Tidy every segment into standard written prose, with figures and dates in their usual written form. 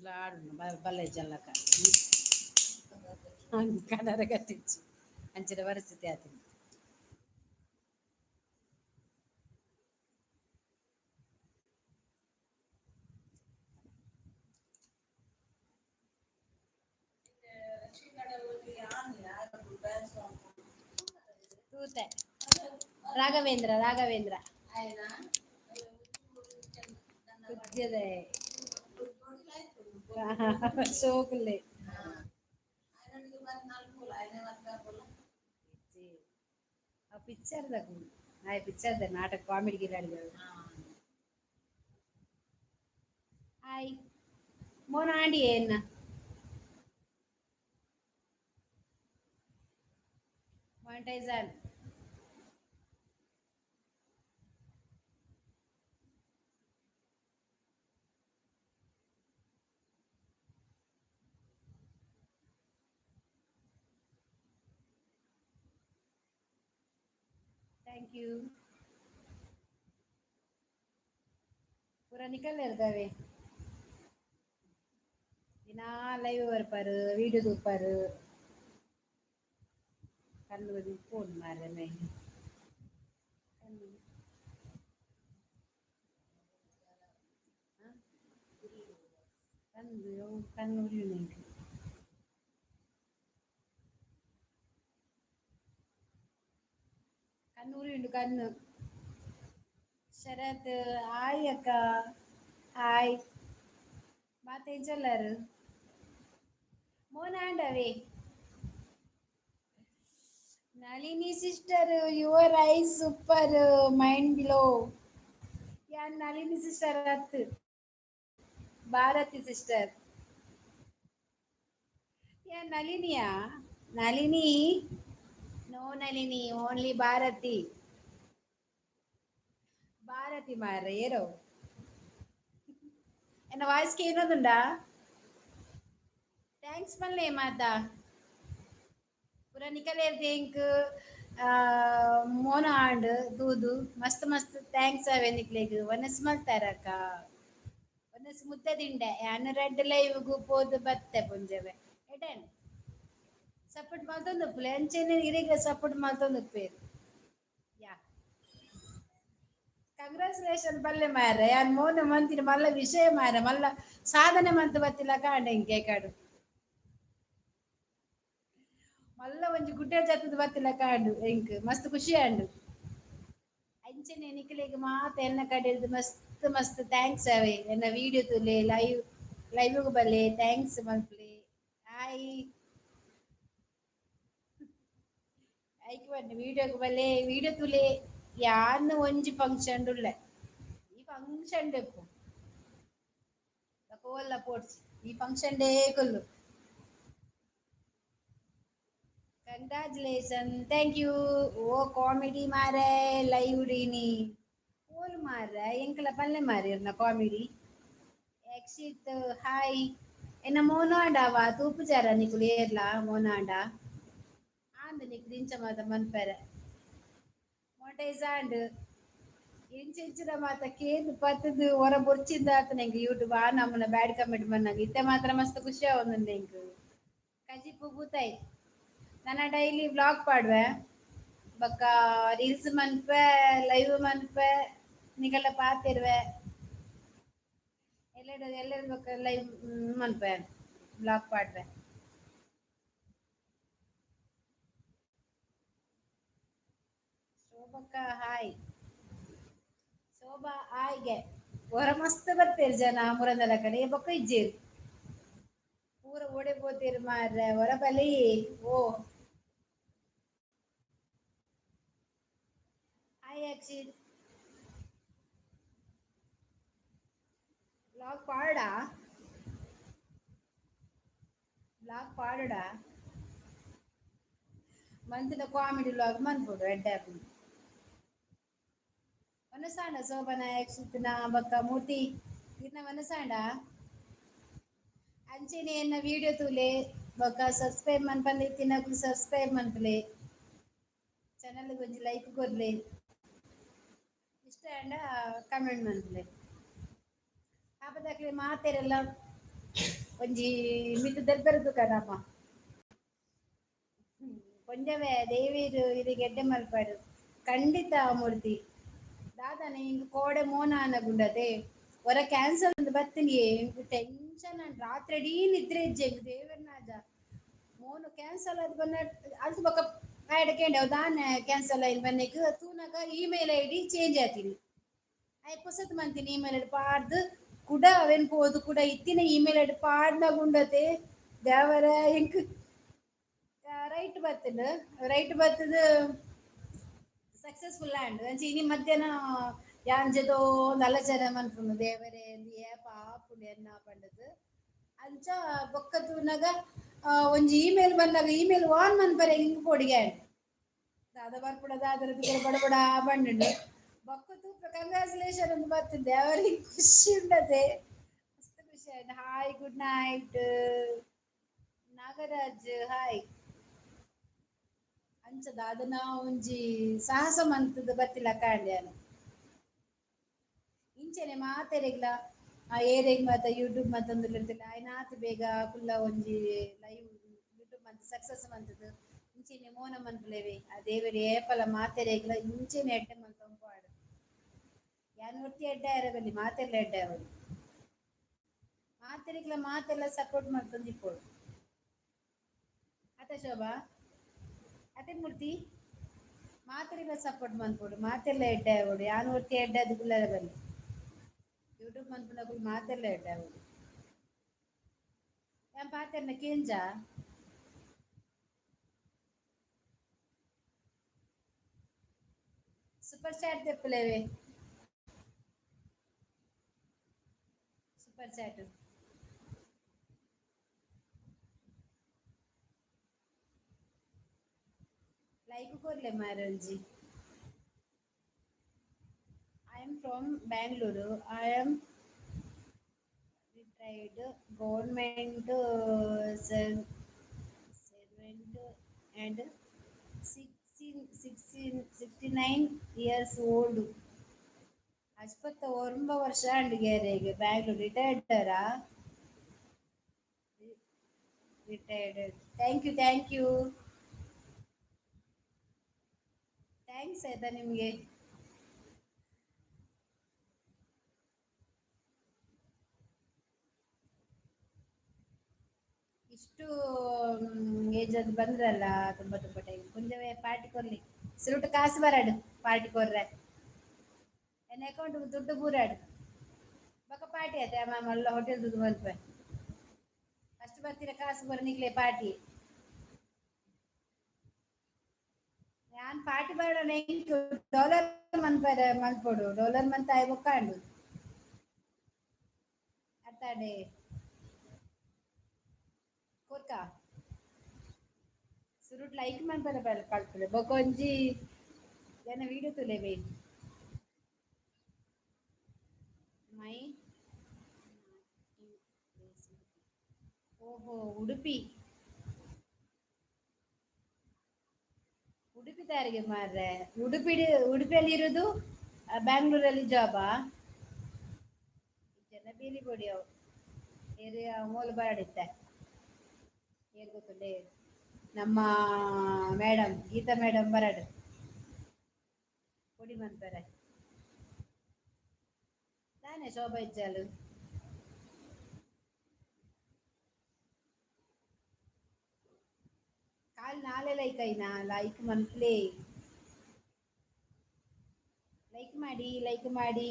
ఆడు బల్లె జల్లక కనర కట్టించి అంచిన పరిస్థితి అతను తూతే రాఘవేంద్ర కుజ్జదే సోకులే पिक्चर देखो आए पिक्चर दे नाटक कॉमेडी की लड़ी आई मोन आंडी है ना मोनेटाइजर थैंक यू पूरा निकल लेता वे इना लाइव पर वीडियो पर कन्नु फोन मार रहे मैं कन्नु कन्नु नहीं कन्नूरी कन्नु शरत हाय अक्का हाय बात ఏం చల్లారు మోనాండవే Nalini sister your eyes super mind blow యా నళిని సిస్టర్ అత్ భారతి సిస్టర్ యా నళినియా నళిని నో నళిని ఓన్లీ భారతి భారతి మారేరో എന്റെ വായിസ് കേൾക്കുന്നുണ്ടാ थैंक्स मल्ले माता पूरा निकल थिंक मोना आंड दूधु मस्त मस्त थैंक्स अवे निकलेग वनस मल्तारಕ वनस मुद्ದೆ ತಿಂಡೆ ಯಾನ ರೆಡ್ ಲೈವ್ ಗು ಪೋದು ಬತ್ತೆ ಪುಂಜವೆ ಎಡನ್ ಸಪೋರ್ಟ್ ಮಾಡ್ತಂದು ಪ್ಲೇಂಚೆನೆ ಇರಿಗ ಸಪೋರ್ಟ್ ಮಾಡ್ತಂದು ಪೇರು ಯಾ ಕಂಗ್ರಾಚುಲೇಷನ್ ಬಲ್ಲೆ ಮಾರೆ ಯಾನ್ ಮೋನ ಮಂತಿನ ಮಲ್ಲ ವಿಷಯ ಮಾರೆ ಮಲ್ಲ ಸಾಧನೆ ಮಂತ್ ಬತ್ತಿಲ್ಲ ಕಾಂಡೆ ಇಂಕೆ ಕಾಡು ಮಲ್ಲ ಒಂಜಿ ಗುಡ್ಡೆ ಜತ್ತದ ಬತ್ತಿಲ್ಲ ಕಾಂಡು ಎಂಕ್ ಮಸ್ತ್ ಖುಷಿ ಆಂಡು ಅಂಚನೆ ನಿಕಲೆಗ್ ಮಾತ ಎನ್ನ ಕಡೆದು ಮಸ್ತ್ ಮಸ್ತ್ ಥ್ಯಾಂಕ್ಸ್ ಅವೆ ಎನ್ನ ವಿಡಿಯೋ ತುಲೆ ಲೈವ್ ಬಲ್ಲೆ ಥ್ಯಾಂಕ್ಸ್ ಮಲ್ಪಲೆ ಹಾಯ್ ಐಕ್ ಬನ್ನಿ ವಿಡಿಯೋಗೆ ಬಲ್ಲೆ ವಿಡಿಯೋ ತುಲೆ ಯಾನ್ ಒಂಜಿ ಫಂಕ್ಷನ್ ಉಳ್ಳೆ ಈ ಫಂಕ್ಷನ್ ಡೆಪ್ಪು ಕೋಲ್ಲ ಪೋಡ್ಸಿ ಈ ಫಂಕ್ಷನ್ ಡೇ ಕೊಲ್ಲು कंग्रेचुलेशन थैंक यू ओ कॉमेडी मारे लाइव डीनी ओल मार रहा है इंकला पल्ले मारे ना कॉमेडी एक्सिट हाय एना मोनाडावा तूपुजारा निकुल एर्ला मोनाडा आंद निक दिंच मात मन पर मोटेजांड इंचिंचिನ ಮಾತ ಕೇದು ಪತ್ತದು ಹೊರ ಬೊರ್ಚಿಂದ ಆತ ನಂಗೆ ಯೂಟ್ಯೂಬ್ ಆ ನಮ್ಮನ ಬ್ಯಾಡ್ ಕಮೆಂಟ್ ಬಂದಾಗ ಇತ್ತೆ ಮಾತ್ರ ಮಸ್ತ್ ಖುಷಿ ಆವೊಂದುಂಡು ಎಂಕ್ ಕಜಿ ಪುಗುತಾಯ್ ನನ್ನ ಡೈಲಿ ವ್ಲಾಗ್ ಪಾಡ್ವೆ ಬಕ್ಕ ರೀಲ್ಸ್ ಮನ್ಪೆ ಲೈವ್ ಮನ್ಪೆ ನಿಗಲ ಪಾತಿರ್ವೆ ಎಲ್ಲೆಡು ಬಕ್ಕ ಲೈವ್ ಮನ್ಪೆ ವ್ಲಾಗ್ ಪಾಡ್ವೆ ಶೋಭಕ್ಕ ಹಾಯ್ ಶೋಭಾ ಹಾಯ್ಗೆ ಹೊರ ಮಸ್ತ್ ಬರ್ತೀರಿ ಜನ ಮುರಂದಲ ಕಡೆ ಬೊಕ್ಕ ಇಜ್ಜೇರಿ ಪೂರ ಓಡಿಪೋತೀರಿ ಮಾರ್ರೆ ಹೊರ ಬಲಿ ಓ ಹಾಯ್ ಅಕ್ಷಿತ್ ಬ್ಲಾಗ್ ಪಾಡಾ ಬ್ಲಾಗ್ ಪಾಡడా ಮಂತಿನ ಕಾಮಿಡಿ ಬ್ಲಾಗ್ ಮನ್ಪುಡು ಎಡ್ಡೆ ವನಸಾಂಡ ಶೋಭನ ಯಕ್ಷಿತ್ನ ಬಕ್ಕ ಮೂರ್ತಿ ಇನ್ನ ವನಸಾಂಡ ಅಂಚೆನೆ ಎನ್ನ ವಿಡಿಯೋ ತೂಲೆ ಬೊಕ್ಕ ಸಬ್ಸ್ಕ್ರೈಬ್ ಮನ್ಪಂದೆ ತಿನ್ನಕು ಸಬ್ಸ್ಕ್ರೈಬ್ ಮನ್ಪಲೆ ಚಾನಲ್ ಗೊಂಜಿ ಲೈಕ್ ಕೊರ್ಲೆ ಇಷ್ಟ ಅಂಡ ಕಮೆಂಟ್ ಮನ್ಪಲೆ ಆಪದಕ್ಲೆ ಮಾತೆರೆಲ್ಲ ಒಂಜಿ ಮಿತ್ ದೆರ್ಬೆರೆ ದುಕಾನಮ್ಮ. ಕೊಂಚವೇ ದೇವಿರು ಇದು ಗೆಡ್ಡೆ ಮಲ್ಪಾಡು ಖಂಡಿತ ಮೂರ್ತಿ ದಾದಾನೆ ಇಂಗ್ ಕೋಡೆ ಮೋನ ಅನಗುಂಡದೆ ಹೊರ ಕ್ಯಾನ್ಸಲ್ ಒಂದು ಬತ್ತಿನಿ ಇಂಗ್ ಟೆನ್ಷನ್ ರಾತ್ರಿ ಇಡೀ ನಿದ್ರೆ ಇಜ್ಜೆ ಇಂಗ್ ದೇವರ್ನಾಜ ಮೋನು ಕ್ಯಾನ್ಸಲ್ ಆದ್ ಬಂದ ಅಲ್ತು ಬೊಕ ಆಯ್ಡ್ ಕೇಂಡೆ ದಾನೆ ಕ್ಯಾನ್ಸಲ್ ಆಯ್ನ್ ಬನ್ನಿಕ್ ತೂನಗ ಇಮೇಲ್ ಐ ಡಿ ಚೇಂಜ್ ಆತೀನಿ ಆಯ್ ಪುಸತ್ ಮಂತಿನಿ ಇಮೇಲ್ ಐ ಡಿ ಪಾಡ್ದು ಕುಡ ಅವೆನ್ ಪೋದು ಕುಡ ಇತ್ತಿನ ಇಮೇಲ್ ಐ ಡಿ ಪಾಡ್ನ ಗುಂಡತೆ ದೇವರ ಇಂಕ್ ರೈಟ್ ಬರ್ತದ ರೈಟ್ ಬರ್ತದ ಸಕ್ಸಸ್ಫುಲ್ ಲ್ಯಾಂಡ್ ಅಂಚೆ ಇನಿ ಮಧ್ಯಾಹ್ನ ಯಾಂಜೆದೋ ಒಂದು ಅಲಚನೆ ಮನ್ಪುನು ದೇವರೇ ಏಪ ಆಪುಂಡು ಎನ್ನ ಪಂಡದು ಅಂಚ ಬೊಕ್ಕ ತೂನಗ ಒಂಜಿ ಇಮೇಲ್ ಬಂದಾಗ ಇಮೇಲ್ ವಾನ್ ಮನ್ಪರೆ ಇಂಗ್ ಕೊಡಿಗೆ ದಾದ ಬರ್ಪುಡ ದಾದರದ್ದು ಬಡ ಬಡ ಬಂಡು ಬೊಕ್ಕ ತೂಪ ಕಂಗ್ರಾಚುಲೇಷನ್ ಒಂದು ಬರ್ತದೆ ದೇವರಿಗೆ ಖುಷಿ ಉಂಡತೆ ಮಸ್ತ್ ಖುಷಿ ಆಯ್ತು hi good night Nagaraj hi ಅಂಚದ ಅದನ್ನ ಒಂಜಿ ಸಾಹಸ ಮಂತದ ಬತ್ತಿಲ ಕಾಂಡ್ಯಾನ ಇಂಚೆನೆ ಮಾತೆರೆಗ್ಲ ಆ ಏರೆಗ್ ಮಾತ ಯೂಟ್ಯೂಬ್ ಮತ್ತೊಂದು ಇರ್ತಿಲ್ಲ ಆಯ್ನಾತ್ ಬೇಗ ಕುಲ್ಲ ಒಂಜಿ ಲೈವ್ ಯೂಟ್ಯೂಬ್ ಮಂತ್ ಸಕ್ಸಸ್ ಮಂತದ ಇಂಚೆನೆ ಮೋನ ಮನ್ಪುಲೆವೆ ಆ ದೇವರೇ ಏಪಲ ಮಾತೆರೆಗ್ಲ ಇಂಚೆನೆ ಎಡ್ಡೆ ಮಂತೊಂಪಾಡು ಯಾನ್ ಒತ್ತಿ ಎಡ್ಡೆ ಆರಬಲ್ಲಿ ಮಾತೆರ್ಲ ಎಡ್ಡೆ ಅವರು ಮಾತೆರೆಗ್ಲ ಮಾತೆಲ್ಲ ಸಪೋರ್ಟ್ ಮಾಡ್ತಂದಿಪ್ಪೋಡು ಅತ ಶೋಭಾ ಅತೆ ಮೂರ್ತಿ ಮಾತೆರೆಗ್ಲ ಸಪೋರ್ಟ್ ಮನ್ಪೊಡು ಮಾತೆರ್ಲ ಎಡ್ಡೆ ಆವೊಡು ಯಾನ್ ಒತ್ತಿ ಎಡ್ಡೆ ಅದು ಕುಲ್ಲರೆ ಬಲ್ಲಿ ಯೂಟ್ಯೂಬ್ ಮನ್ಪುನಕುಲು ಮಾತೆರ್ಲ ಎಡ್ಡೆ ಆವೊಡು ಯಾನ್ ಪಾತೆರ್ನ ಕೇಂಜ ಸೂಪರ್ ಚಾಟ್ ತೆಪ್ಪುಲೆವೆ ಸೂಪರ್ ಚಾಟ್ ಲೈಕ್ ಕೊರ್ಲೆ ಮಾರಂಜಿ I am from Bangalore. I am retired government servant and 69 years old. ಅಜ್ಪತ್ತ ಒಂಬ ವರ್ಷ ಅಂಡಿಗೆರೆಗೆ Bangalore retired thank you thanks ಆಯ್ತಾ ನಿಮ್ಗೆ ಇಷ್ಟು ಏಜ್ ಅದು ಬಂದ್ರಲ್ಲ ತುಂಬಾ ತುಂಬಾ ಟೈಮ್ ಕುಂಜವೇ ಪಾರ್ಟಿ ಕೊರ್ಲಿ ಸುರುಟ್ ಕಾಸು ಬರಾಡು ಪಾರ್ಟಿ ಕೊರ್ರೆ ಎನ್ನ ಅಕೌಂಟ್ ದುಡ್ಡು ಬೂರಾಡು ಬೊಕ ಪಾರ್ಟಿ ಆಯ್ತಾ ಅಮ್ಮ ಮಲ್ಲ ಹೋಟೆಲ್ ದುಡ್ಡು ಮಲ್ಪೆ ಫಸ್ಟ್ ಬರ್ತೀರ ಕಾಸು ಬರ್ನಿಕ್ಲೆ ಪಾರ್ಟಿ ಯಾನ್ ಪಾರ್ಟಿ ಬರೋಣ ಡಾಲರ್ ಮನ್ಪರೆ ಮಲ್ಪೊಡು ಡಾಲರ್ ಮಂತ್ ಆಯ್ ಬೊಕ್ಕಾಂಡು ಅತ್ತಾಡೆ ಕೋರ್ಕಾ ಸುರುಟ್ ಲೈಕ್ ಮನ್ಪರೆ ಕಲ್ಪುಲೆ ಬೊಕ ಒಂಜಿ ಜನ ವಿಡಿಯೋ ತುಲೆವೆ ಮೈ ಓಹೋ ಉಡುಪಿ ಉಡುಪಿ ತಾರಿಗೆ ಮಾರ್ರೆ ಉಡುಪಿಯಲ್ಲಿ ಇರುದು ಬ್ಯಾಂಗ್ಳೂರಲ್ಲಿ ಜಾಬಾ ಜನ ಬೀಲಿ ಕೊಡಿ ಅವು ಏರಿಯ ಮೂಲ ಬಾಡಿತ್ತೆ ಏನ್ ಗೊತ್ತುಂಡೆ ನಮ್ಮ ಮೇಡಮ್ ಗೀತಾ ಮೇಡಮ್ ಬರಡು ಕೊಡಿ ಮನ್ಪರೆ ನಾನೇ ಶೋಭಾ ಇಜ್ಜಾಲು ಕಾಲ್ ನಾಳೆ ಲೈಕ್ ಐನಾ ಲೈಕ್ ಮನ್ಪ್ಲೇ ಲೈಕ್ ಮಾಡಿ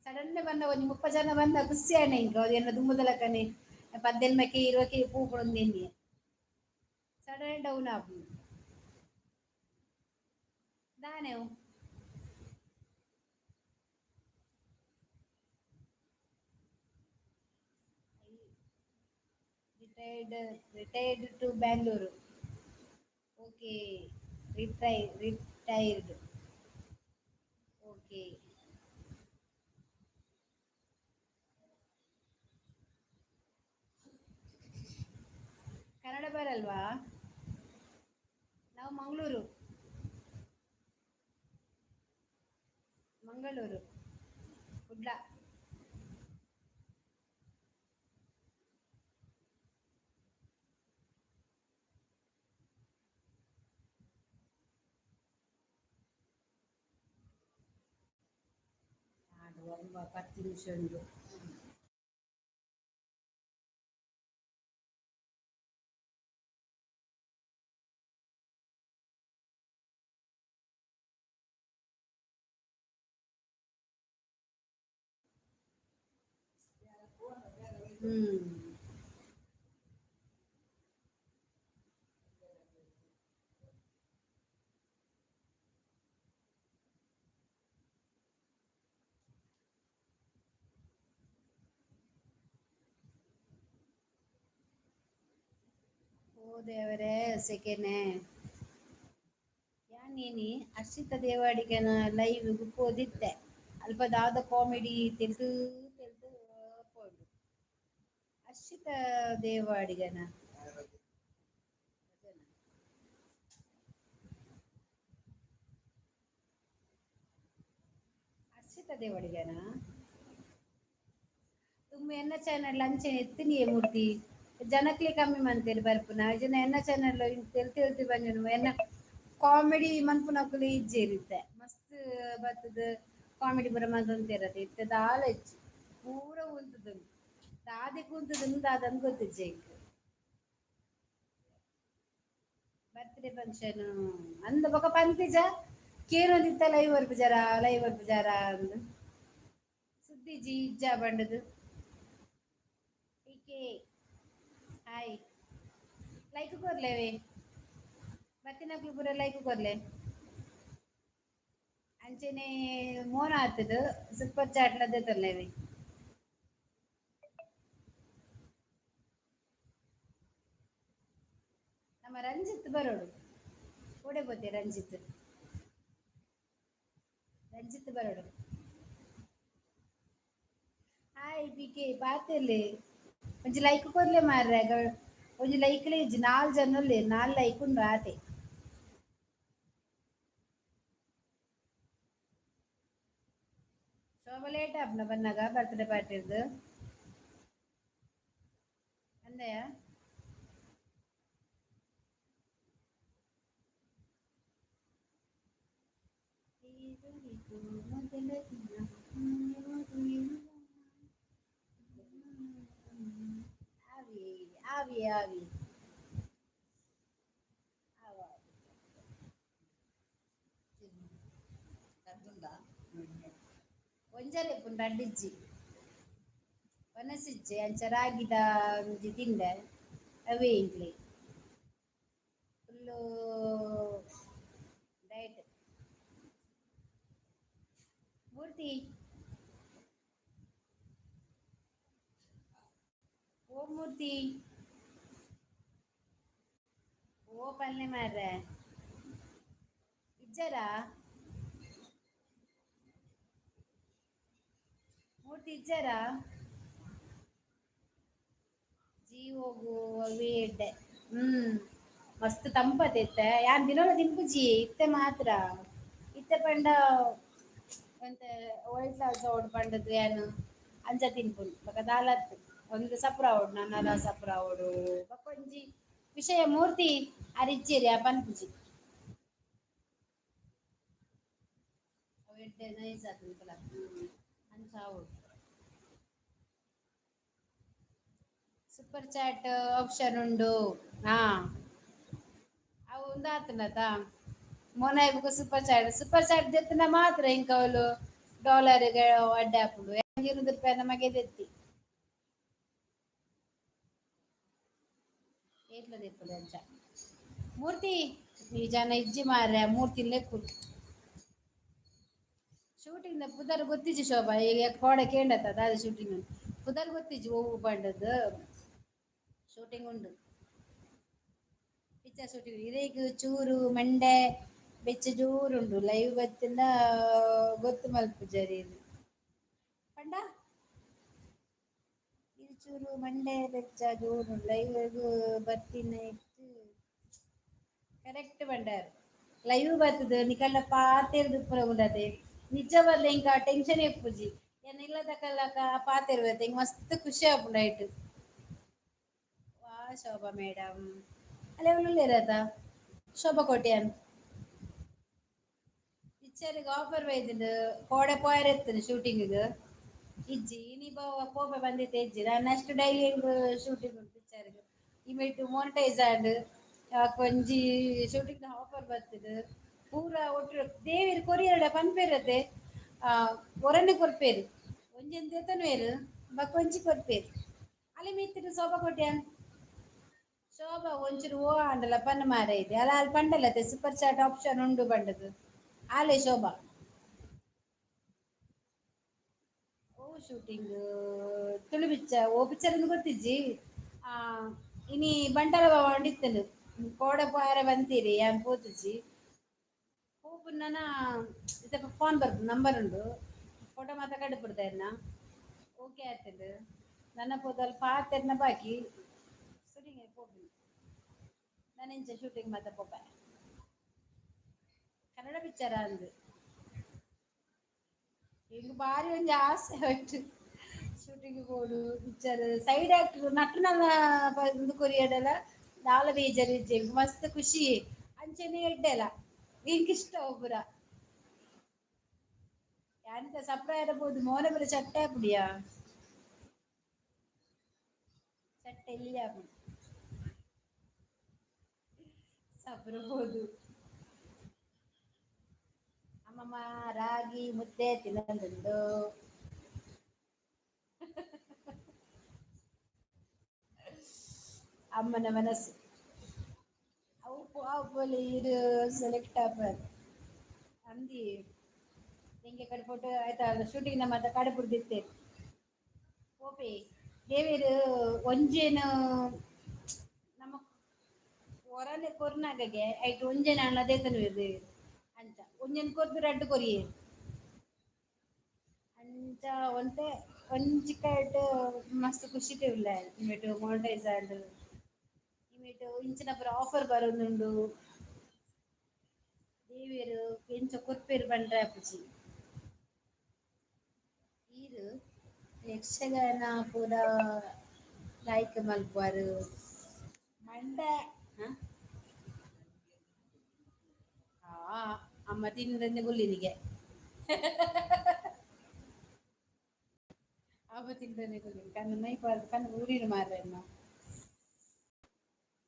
ಸಡನ್ ಬಂದ ಒಂದು 30 ಜನ ಬಂದ ಖುಷಿ ಆನೆ ಇಂಕ ಅದೇನ ದುಮ್ಮುದಲಕನೆ 18 20 ಪೂ ಕೊಡೊಂದಿನಿ ಸಡನ್ ಡೌನ್ ಆಪು ದಾನೆ retired to Bangalore okay retired okay Kannada ಬರಲ್ವಾ ನಾವು ಮಂಗಳೂರು ಕುಡ್ಲ ಒಂದು 10 ನಿಮಿಷ ಉಂಡು. ಹ್ಮ್. ಓ ದೇವರೇ ಸೆಕೆನೆ. ಯಾನೇನಿ ಅರ್ಷಿತ ದೇವಾಡಿಗನ ಲೈವ್ ಓದಿತ್ತೆ ಅಲ್ಪ ದಾದ ಕಾಮಿಡಿ ತೆಲ್ದು ತೆಲ್ದು ಪೋಡು ಅರ್ಷಿತ ದೇವಾಡಿಗನ ಅರ್ಷಿತ ದೇವಾಡಿಗನ ತುಂಬ ಎನ್ನ ಚಾನಲ್ ಅಂಚೆನೆ ಎತ್ತಿನಿಯೇ ಮೂರ್ತಿ ಜನಕ್ಲೆ ಕಮ್ಮಿ ಮಂತೇಳಿ ಬರ್ಪುನ ಜನ ಎನ್ನ ಚಾನಲ್ ತೆಲ್ತಿ ತೆಲ್ತಿ ಬಂಜನು ಎನ್ನ ಕಾಮಿಡಿ ಮನ್ಪುನಕುಲು ಇಜ್ಜೆ ಇರುತ್ತೆ ಮಸ್ತ್ ಬತ್ತದ ಕಾಮಿಡಿ ಬರ ಮಂತೊಂತೆರತೆ ಇತ್ತೆ ದಾಲ ಇಜ್ಜಿ ಪೂರ ಉಂತುದು ದಾದಿ ಕುಂತುದು ದಾದನ್ ಗೊತ್ತಿಜ್ಜೆ ಬರ್ತ್ಡೇ ಫಂಕ್ಷನ್ ಅಂದ ಬೊಕ ಪಂತಿಜ ಕೇರೊಂದಿತ್ತ ಲೈವ್ ಬರ್ಪುಜಾರ ಅಂದ್ ಸುದ್ದಿಜಿ ಇಜ್ಜ ಬಂಡದು ಈಕೆ ಹಾಯ್ ಲೈಕ್ ಕೊರ್ಲೇವೆ ಬತ್ತಿನಕ್ಲು ಪೂರ ಲೈಕ್ ಕೊರ್ಲೆ ಅಂಚನೆ ಮೋನ ಆತುದು ಸೂಪರ್ ಚಾಟ್ಲ ದೆತೊರ್ಲೇವೆ ನಮ್ಮ ರಂಜಿತ್ ಬರೋಡು ಓಡೆ ಪೋತೆ ರಂಜಿತ್ ಬರೋಡು ಹಾಯ್ ಬಿಕೆ ಬಾತೆಲೆ ಒಂಜಿ ಲೈಕ್ ಕೊರ್ಲೆ ಮಾರ್ರೆ ಒಂಜಿ ಲೈಕ್ಲೆ ಇಜ್ಜಿ 4 ಜನ ಉಲ್ಲೆರ್ 4 ಲೈಕ್ ಉಂಡು ಆತೆ ಶೋಭ ಲೇಟ್ ಆಪ್ನ ಬನ್ನಗ ಬರ್ತ್ಡೇ ಪಾರ್ಟಿರ್ದು ಅಂದೆಯ ಮೊದಲ ದಿನ ಆವಿ ಆವಿ ಆವಿ ಒಂಜರೆ ಪುಂಡ ಅಡ್ಡಿಜ್ಜಿ ವನಸಿಜ್ಜೆ ಅಂಚ ರಾಗಿದ ಒಂಜಿ ತಿಂಡೆ ಅವೇ ಇಂಕ್ಲೆ ಫುಲ್ಲು ಡಯಟ್ ಮೂರ್ತಿ ಓ ಮೂರ್ತಿ ಓ ಪಲ್ಲೆ ಮಾರ್ರೆ ಇಜ್ಜರ ಮೂರ್ತಿ ಇಜ್ಜರ ಜೀವೋಗು ಅವೇ ಎಡ್ಡೆ ಮಸ್ತ್ ತಂಪತೆ ಇತ್ತೆ ಯಾನ್ ದಿನೊಲ ತಿನ್ಪುಜಿ ಇತ್ತೆ ಮಾತ್ರ ಇತ್ತೆ ಪಂಡ ಎಂತ ವೈಟ್ ಸೋಡ್ ಪಂಡದು ಏನು ಅಂಚ ತಿನ್ಪುನು ಬೊಕ ದಾಲತ್ ಒಂದು ಸಪ್ರಾವುಡು ನನಲ ಸಪ್ರಾವುಡು ಬಕೊಂಜಿ ವಿಷಯ ಮೂರ್ತಿ ಅರಿಜ್ಜೆರಿ ಆ ಪನ್ಪುಜಿ ಅವು ಎಡ್ಡೆ ನೈಸ್ ಆತುಂಟಲ ಅಂಚ ಆವೊಡು ಸೂಪರ್ ಚಾಟ್ ಆಪ್ಷನ್ ಉಂಡು ಹಾ ಅವು ಉಂದಾತುಂಡತ ಮೊನ ಬುಕ ಸೂಪರ್ ಚಾಟ್ ದೆತ್ತುಂಡ ಮಾತ್ರ ಎಂಕ್ ಅವಲು ಡಾಲರ್ಗೆ ಅಡ್ಡೆ ಆಪುಂಡು ರೂಪಾಯಿ ನಮಗೆ ದೆತ್ತಿ ಏತ್ಲ ದೆಪ್ಪುಂಡು ಅಂಚ ಮೂರ್ತಿ ಈ ಜನ ಇಜ್ಜಿ ಮಾರ್ರೆ ಮೂರ್ತಿ ಲೆಕ್ಕುಲು ಶೂಟಿಂಗ್ ಪುದರ್ ಗೊತ್ತಿಜ್ಜಿ ಶೋಭಾ ಈಗ ಕೋಡೆ ಕೇಂಡತ್ತ ದಾದ ಶೂಟಿಂಗ್ ಪುದರ್ ಗೊತ್ತಿಜ್ಜಿ ಒವು ಪಂಡದು ಶೂಟಿಂಗ್ ಉಂಡು ಪಿಕ್ಚರ್ ಶೂಟಿಂಗ್ ಇರೆಗ್ ಚೂರು ಮಂಡೆ ಬೆಚ್ಚ ಜೋರು ಉಂಡು ಲೈವ್ ಬತ್ತಿಂದ ಗೊತ್ತು ಮಲ್ಪುಜರಿ ಪಂಡ ಇದು ಚೂರು ಮಂಡೆ ಬೆಚ್ಚ ಜೋರು ಲೈವ್ ಬತ್ತಿನ ಇತ್ತು ಕರೆಕ್ಟ್ ಪಂಡಾರ್ ಲೈವ್ ಬತ್ತದ ನಿಕಲ್ನ ಪಾತೆರ್ದು ಪೂರ ಉಂಡತೆ ನಿಜ ಬಲ್ಲ ಇಂಕ ಟೆನ್ಷನ್ ಎಪ್ಪುಜಿ ಏನ್ ಇಲ್ಲದ ಕಲ್ಲಕ ಪಾತೆರ್ಬತ್ತೆ ಇಂಕ ಮಸ್ತ್ ಖುಷಿ ಆಪುಂಡು ಐಟ್ ವಾ ಶೋಭಾ ಮೇಡಮ್ ಅಲ್ಲ ಉಳ್ಳೆರಾತ ಶೋಭಾ ಕೋಟ್ಯಾನ್ ಪಿಕ್ಚರ್ಗೆ ಆಫರ್ ಬೈದಿದ್ದು ಕೋಡೆ ಪೋಯರ್ ಇರ್ತದೆ ಶೂಟಿಂಗಿಗೆ ಇಜ್ಜಿ ನೀ ಪೋಪ ಬಂದಿತ್ತೆ ಇಜ್ಜಿ ನಾನು ನೆಕ್ಸ್ಟ್ ಡೈಲಿ ಶೂಟಿಂಗ್ ಉಂಟು ಪಿಕ್ಚರ್ಗೆ ಇಮಿಟ್ ಮೋನಿಟೈಸ್ ಆಂಡ್ ಕೊಂಜಿ ಶೂಟಿಂಗ್ ಆಫರ್ ಬರ್ತದೆ ಪೂರ ಒಟ್ಟು ದೇವಿರು ಕೊರಿಯರ್ಡ ಪನ್ಪೇರತೆ ಒರನೆ ಕೊರ್ಪೇರು ಒಂಜೆಂದು ಎತ್ತನವೇರು ಬಕ್ಕೊಂಜಿ ಕೊರ್ಪೇರು ಅಲ್ಲಿ ಮಿತ್ತಿಟ್ಟು ಸೋಪ ಕೊಟ್ಯಾನ್ ಶೋಭ ಒಂಚೂರು ಓ ಅಂಡಲ ಪನ್ನ ಮಾರ ಇದೆ ಅಲ್ಲ ಅಲ್ಲಿ ಪಂಡಲತೆ ಸೂಪರ್ ಚಾಟ್ ಆಪ್ಷನ್ ಉಂಡು ಬಂಡದು ಆಲೆ ಶೋಭಾ ಓ ಶೂಟಿಂಗ್ ತುಳು ಪಿಚ್ಚ ಓ ಪಿಕ್ಚರ್ ಎಂದು ಗೊತ್ತಿಜ್ಜಿ ಆ ಇನಿ ಬಂಟಲ ಬಾವ ಅಂಡಿತ್ತನು ಕೋಡೆ ಪಾರ ಬಂತೀರಿ ಅಂತ ಪೋತಿಜ್ಜಿ ಹೋಗು ನನ್ನ ಇತ್ತ ಫೋನ್ ಬರ್ದು ನಂಬರ್ ಉಂಡು ಫೋಟೋ ಮಾತ್ರ ಕಡು ಬಿಡ್ತಾ ಓಕೆ ಆಗ್ತದೆ ನನ್ನ ಪೋದಲ್ಲಿ ಪಾತೆರ್ನ ಬಾಕಿ ಶೂಟಿಂಗ್ ಹೋಗಿ ನಾನು ಇಂಚ ಶೂಟಿಂಗ್ ಮಾತ್ರ ಪೋಪ ಕನ್ನಡ ಪಿಕ್ಚರ್ ಅಂದು ಈಗ ಬಾರಿ ಒಂದು ಆಸೆ ಹೊಟ್ಟು ಶೂಟಿಂಗ್ ಬೋಡು ಪಿಕ್ಚರ್ ಸೈಡ್ ಆಕ್ಟರ್ ನಟ್ಟು ನನ್ನ ಒಂದು ಕೊರಿಯಡಲ್ಲ ದಾಲ ಬೇಜಾರು ಇಜ್ಜೆ ಮಸ್ತ್ ಖುಷಿ ಅಂಚನೆ ಎಡ್ಡೆಲ್ಲ ಇಂಕ್ ಇಷ್ಟ ಒಬ್ಬರ ಯಾನಿತ ಸಪ್ರ ಇರಬಹುದು ಮೋನ ಬರ ಚಟ್ಟೆ ಪುಡಿಯಾ ಚಟ್ಟೆ ಇಲ್ಲಿ ಆಗ್ಬಿಡಿ ಸಬ್ರಬಹುದು ಅಮ್ಮಮ್ಮ ರಾಗಿ ಮುದ್ದೆ ತಿನ್ನೊಂದುಂಡು ಅಮ್ಮನ ಮನಸ್ಸು ಅವು ಪೋಲೆ ಇದು ಸೆಲೆಕ್ಟ್ ಆಪರ್ ಅಂದಿ ಹೆಂಗೆ ಕಡೆ ಫೋಟೋ ಆಯ್ತಾ ಶೂಟಿಂಗ್ ನಮ್ಮ ಕಡೆ ಬಿಡ್ದಿತ್ತೆ ಓಪೆ ದೇವೇರು ಒಂಜೇನು ನಮ್ಮ ಹೊರನೆ ಕೊರ್ನಾಗಗೆ ಐಟ್ ಒಂಜೇನ ಅದೇ ತನವೇರು ಅಂಚ ಒಂಜೇನು ಕೊರ್ದು ರಡ್ಡು ಕೊರಿಯೇ ಅಂಚ ಒಂತೆ ಒಂಜಿಕಾಯ್ಟ್ ಮಸ್ತ್ ಖುಷಿಟೇ ಇಲ್ಲ ಇಮೇಟು ಮಾನಿಟೈಸ್ ಆಂಡ್ ಇಮೇಟು ಇಂಚಿನ ಪುರ ಆಫರ್ ಬರೋದುಂಡು ದೇವೇರು ಎಂಚ ಕೊರ್ಪೇರು ಬಂಡ್ರೆ ಆಪುಜಿ ಈರು ಯಕ್ಷಗಾನ ಪೂರ ಲಾಯ್ಕ್ ಮಲ್ಪುವಾರು ಮಂಡೆ ಆ ಅಮ್ಮ ತಿಂದಂದೆ ಗುಲ್ಲಿನಿಗೆ ಅಮ್ಮ ತಿಂದಂದೆ ಗುಲ್ಲಿನಿ ಕಣ್ಣು ನೈಪಾರ್ದು ಕಣ್ಣು ಊರಿನ ಮಾರನ್ನ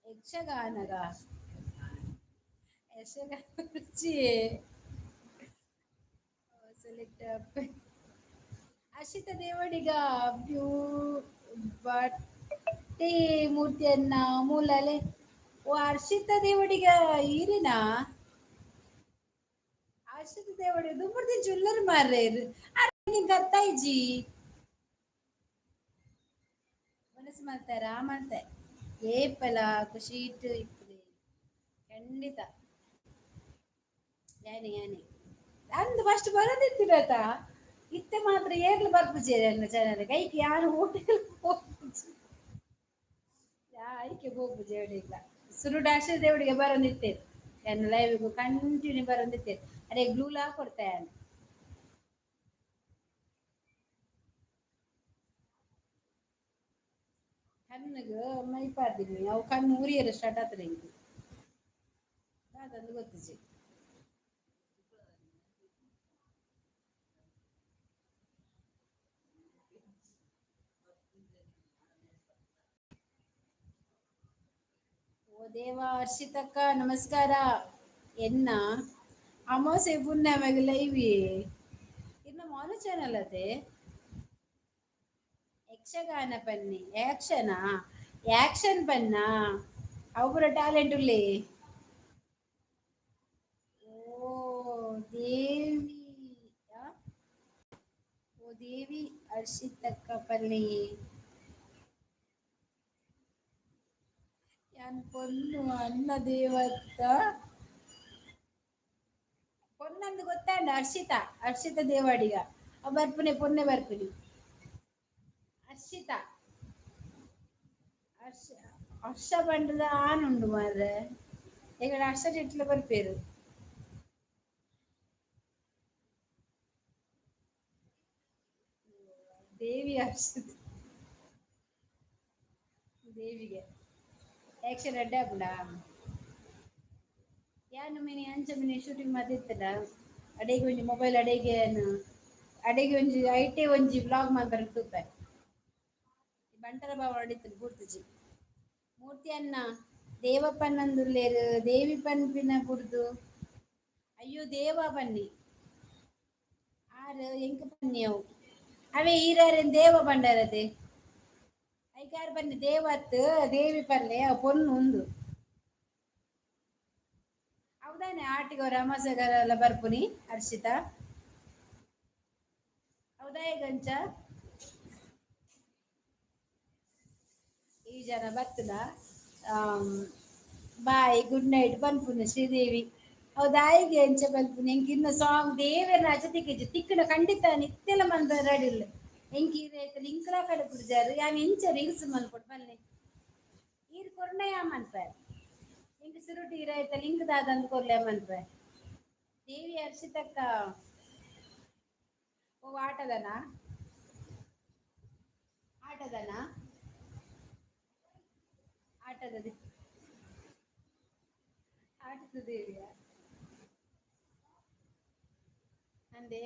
ಯಕ್ಷಗಾನಗ ಯಕ್ಷಗಾನ ರುಚಿ ಸೆಲೆಕ್ಟ್ ಅಶಿತ ದೇವಡಿಗ ಬ್ಯೂ ಬಟ್ಟೆ ಮೂರ್ತಿಯನ್ನ ಮೂಲಲೆ ಓ ಹರ್ಷಿತ ದೇವಡಿಗ ಈರಿನ ಹರ್ಷಿತ ದೇವಡಿ ದುಂಬುರ್ದಿ ಜ್ಯುವೆಲ್ಲರ್ ಮಾರೇರು ಅರೆ ಗತ್ತಾಯ್ಜಿ ಮನಸ್ಸು ಮಾಡ್ತಾರ ಮಾಡ್ತೆ ಏಪಲ ಖುಷಿ ಇಟ್ಟು ಇಪ್ಪದೆ ಖಂಡಿತ ಯಾನೆ ಅಂದು ಫಸ್ಟ್ ಬರೋದಿತ್ತಿರತ ಇತ್ತೆ ಮಾತ್ರ ಏರ್ಲು ಬರ್ಪುಜೇರಿ ಅನ್ನ ಜನರು ಕೈಗೆ ಯಾರು ಹೋಟೆಲ್ ಆಯ್ಕೆ ಹೋಗು ದೇವಡಿಗ ಸುರುಡು ಅಕ್ಷರ ದೇವಡಿಗೆ ಬರೋದಿತ್ತೆ ಎನ್ನ ಲೈವ್ಗೂ ಕಂಟಿನ್ಯೂ ಬರೋದಿತ್ತೆ ಅದೇ ಗ್ಲೂಲಾ ಕೊಡ್ತಾಯ ಕಣ್ಣಿಗೆ ಮೈ ಪಾರ್ದಿನಿ ಅವು ಕಣ್ಣು ಉರಿಯರು ಸ್ಟಾರ್ಟ್ ಆತ್ರೆ ಹಿಂಗೆ ಅದಂದು ಗೊತ್ತಿಜಿ ಓ ದೇವ ಹರ್ಷಿತಕ್ಕ ನಮಸ್ಕಾರ ಎನ್ನ ಅಮಾವಾಸ್ಯೆ ಪುಣ್ಯಮಗೆ ಲೈವಿ ಇನ್ನು ಮಾನು ಚಾನಲ್ ಅದೇ ಯಕ್ಷಗಾನ ಪನ್ನಿ ಆಕ್ಷನಾ ಆಕ್ಷನ್ ಪನ್ನ ಅವರ ಟ್ಯಾಲೆಂಟ್ ಉಳ್ಳಿ ಓ ದೇವಿ ಆ? ಓ ದೇವಿ ಹರ್ಷಿತಕ್ಕ ಪಲ್ಲಿ ಯಾನ್ ಪೊನ್ನು ಅನ್ನ ದೇವತ್ತ ಪೊನ್ನಂದು ಗೊತ್ತಾಂಡ ಹರ್ಷಿತ ದೇವಾಡಿಗ ಬರ್ಪುನೆ ಪೊನ್ನೆ ಬರ್ಪುನಿ ಹರ್ಷಿತ ಹರ್ಷ ಹರ್ಷ ಬಂಡದ ಆನುಂಡು ಮಾರ್ರೆ ಈಗ ಹರ್ಷ ಚೆಟ್ಲ ಬರ್ಪೇರು ದೇವಿ ಹರ್ಷಿತ ದೇವಿಗೆ ಆಕ್ಷನ್ ಅಡ್ಡ ಹಾಕುಂಡ ಯಾನು ಮಿನಿ ಅಂಚ ಮಿನಿ ಶೂಟಿಂಗ್ ಮಾತಿತ್ತಲ್ಲ ಅಡೆಗೆ ಒಂಜಿ ಮೊಬೈಲ್ ಅಡೆಗೆ ಅಡೆಗೆ ಒಂಜಿ ಐಟೆ ಒಂಜಿ ವ್ಲಾಗ್ ಮಾಡ್ತಾರೆ ತೂಪೆ ಬಂಟರ ಬಾವ ಅಡಿತರು ಪೂರ್ತಿಜಿ ಮೂರ್ತಿ ಅನ್ನ ದೇವಪ್ಪನಂದುಲ್ಲೇರು ದೇವಿ ಪನ್ಪಿನ ಬುಡ್ದು ಅಯ್ಯೋ ದೇವ ಬನ್ನಿ ಆರು ಎಂಕ್ ಬನ್ನಿ ಅವು ಅವೇ ಈರಾರೇನ್ ದೇವ ಬಂಡಾರದೆ ಐಕಾರ್ ಬನ್ನಿ ದೇವತ್ ದೇವಿ ಪಲ್ಲೆ ಪೊನ್ನು ಉಂದು ಹೌದಾನೆ ಆಟಿಗೆ ಅವ್ರ ಅಮಾಸೆಗಾರೆಲ್ಲ ಬರ್ಪುನಿ ಹರ್ಷಿತಾ ಹೌದಾ ಗಂಚ ಈ ಜನ ಬರ್ತದ ಬಾಯ್ ಗುಡ್ ನೈಟ್ ಪನ್ಪುನ ಶ್ರೀದೇವಿ ಹೌದಾಯಿಗೆ ಎಂಚ ಬಲ್ಪುನ ಎಂಕ್ ಇನ್ನ ಸಾಂಗ್ ದೇವೇರ್ನ ಅಜತಿಗೆ ತಿಕ್ಕನ ಖಂಡಿತ ನಿತ್ಯಲ ಮಂದ ರಡಿಲ್ಲ ಎಂಕ್ ಈರೈತ ಇಂಕ್ಲ ಕಡೆ ಕುಡ್ಜಾರು ಯಾನ್ ಇಂಚ ರೀಲ್ಸ್ ಮಲ್ಪೊಡು ಬಲ್ಲೆ ಈರ್ ಕೊರ್ನಯ ಮನ್ಪ ಎಂಕ್ ಸುರುಟಿ ಈರೈತ ಲಿಂಕ್ ದಾದಂದ್ ಕೊರ್ಲೆ ಮನ್ಪ ದೇವಿ ಹರ್ಷಿತಕ್ಕ ಓ ಆಟದನ ಆಟದನ ಆಟದ ಆಟದ ದೇವಿಯ ಅಂದೆ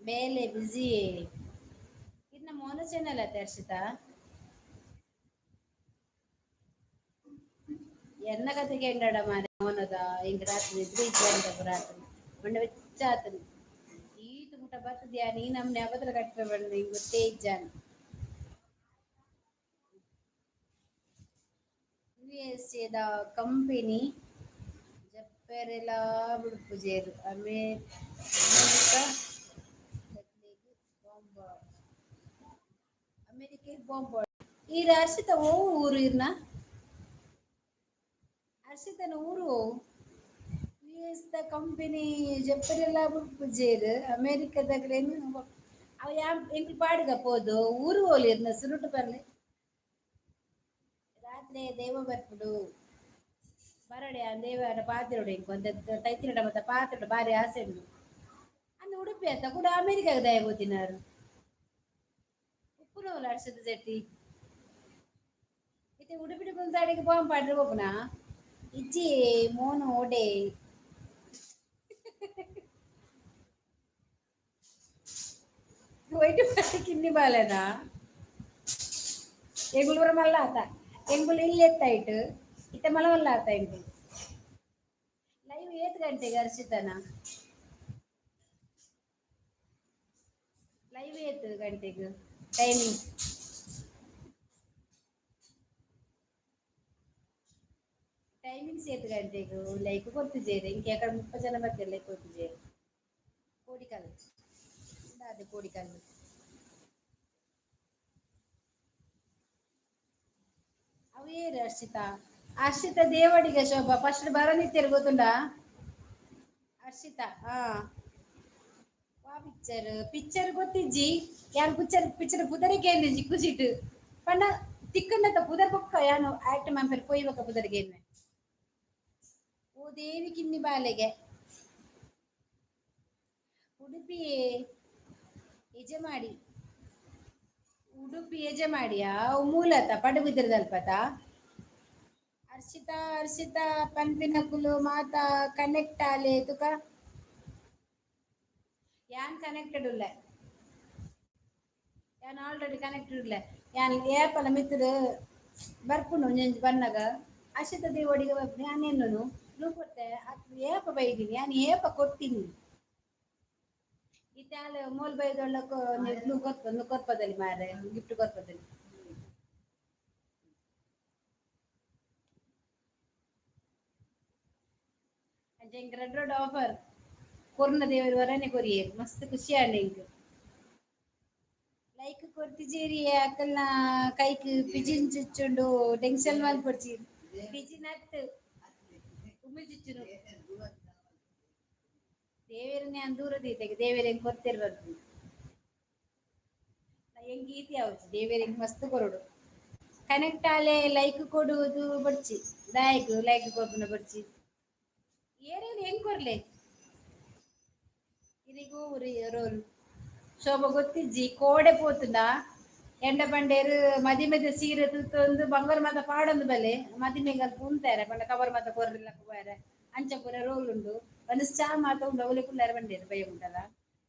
ಬೇಲೆ ಬಿಸಿ ಇನ್ನ ಮೋನ ಚಾನಲ್ ಅತ್ತೆ ಹರ್ಷಿತಾ ಎನ್ನ ಕತೆಗೆ ಎಂಗಡ ಮಾರೆ ಮೋನದ ಇಂಗ್ ರಾತ್ರಿ ನಿದ್ರೆ ಇದ್ದ ರಾತ್ರಿ ಮಂಡ ವೆಚ್ಚ ಆತನ ಈ ತುಮಟ ಬರ್ತದ್ಯಾ ನೀ ನಮ್ನೆ ಅಬದ್ರ ಕಟ್ಪೆ ಬಂದು ಹಿಂಗ್ ಗೊತ್ತೇ ಇಜ್ಜಾನ ಯುಎಸ್ಎದ ಕಂಪೆನಿ ಜಪ್ಪರೆಲ ಬುಡ್ಪುಜೇರು ಅಮೆರಿಕ ಬಾಂಬ್ ಅಮೆರಿಕ ಬಾಂಬ್ ಈ ಹರ್ಷಿತ ಓ ಊರು ಇರ್ನ ಹರ್ಷಿತನ ಊರು ಯುಎಸ್ ದ ಕಂಪನಿ ಜಪ್ಪರೆಲ್ಲ ಬುಡ್ಪುಜೇರು ಅಮೆರಿಕದಾಗ್ಲೇನು ಅವ ಯಾ ಎಂಕ್ ಪಾಡ್ಗ ಪೋದು ಊರು ಹೋಲಿರ್ನ ಸುರುಟು ಬರ್ಲೆ ರಾತ್ರಿ ದೇವ ಬರ್ಪುಡು ಬರಡೆ ಆ ದೇವರ ಪಾತಿರೋಡು ಇಂಕ ಒಂದ ತೈತಿರಡ ಮತ್ತ ಪಾತ್ರೋಡು ಬಾರಿ ಆಸೆ ಉಂಡು ಅಂದ ಉಡುಪಿ ಅತ್ತ ಕೂಡ ಅಮೆರಿಕಾಗ ದಯ ಗೊತ್ತಿನಾರು ಉಪ್ಪುನವಲ್ಲ ಹರ್ಷದ ಜಟ್ಟಿ ಇತ್ತೆ ಉಡುಪಿಡಿ ಕುಲ್ದಾಡಿಗೆ ಪೋವನ್ ಪಾಡ್ರೆ ಪೋಪುನ ಇಜ್ಜಿ ಮೋನು ಓಡೆ ಒಯ್ತು ಪಟ್ಟಿ ಕಿನ್ನಿ ಬಾಲೆನಾ ಎಂಗುಳೂರ ಮಲ್ಲ ಆತ ಎಂಗುಳು ಇಲ್ಲಿ ಎತ್ತಾಯ್ತು ಇತ್ತೆ ಮಲವಲ್ಲ ಆತ ಎಂಗುಳು ಲೈವ್ ಏತ್ ಗಂಟೆಗೆ ಹರ್ಷಿತನ ಲೈವ್ ಏತ್ ಗಂಟೆಗೆ ಟೈಮಿಂಗ್ ಟೈಮಿಂಗ್ಸ್ ಏತ್ ಗಂಟೆಗೆ ಲೈಕ್ ಕೊಡ್ತಿದ್ದೇನೆ ಇಂಕೆ ಅಕಡೆ 30 ಜನ ಬರ್ತಾರೆ ಲೈಕ್ ಕೊಡ್ತಿದ್ದೇನೆ ಕೋಡಿಕಲ್ ಅದೇ ಕೋಡಿಕಲ್ ಅವೇರು ಹರ್ಷಿತಾ ಹರ್ಷಿತ ದೇವಡಿಗೆ ಶೋಭಾ ಫಸ್ಟ್ ಬರನಿತ್ಯರು ಗೊತ್ತುಂಡ ಹರ್ಷಿತಾ ಹಾ ವಾ ಪಿಕ್ಚರ್ ಗೊತ್ತಿಜ್ಜಿ ಯಾನ್ ಪಿಕ್ಚರ್ ಪುದರಿಗೆ ಏನಿಜ್ಜಿ ಕುಸಿಟ್ಟು ಪಂಡ ತಿಕ್ಕಂಡತ ಪುದರ್ ಪಕ್ಕ ಯಾನು ಆಕ್ಟ್ ಮಾಡ್ತಾರೆ ಕೊಯ್ವಕ ಪುದರಿಗೆ ಏನೆ ಓ ದೇವಿ ಕಿನ್ನಿ ಬಾಲೆಗೆ ಉಡುಪಿ ಎಜೆ ಮಾಡಿ ಉಡುಪಿ ಎಜೆ ಮಾಡಿಯಾ ಮೂಲತ ಪಡುಬಿದ್ರದಲ್ಪತ ಹರ್ಷಿತಾ ಪನ್ಪಿನಕುಲು ಮಾತಾ ಕನೆಕ್ಟ್ ಆಲೆ ತುಕ ಯಾನ್ ಕನೆಕ್ಟೆಡ್ ಉಲ್ಲೆ ಯಾನ್ ಆಲ್ರೆಡಿ ಕನೆಕ್ಟೆಡ್ ಉಲ್ಲೆ ಯಾನ್ ಏಪಲ ಮಿತ್ರ್ ಬರ್ಪುನು ಒಂಜೊಂಜಿ ಬನ್ನಗ ಹರ್ಷಿತ ದೇವಡಿಗೆ ಬರ್ಪುನು ಯಾನ್ ಎನ್ನನು ಬ್ಲೂ ಕೊಡ್ತೆ ಏಪ ಬೈದಿನಿ ಯಾನ್ ಏಪ ಕೊಟ್ಟಿನಿ ಇತ್ಯಾಲ ಮೋಲ್ ಬೈದೊಳ್ಳಕ ಬ್ಲೂ ಕೊರ್ಪದಲ್ಲಿ ಮಾರೆ ಗಿಫ್ಟ್ ಕೊರ್ಪದಲ್ಲಿ ಅಂಚೆ ರೆಡ್ ರೋಡ್ ಆಫರ್ ಕೊರ್ನ ದೇವರು ವರನೆ ಕೊರಿಯೇ ಮಸ್ತ್ ಖುಷಿ ಆಂಡ್ ಎಂಕ್ ಲೈಕ್ ಕೊರ್ತಿಜೇರಿ ಅಕಲ್ನ ಕೈಕ್ ಪಿಜಿನ್ ಚುಚ್ಚುಂಡು ಟೆನ್ಷನ್ ಮಲ್ಪೊಡ್ಚಿ ಪಿಜಿನ್ ಅತ್ ಉಮ್ಮಿ ಚುಚ್ಚುನು ದೇವೇರನೆ ಅನ್ ದೂರ ದೀತೆಗೆ ದೇವೇರ ಎಂಕ್ ಕೊರ್ತೆರ್ ಬರ್ಪುನು ಎಂಕ್ ಈತಿ ಆವುಜಿ ದೇವೇರ ಎಂಕ್ ಮಸ್ತ್ ಕೊರೊಡು ಕನೆಕ್ಟ್ ಆಲೆ ಲೈಕ್ ಕೊಡುವುದು ಬಡ್ಚಿ ದಾಯಕ್ ಲೈಕ್ ಕೊರ್ಪುನ ಬಡ್ಚಿ ಏರೇನು ಹೆಂಗ್ ಕೊರ್ಲೆ ಇರಿಗೂ ರೋಲ್ ಶೋಭ ಗೊತ್ತಿಜ್ಜಿ ಕೋಡೆ ಪೋತುಂಡ ಎಂಡ ಬಂಡೇರು ಮದಿಮೆದ ಸೀರೆ ತುತ್ತೊಂದು ಬಂಗಾರ ಮಾತ ಪಾಡೊಂದು ಬಲೆ ಮದಿಮೆಗೆ ಅಲ್ಲಿ ಕುಂತಾರೆ ಬಂಡ ಕವರ್ ಮಾತ ಕೊರ್ರಿಲ್ಲ ಕುವಾರೆ ಅಂಚ ಪೂರ ರೋಲ್ ಉಂಡು ಒಂದು ಚಾ ಮಾತ ಉಂಡು ಅವಲಿ ಕುಲ್ಲಾರ ಬಂಡೇರು ಬೈ ಉಂಟಲ್ಲ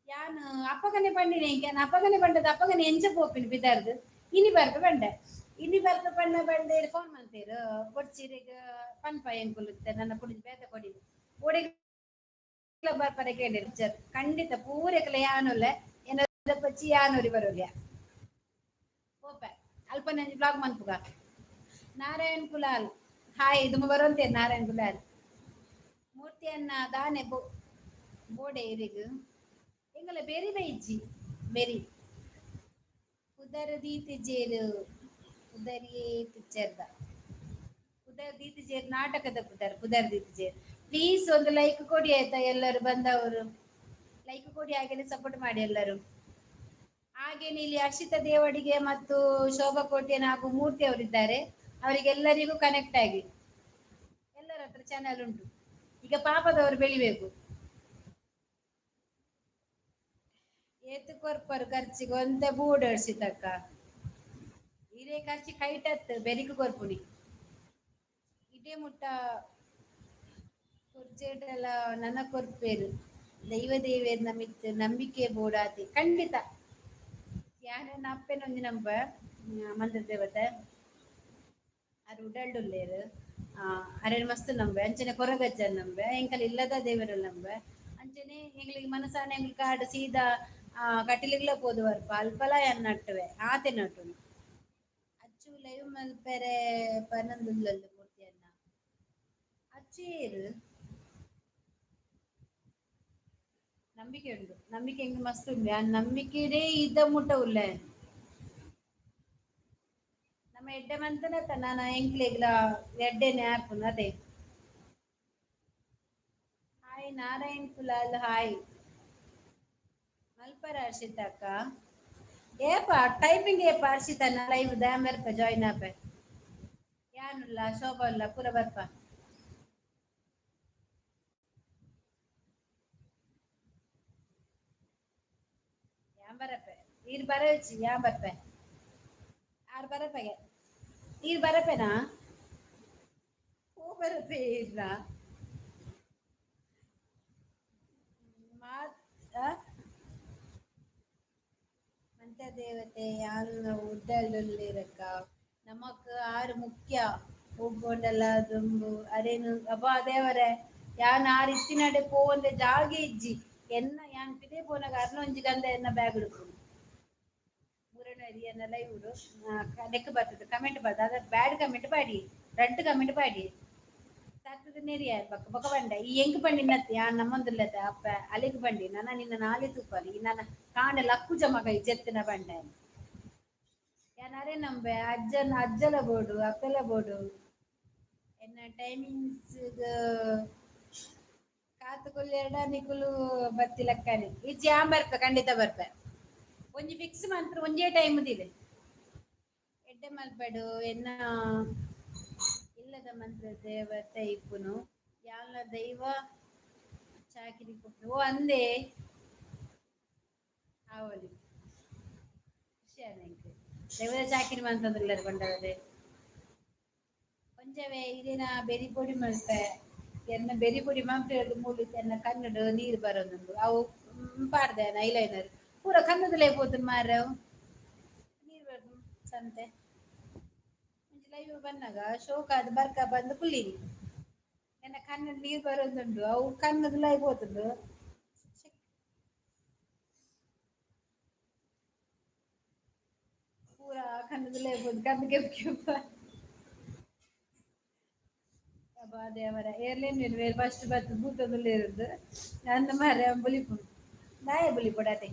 ಯಾನ್ ಅಪ್ಪಗನೆ ಬಂಡಿನಿ ಇಂಕೆ ಅಪ್ಪಗನೆ ಬಂಡದ ಅಪ್ಪಗನೆ ಎಂಚ ಪೋಪಿನಿ ಬಿದ್ದಾರ್ದು ಇನಿ ಬರ್ಪ ಬಂಡೆ ಇನಿ ಬರ್ಪ ಬಣ್ಣ ಬಂಡೇರು ಫೋನ್ ಮಾಡ್ತೇರು ಕೊಡ್ಚಿರಿಗೆ ಪನ್ಪ ಎಂಕುಲುತ್ತೆ ನನ್ನ ಕುಡಿದು ಬೇತ ಕೊಡಿ ಓಡಿ ಬರ್ಪರೆ ಕೇಳಿರು ಖಂಡಿತ ಪೂರೈಕಲ ಯಾನುಲ್ಲ ಏನಾದ ಪಚ್ಚಿ ಯಾನೂರಿ ಬರೋಲ್ಯ ಓಪೆ ಅಲ್ಪ ನಂಜಿ ಬ್ಲಾಗ್ ಮನ್ಪುಗ ನಾರಾಯಣ್ ಕುಲಾಲ್ ಹಾಯ್ ಇದು ಬರೋಂತೆ ನಾರಾಯಣ್ ಕುಲಾಲ್ ಮೂರ್ತಿಯನ್ನ ದಾನೆ ಬೋಡೆ ಇರಿಗು ಎಂಗಲ ಬೇರಿ ಬೈಜಿ ಬೇರಿ ಉದರ ದೀತಿ ಜೇರು ಉದರಿಯೇ ಪಿಕ್ಚರ್ದ ಉದರ್ ದೀತಿ ಜೇರು ನಾಟಕದ ಪುದರ್ ದೀತಿ ಜೇರು ಪ್ಲೀಸ್ ಒಂದು ಲೈಕ್ ಕೊಡಿ ಆಯ್ತಾ ಎಲ್ಲರೂ ಬಂದವರು ಲೈಕ್ ಕೊಡಿ ಹಾಗೇನೆ ಸಪೋರ್ಟ್ ಮಾಡಿ ಎಲ್ಲರೂ ಹಾಗೇನೆ ಇಲ್ಲಿ ಹರ್ಷಿತಾ ದೇವಡಿಗೆ ಮತ್ತು ಶೋಭಾ ಕೋಟೆನ್ ಹಾಗೂ ಮೂರ್ತಿ ಅವರಿದ್ದಾರೆ ಅವರಿಗೆಲ್ಲರಿಗೂ ಕನೆಕ್ಟ್ ಆಗಿ ಎಲ್ಲರ ಹತ್ರ ಚಾನೆಲ್ ಉಂಟು ಈಗ ಪಾಪದವರು ಬೆಳಿಬೇಕು ಏತು ಕೊರ್ಪರು ಖರ್ಚಿಗೆ ಒಂದೇ ಬೂಡ್ ಹರ್ಷಿತಕ್ಕ ಇದೇ ಖರ್ಚಿ ಕೈಟತ್ತು ಬೆರಿಕು ಕೊರ್ಪುಡಿ ಇದೇ ಮುಟ್ಟ ಕುರ್ಚೇಟೆಲ್ಲ ನನ್ನ ಕೊರ್ಪೇರು ದೈವ ದೇವೇರ್ ನಮಿತ್ ನಂಬಿಕೆ ಬೋಡಾತಿ ಖಂಡಿತ ಯಾನ ಅಪ್ಪೆನೊಂದು ನಂಬ ಮಂತ್ರ ದೇವತೆ ಅದು ಉಡಲ್ಡುಲ್ಲೇರು ಅರೆನ್ ಮಸ್ತ್ ನಂಬೆ ಅಂಚನೆ ಕೊರಗಜ್ಜ ನಂಬೆ ಎಂಕಲ್ ಇಲ್ಲದ ದೇವರು ನಂಬೆ ಅಂಚನೆ ಎಂಗ್ಲಿಗೆ ಮನಸಾನೆ ಎಂಗ್ಲ ಕಾಡು ಸೀದಾ ಕಟಿಲಿಗ್ಲ ಪೋದು ಬರ್ಪ ಅಲ್ಪಲ ಎನ್ ನಟ್ಟುವೆ ಆತೆ ನಟು ಅಚ್ಚು ಲೈವ್ ಮಲ್ಪೆರೆ ಪನಂದುಲ್ಲಲ್ಲು ಮೂರ್ತಿಯನ್ನ ಅಚ್ಚೇರು ನಂಬಿಕೆ ಉಂಟು ನಂಬಿಕೆ ಹೆಂಗ್ ಮಸ್ತ್ ಉಂಡು ಆ ನಂಬಿಕೆಡೇ ಇದ್ದ ಮುಟ್ಟ ಉಲ್ಲೆ ನಮ್ಮ ಎಡ್ಡೆ ಮಂತನ ನಾನು ಎಂಕ್ಲೆಗ್ಲ ಎಡ್ಡೆನೆ ಆಪುನು ಅದೇ ಹಾಯ್ ನಾರಾಯಣ್ ಕುಲಾಲ್ ಹಾಯ್ ಮಲ್ಪರ ಹರ್ಷಿತ ಅಕ್ಕ ಏಪ ಟೈಪಿಂಗ್ ಏಪ ಹರ್ಷಿತ ಲೈವ್ ದ್ಯಾಮ್ ಬರ್ಪ ಜಾಯಿನ್ ಆಪೆ ಯಾನುಲ್ಲ ಶೋಭಾ ಇಲ್ಲ ಪೂರ ಬರ್ಪ ಯಾನ್ ಬರಪೆ ಈರ್ ಬರವಚ್ಚಿ ಯಾನ್ ಬರ್ಪೆ ಆರ್ ಬರಪೆಗೆ ಈರ್ ಬರಪೆನಾ ಓ ಬರಪೆ ಇಲ್ಲ ಮಾತ್ ಮಂತ ದೇವತೆ ಯಾನ್ ಉಡ್ಡಲ್ಲಿರಕ್ಕ ನಮಕ್ ಆರು ಮುಖ್ಯ ಹೋಗ್ಕೊಂಡೆಲ್ಲ ದುಂಬು ಅದೇನು ಅಬ್ಬಾ ದೇವರೇ ಯಾನ್ ಆರು ಇತ್ತಿನಡೆ ಪೋಂದೆ ಜಾಗೆ ಇಜ್ಜಿ ಎನ್ನ ಯಾನ್ ಪಿದೆ ಪೋನಾಗ ಅರ್ನೊಂಜಿ ಗಂಧ ಎನ್ನ ಬ್ಯಾಗ್ ಹಿಡ್ಕೊಂಡು ಮೂರನೇ ಲೈವ್ ಲೆಕ್ಕ ಬರ್ತದೆ ಕಮೆಂಟ್ ಬರ್ತದೆ ಅದ್ರ ಬ್ಯಾಡ್ ಕಮೆಂಟ್ ಪಾಡಿ ರೆಡ್ ಕಮೆಂಟ್ ಪಾಡಿ ತತ್ತದ ನೆರಿಯ ಬಕ್ಕ ಬಕ್ಕ ಬಂಡ ಈ ಎಂಕ್ ಬಂಡಿ ನತ್ತಿ ಆ ನಮ್ಮಂದುಲ್ಲದ ಅಪ್ಪ ಅಲೆಗ್ ಬಂಡಿ ನನ್ನ ನಿನ್ನ ನಾಳೆ ತುಪ್ಪಲಿ ನನ್ನ ಕಾಂಡ ಲಕ್ಕು ಜಮಗ ಜೆತ್ತಿನ ಬಂಡ ಯಾನರೆ ನಂಬೆ ಅಜ್ಜಲ ಬೋಡು ಅಪ್ಪೆಲ ಬೋಡು ಎನ್ನ ಟೈಮಿಂಗ್ಸ್ ಕಾತುಕೊಲ್ಲಿ ಎರಡ ನಿಕುಲು ಬತ್ತಿ ಲೆಕ್ಕನೆ ಈ ಜಾಮ್ ಬರ್ಪೆ ಖಂಡಿತ ಬರ್ಪೆ ಒಂಜಿ ಫಿಕ್ಸ್ ಮಂತ್ರ ಒಂಜೇ ಟೈಮ್ ದಿದೆ ಎಡ್ಡೆ ಮಲ್ಪಡು ಎನ್ನ ಇಲ್ಲದ ಮಂತ್ರ ದೇವತೆ ಇಪ್ಪುನು ಯಾಲ ದೈವ ಚಾಕಿರಿ ಕೊಟ್ಟು ಓ ಅಂದೆ ಅವಲಿ ಖುಷಿಯಾದಂಗೆ ದೈವದ ಚಾಕಿರಿ ಮಂತಂದ್ರಲ್ಲ ಬಂಡವದೆ ಕೊಂಚವೇ ಇದೇನ ಬೆರಿ ಪೊಡಿ ಮಲ್ಪೆ ಎನ್ನ ಬೆರಿ ಪೊಡಿ ಮಂಪೆರದು ಮೂಲಿತ್ತೆ ಎನ್ನ ಕನ್ನಡ ನೀರು ಬರೋದುಂಡು ಅವು ಪಾಡ್ದೆ ಐಲೈನರ್ ಪೂರ ಕನ್ನಡದಲ್ಲೇ ಹೋತು ಮಾರವು ನೀರು ಬರೋದು ಸಂತೆ ಲೈವ್ ಬಂದಾಗ ಶೋಕ ಅದು ಬರ್ಕ ಬಂದು ಕುಲ್ಲಿನಿ ಎನ್ನ ಕನ್ನಡ ನೀರು ಬರೋದುಂಡು ಅವು ಕನ್ನಡ ಲೈವ್ ಹೋತುಂಡು ಪೂರ ಕನ್ನಡದಲ್ಲೇ ಹೋದು ಕದ್ದು ಕೆಂಪ ಅಬ್ಬಾ ದೇವರ ಏರ್ಲೇನು ಬೇರೆ ಫಸ್ಟ್ ಬತ್ತು ಭೂತದಲ್ಲಿ ಇರೋದು ನನ್ನ ಮಾರ ಬುಲಿಪು ನಾಯ bully ಕೊಡತೆ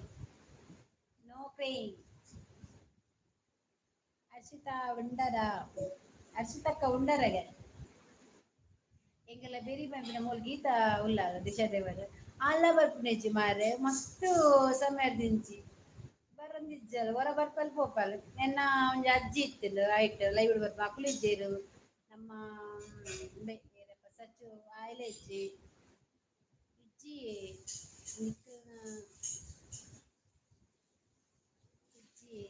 no pain Harshita ಉಂಡರ ಹರ್ಷಿತಕ್ಕ ಉಂಡರಗೆ ಎಂಗೆಲ್ಲ berry ಬಂಪಿನ ಮೂಲ ಗೀತ ಉಲ್ಲ ದಿಶಾ ದೇವರು ಅಲ್ಲ ಬರ್ಪುನೆಜ್ಜಿ ಮಾರೆ ಮಸ್ತ್ ಸಮಯ ದಿಂಚಿ ಬರಂದಿಜ್ಜಲ್ ಹೊರ ಬರ್ಪಲ್ ಪೋಪಲ್ ಎನ್ನ ಒಂಜಿ ಅಜ್ಜಿ ಇತ್ತಿಲ್ ಐಟ್ ಲೈವ್ ಬರ್ಪ ಮಕ್ಕಳು ಇದ್ದೇರು ನಮ್ಮ ಸಚ್ಚು ಆಯ್ಲೆ ಇಜ್ಜಿ ಇಜ್ಜಿ ಇಜ್ಜಿ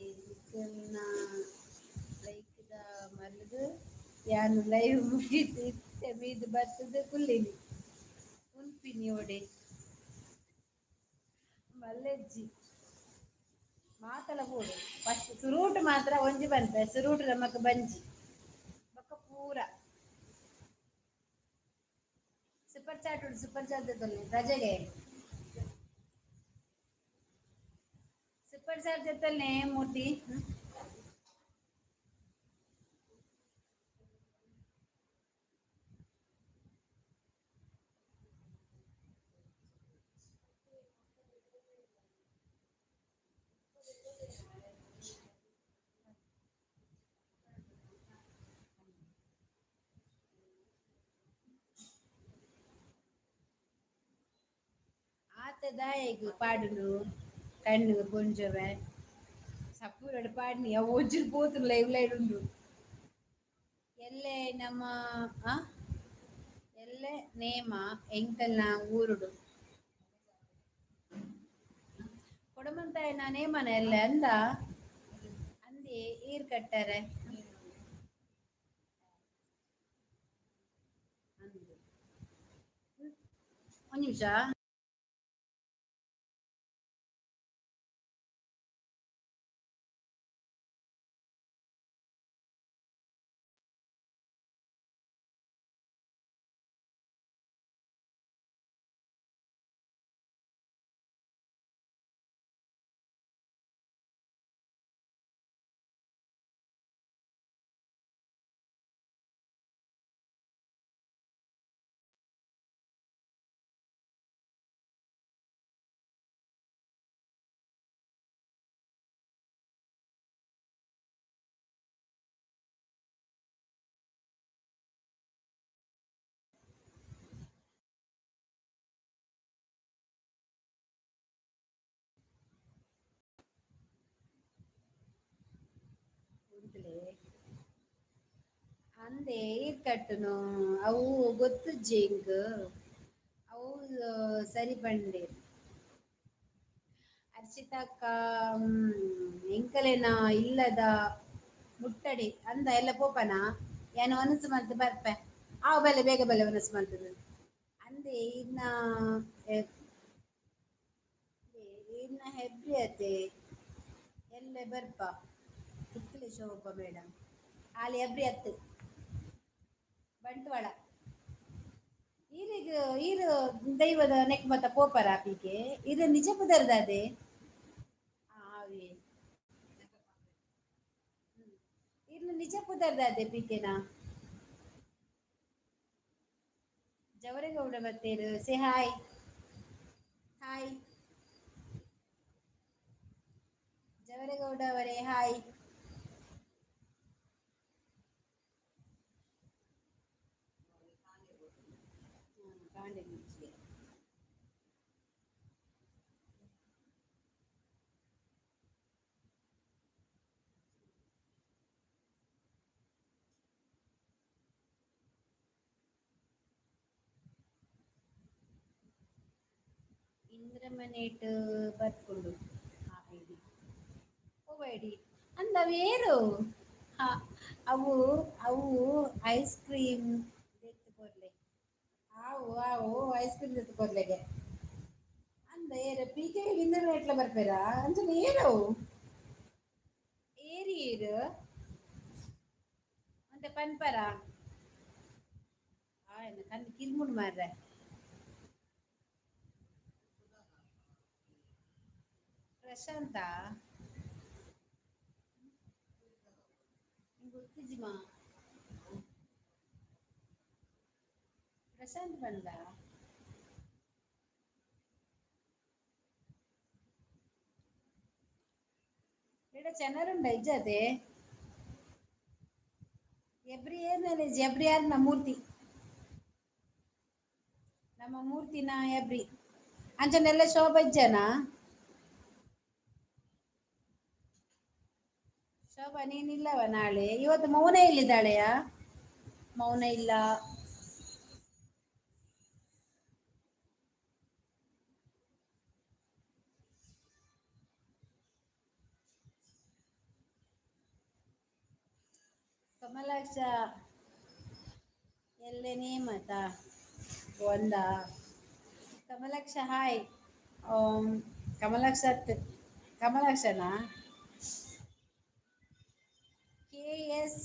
ಯಾನು ಲೈವ್ ಮುಗೀತು ಇತ್ತೆ ಮೀದು ಬರ್ತದೆ ಕುಲ್ಲಿನಿ ಉನ್ಪಿನಿ ಒಡೆ ಮಲ್ಲೆಜ್ಜಿ ಮಾತಲ ಬೋಡು ಫಸ್ಟ್ ಸುರೂಟ್ ಮಾತ್ರ ಒಂಜಿ ಬಂತ ಸುರೂಟ್ ನಮಕ್ ಬಂಜಿ ಬೊಕ್ಕ ಪೂರ ಸೂಪರ್ ಚಾಟ್ ಉಂಟು ಸೂಪರ್ ಚಾಟ್ ರಜೆಗೆ ಸೂಪರ್ ಚಾಟ್ ಜೊತೆನೆ ಮೂರ್ತಿ ಆತದಾಯಗ್ ಪಾಡುಂಡು ಕಣ್ಣು ಗೊಂಜವೆ ಸಪೂರಡು ಪಾಡ್ನಿ ಅವು ಒಜ್ಜುಲು ಪೋತುನು ಲೈವ್ ಲೈಡ್ ಉಂಡು ಎಲ್ಲೆ ನಮ್ಮ ಆ ಎಲ್ಲೆ ನೇಮ ಎಂಕಲ್ನ ಊರುಡು ಕೊಡಮಂತಾಯನ ನೇಮನ ಎಲ್ಲ ಅಂದ ಅಂದಿ ಈರ್ ಕಟ್ಟಾರೆ ಅಂದು ಒಂದ್ ನಿಮಿಷ ಉಂತ್ಲೆ ಅಂದೆ ಈರ್ ಕಟ್ಟುನು ಅವು ಗೊತ್ತುಜ್ಜಿ ಅವು ಸರಿ ಬಂಡೆ ಅರ್ಚಿತಕ್ಕ ಎಂಕಲೆನ ಇಲ್ಲದ ಮುಟ್ಟಡಿ ಅಂದ ಎಲ್ಲ ಪೋಪನ ಏನು ಒನಸು ಮಂತ್ ಬರ್ಪೆ ಆ ಬಲೆ ಬೇಗ ಬಲೆ ಒನಸು ಮಂತದ ಅಂದೆ ಇನ್ನ ಹೆಬ್ರಿ ಅತೆ ಎಲ್ಲ ಬರ್ಪ ತಿಕ್ಕಲಿ ಶೋಭ ಮೇಡಮ್ ಆಲಿ ಹೆಬ್ರಿ ಅತ್ತು ಬಂಟ್ವಾಳ ಈರಿಗೆ ಈರು ದೈವದ ನೆಕ್ ಮತ್ತ ಪೋಪರ ಆಪಿಗೆ ಇದು ನಿಜ ಪುದರ್ದ ಅದೇ ಆವಿ ಇನ್ನು ನಿಜ ಪುದರ್ದ ಅದೇ ಪೀಕೆನಾ ಜವರೇಗೌಡ ಬತ್ತೇರು ಸೆ ಹಾಯ್ ಹಾಯ್ ಜವರೇಗೌಡ ಅವರೇ ಹಾಯ್ ಕಾಂಡೆ ಮುಚ್ಚಿ ಇಂದ್ರಮನೇಟ್ ಬರ್ಕೊಂಡು ಆ ಐಡಿ ಓ ಐಡಿ ಅಂದ వేరు ಅವು ಅವು ಐಸ್ ಕ್ರೀಮ್ ತೆತ್ತುಕೊರ್ಲೆ ಆವು ಐಸ್ ಕ್ರೀಮ್ ತೆತ್ತುಕೊರ್ಲೆಗೆ ಅಂದ ಏರ ಪೀಕೆ ಇಂದ್ರಮನೇಟ್ಲ ಬರ್ಪೆರಾ ಅಂಚನೆ ಏರವು ಏರಿ ಏರು ಮತ್ತೆ ಪನ್ಪರ ಕಣ್ಣು ಕಿರ್ಮುಡ್ ಮಾರ್ರೆ ಪ್ರಶಾಂತ ಗೊತ್ತಿಜಿಮಾ ಪ್ರಶಾಂತ್ ಬಂದ ಎಡ ಚೆನ್ನರುಂಡ ಇಜ್ಜತೆ ಎಬ್ರಿ ಏರ್ನಲ್ಲಿ ಎಬ್ರಿ ಯಾರು ನಮ್ಮ ಮೂರ್ತಿನ ಎಬ್ರಿ ಅಂಚನೆಲ್ಲ ಶೋಭ ಇಜ್ಜನ ಶೋಭಾ ನೀನಿಲ್ಲವ ನಾಳೆ ಇವತ್ತು ಮೌನ ಎಲ್ಲಿದ್ದಾಳೆಯಾ ಮೌನ ಇಲ್ಲ ಕಮಲಾಕ್ಷ ಎಲ್ಲೇನೇ ಮತ ಒಂದ ಕಮಲಕ್ಷ ಹಾಯ್ ಕಮಲಾಕ್ಷ ಕಮಲಾಕ್ಷನಾ KS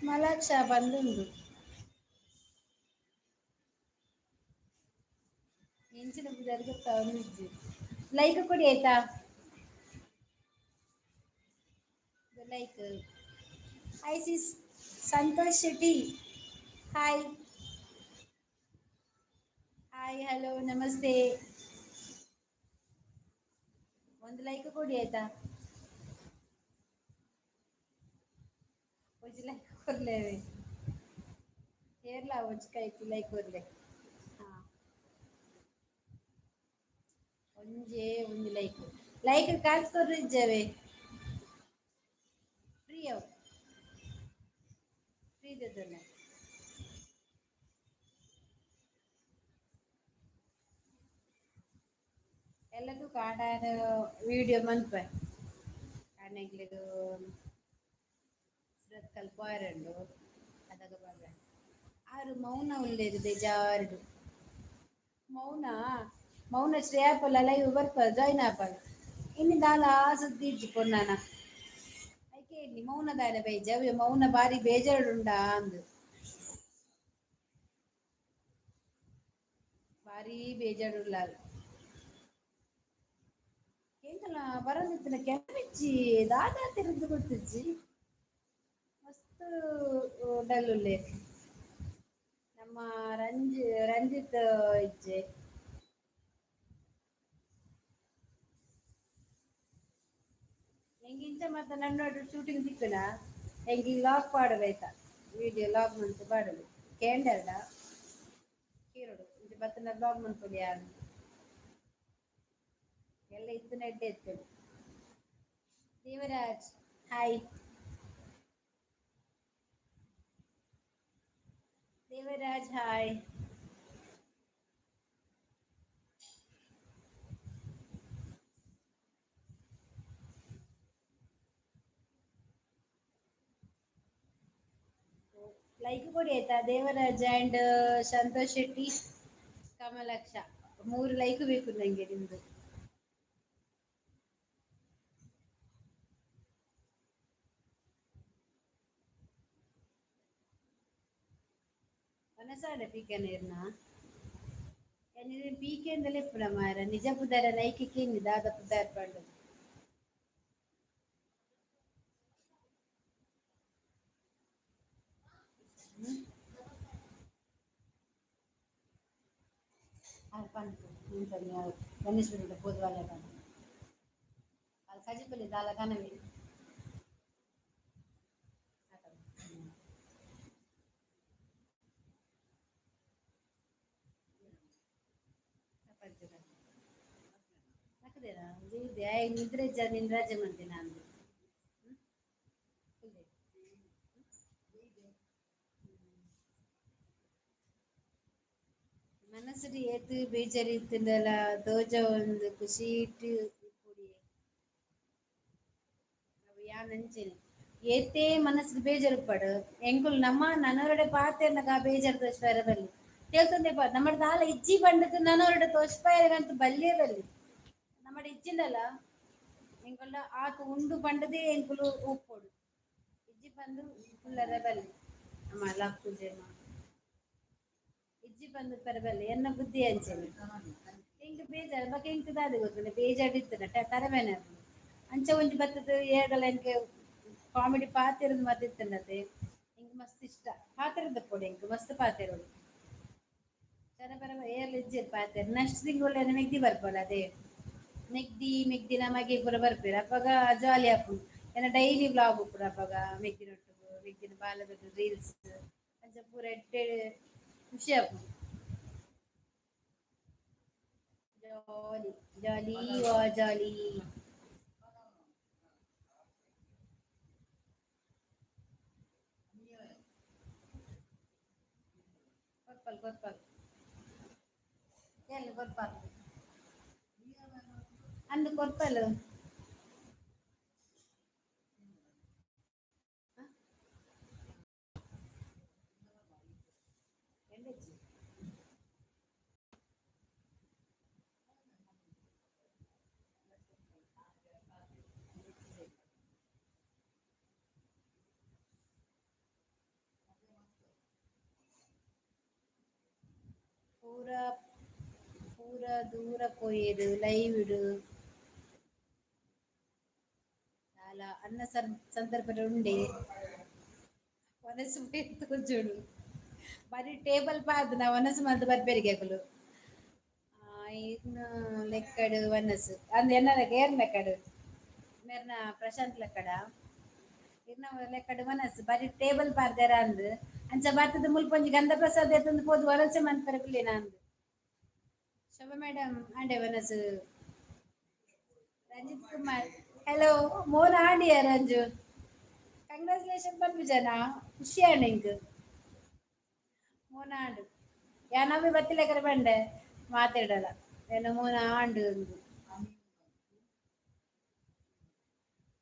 ಮಲಾಕ್ಷ ಬಂದುಂಡು ಎಂಚಿನ ಬುದ್ಧಾರು ಗೊತ್ತಾವಜ್ಜಿ ಲೈಕ್ ಕೊಡಿ ಆಯ್ತಾ like hi sis Santosh Shetty hi hi hello ನಮಸ್ತೆ ಒಂದು ಲೈಕ್ ಕೊಡಿ ಆಯ್ತಾ ಒಂದು ಲೈಕ್ ಕೊಡ್ಲೇವೆ ಹೇರ್ಲ ಒಂಚ ಕೈತಿ ಲೈಕ್ ಕೊಡ್ಲೆ ಹಾ ಒಂಜೇ ಒಂದು ಲೈಕ್ ಲೈಕ್ ಕಾಸ್ಕೊಡ್ರಿ ಇದ್ದೇವೆ ಫ್ರೀ ಅವು ಫ್ರೀ ದದ್ದಲ್ಲ ಎಲ್ಲದೂ ಕಾಡಾರ ವಿಡಿಯೋ ಮನ್ಪ ಕಾಣೆಗ್ಲದು ಕಲ್ಪಾಯರುಂಡು ಅದಾಗ ಬರ್ರ ಆರು ಮೌನ ಉಳ್ಳೇರು ಬೇಜಾರುಡು ಮೌನ ಮೌನ ಶ್ರೇಯಪಲ್ಲ ಲೈವ್ ಬರ್ಪ ಜಾಯಿನ್ ಆಪಲ್ ಇನ್ನು ದಾಲ ಸುದ್ದಿ ಇಜ್ಜಿ ಪೊನ್ನಾನ ಐಕೆ ಇಲ್ಲಿ ಮೌನದಾರ ಬೈಜ ಮೌನ ಬಾರಿ ಬೇಜಾರುಂಡಾ ಅಂದು ಬಾರಿ ಬೇಜಾರುಳ್ಳಾಲ್ ಎಂಕಲ್ಲ ಬರಂದಿತ್ತಿನ ಕೆಂಪೆಚ್ಚಿ ದಾದ ತಿರುದು ಕೊಡ್ತಿಜ್ಜಿ ಮಸ್ತ್ ಡಲ್ಲುಲ್ಲೆ ನಮ್ಮ ರಂಜಿತ್ ಇಜ್ಜೆ ಹೆಂಗ ಇಂಚ ಮತ್ತ ನನ್ನೋಡು ಶೂಟಿಂಗ್ ತಿಕ್ಕುನ ಹೆಂಗ ಲಾಕ್ ಪಾಡಬೇಕಾ ವಿಡಿಯೋ ಲಾಕ್ ಮಂತ್ ಪಾಡದು ಕೇಂಡಲ್ಲ ಕೀರೊಡು ಇಂಚ ಬತ್ತನ ಬ್ಲಾಗ್ ಮನ್ಪೊಲಿ ಯಾರು ಎಲ್ಲ ಇತ್ತು ನೆಡ್ಡೆ ಇತ್ತು Devaraj hi Devaraj hi like ಕೊಡಿ ಆಯ್ತಾ ದೇವರಾಜ್ ಅಂಡ್ ಸಂತೋಷ್ ಶೆಟ್ಟಿ ಕಮಲಾಕ್ಷ ಮೂರು ಲೈಕ್ ಬೇಕು ನಂಗೆ ನಿಮ್ದು ಮನಸಾಡ ಪೀಕನೇರ್ನ ಪೀಕೆಂದಲೇ ಪುರ ಮಾರ ನಿಜ ಪುದಾರ ನೈಕಿಕ್ಕೆ ದಾದ ಪುದಾರ ಪಂಡು ಗಣೇಶ ಪೋದ್ವಾಳ ಸಜಿಪಲ್ಲಿ ದಾಲ ಕನವಿ ನಿದ್ರೆ ನಿನ್ ರಾಜ ಮಂತೆ ನಾನು ಮನಸ್ಸರಿ ಏತು ಬೇಜಾರು ಇತ್ತಿಂದಲ್ಲ ದೋಜ ಒಂದು ಖುಷಿ ಇಟ್ಟು ಕೂಡಿ ಯಾನ್ ಅಂಚೆನೆ ಏತೇ ಮನಸ್ಸು ಬೇಜಾರು ಪಡು ಎಂಕುಲು ನಮ್ಮ ನನವರಡೆ ಪಾತೆರ್ನಗ ಬೇಜಾರು ತೋಚ್ಪಾರ ಬಲ್ಲಿ ತೇಲ್ತೊಂದೆ ಪಾತ್ ನಮ್ಮ ದಾಲ ಇಜ್ಜಿ ಬಂಡದು ನನವರಡೆ ತೋಚ್ಪಾಯರಂತ ಬಲ್ಲಿಯೇ ಬಲ್ಲಿ ನಮ್ಮ ಇಜ್ಜಿಂದಲ್ಲ ಎಂಕುಲ್ಲ ಆತು ಉಂಡು ಪಂಡದೇ ಎಂಕುಲು ಉಪ್ಪೊಡು ಇಜ್ಜಿ ಬಂದು ಕುಲ್ಲರೆ ಬಲ್ಲಿ ನಮ್ಮ ಲಕ್ ಪೂಜೆ ಇಜ್ಜಿ ಬಂದು ಪರಬಲ್ಲಿ ಎನ್ನ ಬುದ್ಧಿ ಅಂಚನೆ ಎಂಕ್ ಬೇಜಾರು ಬಕ ಎಂಕ್ ದಾದ ಗೊತ್ತುಂಡ ಬೇಜಾರು ಇತ್ತನ ತರಬೇನೆ ಅಂಚ ಒಂಜಿ ಬತ್ತದ ಏಗಲ ಎನ್ಕೆ ಕಾಮಿಡಿ ಪಾತೆರ್ದ್ ಮತಿತ್ತಂಡತೆ ಎಂಕ್ ಮಸ್ತ್ ಇಷ್ಟ ಪಾತೆರ್ದ ಪೊಡು ಎಂಕ್ ಮಸ್ತ್ ಪಾತೆರೊಡು ಚರ ಪರ ಏರ್ಲ ಇಜ್ಜೆರ್ ಪಾತೆರ್ ನೆಕ್ಸ್ಟ್ ತಿಂಗಳು ಮೆಗ್ದಿ ಬರ್ಪೊಡು ಅದೇ ಮೆಗ್ದಿ ನಮಗೆ ಪೂರ ಬರ್ಪೆರ್ ಅಪ್ಪಗ ಜಾಲಿ ಆಪುಂಡು ಎನ್ನ ಡೈಲಿ ವ್ಲಾಗ್ ಉಪ್ಪುಡು ಅಪ್ಪಗ ಮೆಗ್ದಿನೊಟ್ಟುಗು ಮೆಗ್ದಿನ ಬಾಲದೊಟ್ಟು ರೀಲ್ಸ್ ಅಂಚ ಪೂರ ಎಡ್ಡೆ ಖುಷಿ ಆಪುಂಡು ಜಾಲಿ ಜಾಲಿ ಜಾಲಿ ಕೊರ್ಪಲ್ ಕೊರ್ಪಲ್ ಎಲ್ಲಿ ಕೊರ್ಪಲ್ ಅಂದು ಕೊರ್ಪಲ್ ಪೂರ ಪೂರ ದೂರ ಪೋಯೆರು ಲೈವ್ ಇಡು ಅಲ್ಲ ಅನ್ನ ಸಂದರ್ಭ ಉಂಡೆ ಒನಸು ತೋಜುಡು ಬರೀ ಟೇಬಲ್ ಪಾದ್ ನಾ ಒನಸು ಮಂತ್ ಬರ್ಬೇರಿಗೆಕುಲು ಇನ್ನು ಲೆಕ್ಕಡು ಒನಸು ಅಂದ್ ಎನ್ನ ಏರ್ ಲೆಕ್ಕಡು ಮೇರ್ನ ಪ್ರಶಾಂತ್ ಲೆಕ್ಕಡ ಇನ್ನ ಲೆಕ್ಕಡು ಮನಸ್ಸು ಬರೀ ಟೇಬಲ್ ಪಾರ್ದೆರ ಅಂದ್ ಅಂಚ ಬತ್ತದ ಮುಲ್ಪೊಂಜಿ ಗಂಧ ಪ್ರಸಾದ ಎತ್ತಂದು ಪೋದು ವರಸೆ ಮನ್ಪರೆ ಕುಲ್ಲೇನ ಅಂದ್ ಶೋಭಾ ಮೇಡಮ್ ಆಂಡೆ ವನಸ್ ರಂಜಿತ್ ಕುಮಾರ್ ಹಲೋ ಮೋನ ಆಂಡಿಯ ರಂಜು ಕಂಗ್ರಾಚುಲೇಷನ್ ಪನ್ಪುಜನ ಖುಷಿಯಾನ ಇಂಕ್ ಮೋನ ಆಂಡು ಯಾನಮ್ಮಿ ಬತ್ತಿಲೆಕರ ಬಂಡೆ ಮಾತಾಡಲ್ಲ ಎನ್ನ ಮೋನ ಆಂಡು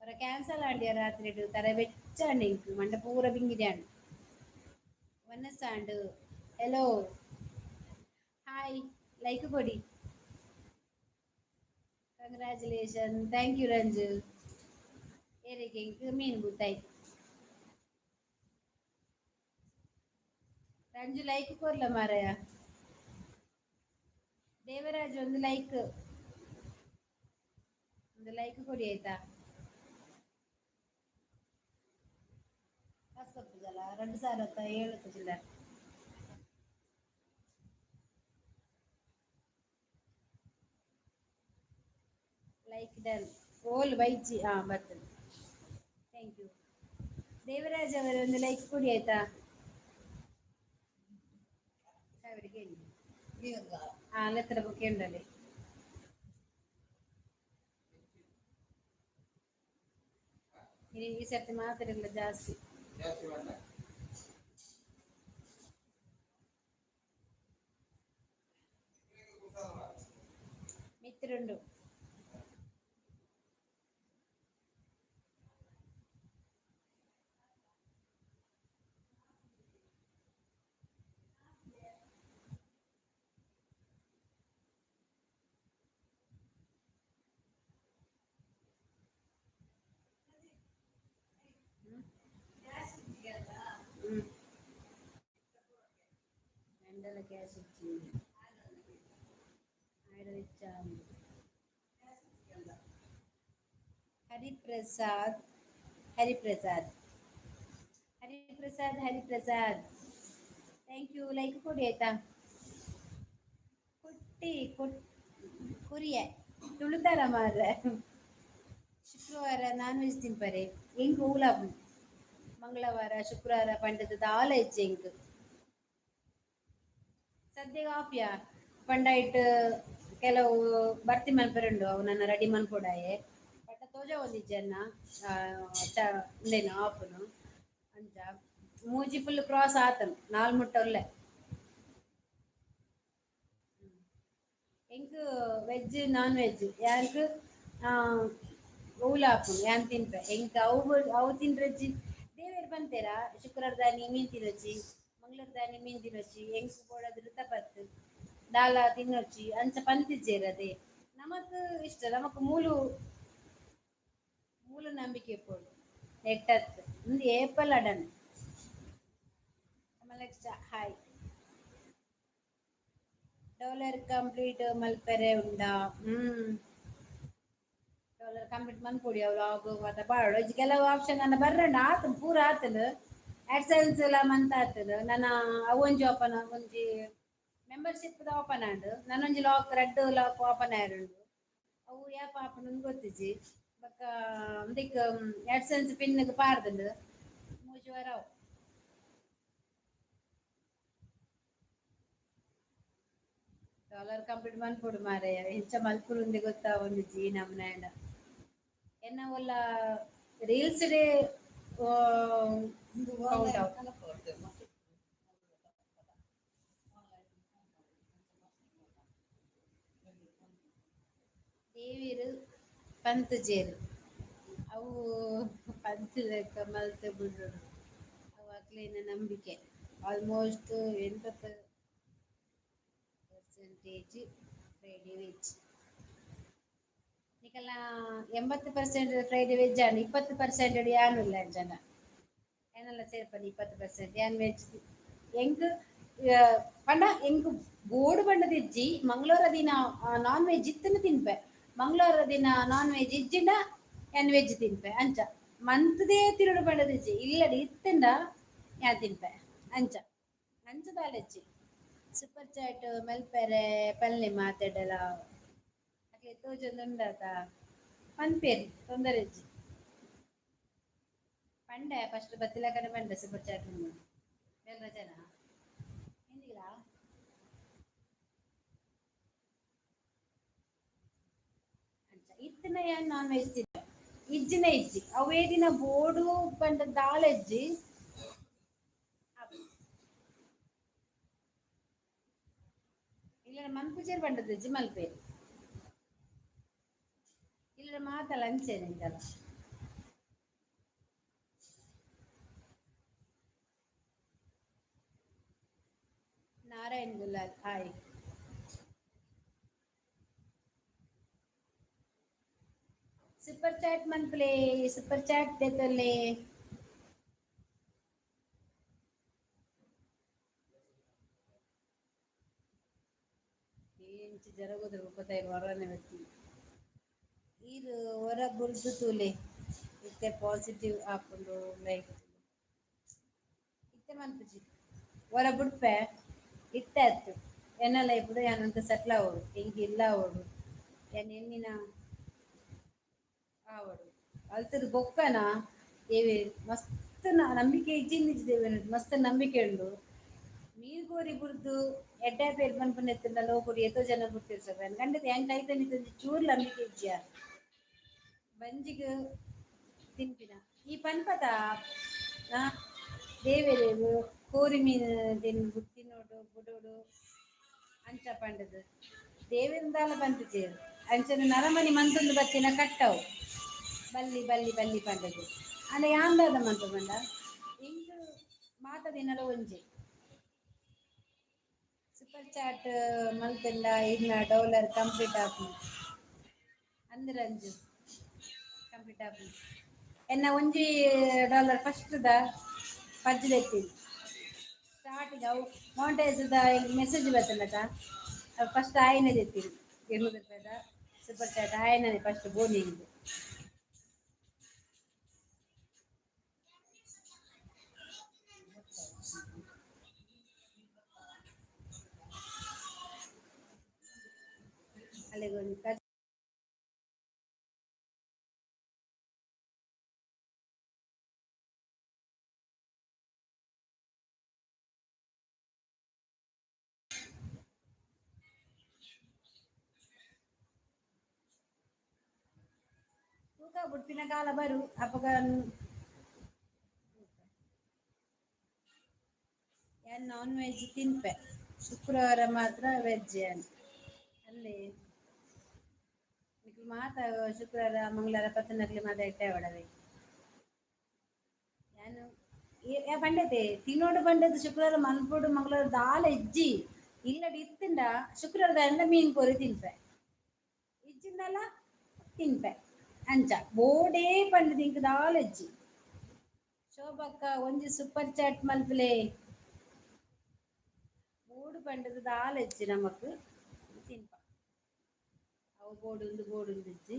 ಅವರ ಕ್ಯಾನ್ಸಲ್ ಆಂಡಿಯ ರಾತ್ರಿ ತರ ಬೆಚ್ಚಾಂಡು ಇಂಕ್ ಮಂಡೆ ಪೂರ ಬಿಂಗಿದ್ಯಾನು ವನಸ್ಸಾಂಡು ಹೆಲೋ ಹಾಯ್ ಲೈಕ್ ಕೊಡಿ ಕಂಗ್ರಾಚುಲೇಷನ್ ಥ್ಯಾಂಕ್ ಯು ರಂಜು ಏರಿಗೆ ಇಂಕ್ ಮೀನು ಬೂತಾಯಿ ರಂಜು ಲೈಕ್ ಕೊರ್ಲ ಮಾರಾಯ ದೇವರಾಜ್ ಒಂದು ಲೈಕ್ ಕೊಡಿ ಆಯ್ತಾ ಕಷ್ಟಪುಜಲ್ಲ 2007 ಜಿಲ್ಲ ಲೈಕ್ ಡನ್ ಓಲ್ ಬೈಚಿ ಬರ್ತದೆ ಥ್ಯಾಂಕ್ ಯು ದೇವರಾಜ್ ಅವರ ಒಂದು ಲೈಕ್ ಕೊಡಿ ಆಯ್ತಾ ಲೆತ್ತರ ಬುಕ್ಕೆ ಉಂಡಲ್ಲಿ ಈ ಸರ್ತಿ ಮಾತಾಡಿಲ್ಲ ಜಾಸ್ತಿ ಮಿತ್ರುಂಡು ఎండల గ్యాస్ వచ్చింది ఆడ తెచ్చాము Hariprasad Hariprasad Hariprasad thank you like ಕೊಡಿ ಆಯ್ತಾ ಕುಟ್ಟಿ ಕುರಿಯ ತುಳಿತಾರ ಮಾರ್ರೆ ಶುಕ್ರವಾರ ನಾನ್ ವೆಜ್ ತಿಂಪರೆ ಹೆಂಗ್ ಊಲಾಬು ಮಂಗಳವಾರ ಶುಕ್ರವಾರ ಪಂಡದ ದಾಲ ಹೆಚ್ಚು ಹೆಂಗ್ ಸದ್ಯಗ ಆಫ್ಯಾ ಪಂಡಾಯ್ಟ್ ಕೆಲವು ಬರ್ತಿ ಮಲ್ಪರುಂಡು ಅವು ನನ್ನ ರೆಡಿ ಮಲ್ಪೊಡಾಯೆ ಬಟ್ ತೋಜ ಒಂದಿಜ್ಜನ್ನ ಉಂದೇನು ಆಫ್ನು ಅಂಚ ಮೂಜಿ ಫುಲ್ ಕ್ರಾಸ್ ಆತನು ನಾಲ್ ಮುಟ್ಟ ಒಲ್ಲೆ ಎಂಕ್ ವೆಜ್ ನಾನ್ ವೆಜ್ ಯಾಂಕ್ ಊಲಾಪು ಯಾನ್ ತಿನ್ಪೆ ಎಂಕ್ ಅವು ತಿನ್ರಜ್ಜಿ ದೇವೇರ್ ಬಂತೇರ ಶುಕ್ರವಾರ ದಾನಿ ಮೀನ್ ತಿನ್ನೊಚ್ಚಿ ಮಂಗಳೂರು ದಾನಿ ಮೀನ್ ತಿನ್ನೊಚ್ಚಿ ಎಂಕ್ ಬೋಡದು ಋತಪತ್ ದಾಲ ತಿನ್ನೊಚ್ಚಿ ಅಂಚ ಪಂತಿಜ್ಜೇರದೆ ನಮಕ್ ಇಷ್ಟ ನಮಕ್ ಮೂಲು ಮೂಲ ನಂಬಿಕೆ ಪೋಡು ನೆಟ್ಟತ್ ಇಂದು ಏಪಲ್ ಅಡನ್ ಕಮಲಕ್ಷ ಹಾಯ್ ಡಾಲರ್ ಕಂಪ್ಲೀಟ್ ಮಲ್ಪೆರೆ ಉಂಡ ಡಾಲರ್ ಕಂಪ್ಲೀಟ್ ಮನ್ಪೊಡಿ ಅವ್ರು ಆಗು ಮತ್ತೆ ಬಾಳು ಕೆಲವು ಆಪ್ಷನ್ ನನ್ನ ಬರ್ರಂಡ ಆತನು ಪೂರ ಆತನು ಆಡ್ಸೆನ್ಸ್ ಎಲ್ಲ ಮಂತ್ ಆತನು ನನ್ನ ಅವೊಂಜಿ ಓಪನ್ ಒಂಜಿ ಮೆಂಬರ್ಶಿಪ್ ಓಪನ್ ಆಂಡು ನನ್ನೊಂಜಿ ಲಾಕ್ ರೆಡ್ ಲಾಕ್ ಓಪನ್ ಆಯರುಂಡು ಅವು ಯಾಪ ಆಪುಂಡು ಗೊತ್ತಿಜ್ಜಿ ಬೊಕ್ಕ ಒಂದಿಕ್ ಆಡ್ಸೆನ್ಸ್ ಪಿನ್ ಪಾರ್ದುಂಡು ಮೂಜಿ ವರವು ಡಾಲರ್ ಕಂಪ್ಲೀಟ್ ಮನ್ಪೊಡು ಮಾರಾಯ ಹೆಚ್ಚ ಮಲ್ಪುರು ಉಂದೆ ಗೊತ್ತಾ ಒಂದು ಜೀ ನಮ್ನಾಂಡ ಎನ್ನ ಒಲ್ಲ ರೀಲ್ಸ್ ಡೇ ದೇವಿರು ಪಂತ್ ಜೇರು ಅವು ಪಂತ್ ಲೆಕ್ಕ ಮಲ್ತೆ ಬಿಡು ಅವು ಅಕ್ಲೇನ ನಂಬಿಕೆ ಆಲ್ಮೋಸ್ಟ್ 80% ಫ್ರೈಡೆ ವೆಜ್ ನಿಕಲ್ಲ 80% ಫ್ರೈಡೆ ವೆಜ್ ആണ് 20% ಯಾನು ಇಲ್ಲ ಜನ ಏನೆಲ್ಲ ಸೇರ್ಪಡೆ 20% ಯಾನ್ ವೆಜ್ ಎಂಕ್ ಪಂಡ ಎಂಕ್ ಬೋಡು ಪಂಡದ ಇಜ್ಜಿ ಮಂಗಳವಾರ ದಿನ ನಾನ್ ವೆಜ್ ಇತ್ತನ ತಿನ್ಪೆ. ಮಂಗಳವಾರ ದಿನ ನಾನ್ ವೆಜ್ ಇಜ್ಜಿಂಡ ಎನ್ ವೆಜ್ ತಿನ್ಪೆ ಅಂಚ. ಮಂತ್ದೇ ತಿರುಡು ಪಂಡದ ಇಜ್ಜಿ ಇಲ್ಲಡಿ ಇತ್ತಂಡ ಯಾ ತಿನ್ಪೆ ಅಂಚ. ಅಂಚದಾಲೆಜ್ಜಿ ಸೂಪರ್ ಚಾಟ್ ಮಲ್ಪೆರೆ ಪಲ್ಲೆ ಮಾತಾಡಲ ಅಕ್ಲೆ ತೋಜೊಂದು ಉಂಡಾತ ಪನ್ಪೇರು ತೊಂದರೆ ಇಜ್ಜಿ. ಪಂಡೆ ಫಸ್ಟ್ ಬತ್ತಿಲಕಡೆ ಪಂಡೆ ಸೂಪರ್ ಚಾಟ್ ಬೇರೆ ಜನ ಹಿಂದಿಲ ಅಂಚ ಇತ್ತಿನ ಏನ್ ನಾನ್ ವೆಜ್ ತಿಂತ ಇಜ್ಜಿನ ಇಜ್ಜಿ ಅವೇ ದಿನ ಬೋಡು ಪಂಡ ದಾಳೆಜ್ಜಿ ಇಲ್ಲ ಮನ್ಪುಜೇರ್ ಪಂಡದ ಇಜ್ಜಿ ಮಲ್ಪೇರು ಇಲ್ಲ ಮಾತಲ್ಲ ಅಂಚೆನೆ ಇದಲ್ಲ. Narayan Gulal hi. Super chat ಮನ್ಪುಲೆ ಸೂಪರ್ ಚಾಟ್ ತೆತ್ತೊಲ್ಲೆ ಏಂಚಿ ಜರಗೋದ್ರ ಮುಪ್ಪತ್ತೈದು ವರನೆ ವ್ಯಕ್ತಿ ಇದು ಹೊರ ಬುರ್ದು ತೂಲೆ ಇತ್ತೆ ಪಾಸಿಟಿವ್ ಆಪುಂಡು ಲೈಕ್ ಇತ್ತೆ ಮನ್ಪುಜಿ ಹೊರ ಬುಡ್ಪೆ ಇತ್ತೆ ಅತ್ತು ಎನ್ನಲ ಇಪ್ಪುಡು ಯಾನಂತ ಸೆಟ್ಲ್ ಆವೋಡು ಎಂಕ್ ಇಲ್ಲ ಆವೋಡು ಯಾನ್ ಎನ್ನಿನ ಆವಡು ಅಲ್ತದ ಬೊಕ್ಕನ ಏವೆ ಮಸ್ತ್ ನಂಬಿಕೆ ಇಜ್ಜಿಂದ್ ಇಜ್ಜಿದೇವೆ ಮಸ್ತ್ ನಂಬಿಕೆ ಉಂಡು. ಮೀರ್ಗೋರಿ ಬುರ್ದು ಎಡ್ಡೆ ಪೇರ್ ಪನ್ಪುನೆತ್ತುಂಡ ಲೋಕುಡು ಎತೋ ಜನ ಬುಡ್ತಿರ್ಸಬೇನ್ ಕಂಡೆತ ಎಂಕ್ ಐತ ಮಿತ್ತೊಂಜಿ ಚೂರು ನಂಬಿಕೆ ಇಜ್ಜಿಯ ಬಂಜಿಗ್ ತಿನ್ಪಿನ ಈ ಪನ್ಪತ ದೇವೆರೆಗ್ ಕೋರಿ ಮೀನ್ ತಿನ್ನೋಡು ಬುಡೋಡು ಅಂಚ ಪಂಡದು ದೇವೆರ್ನ ದಾಲ ಪಂಪಿಜೆರ್ ಅಂಚನೆ ನರಮನಿ ಮಂತೊಂದು ಬತ್ತಿನ ಕಟ್ಟವು ಬಲ್ಲಿ ಬಲ್ಲಿ ಬಲ್ಲಿ ಪಂಡದು ಅಂಡ ಯಾಂದಾದ ಮಂತ ಪಂಡ ಎಂಕ್ ಮಾತ ದಿನಲ ಒಂಜಿ ಸೂಪರ್ ಚಾಟ್ ಮಲ್ತಂಡ ಇನ್ನ ಡೌಲರ್ ಕಂಪ್ಲೀಟ್ ಆಪುಂಡು ಅಂದಿರಂಜು ಕಂಪ್ಲೀಟ್ ಆಪುಂಡು ಎನ್ನ ಒಂಜಿ ಡಾಲರ್ ಫಸ್ಟ್ ದ ಪಜ್ಜಿಲೆತ್ತಿನ ಸ್ಟಾರ್ಟಿಂಗ್ ಅವು ಮೌಂಟೇಜ್ದ ಮೆಸೇಜ್ ಬರ್ತನಕ ಫಸ್ಟ್ ಆಯ್ನ ತೆತ್ತಿರು 200 ರೂಪಾಯಿದ ಸೂಪರ್ ಚಾಟ್ ಆಯ್ನನೆ ಫಸ್ಟ್ ಬೋನಿಂಗ್ ಅಲ್ಲಿಗೊಂದು ತೂಕ ಬುಡ್ಪಿನ ಕಾಲ ಬರು ಅಪಗ ಯಾನ್ ನಾನ್ ವೆಜ್ ತಿನ್ಪೆ ಶುಕ್ರವಾರ ಮಾತ್ರ ವೆಜ್ ಯಾನ್ ಅಲ್ಲಿ ಮಾತ ಶುಕ್ರವಾರ ಮಂಗಳವಾರ ಪತ್ತನಕ್ಲೆ ಮಾತ ಇಟ್ಟೆ ಒಡವೆ ಯಾನು ಪಂಡತೆ ತಿನ್ನೋಡು ಪಂಡದು ಶುಕ್ರವಾರ ಮಲ್ಪೊಡು ಮಂಗಳವಾರ ದಾಲ ಇಜ್ಜಿ ಇಲ್ಲಡ್ ಇತ್ತಂಡ ಶುಕ್ರವಾರದ ಎಂದ ಮೀನ್ ಕೊರಿ ತಿನ್ಪೆ ಇಜ್ಜಿಂದಲ ತಿನ್ಪೆ ಅಂಚ ಬೋಡೇ ಪಂಡದು ಇಂಕ್ ದಾಲ ಇಜ್ಜಿ ಶೋಭಕ್ಕ ಒಂಜಿ ಸೂಪರ್ ಚಾಟ್ ಮಲ್ಪುಲೆ ಮೂಡು ಪಂಡದು ದಾಲ ಇಜ್ಜಿ ನಮಕ್ ತಿನ್ಪ ಅವು ಬೋಡುಂದು ಇಜ್ಜಿ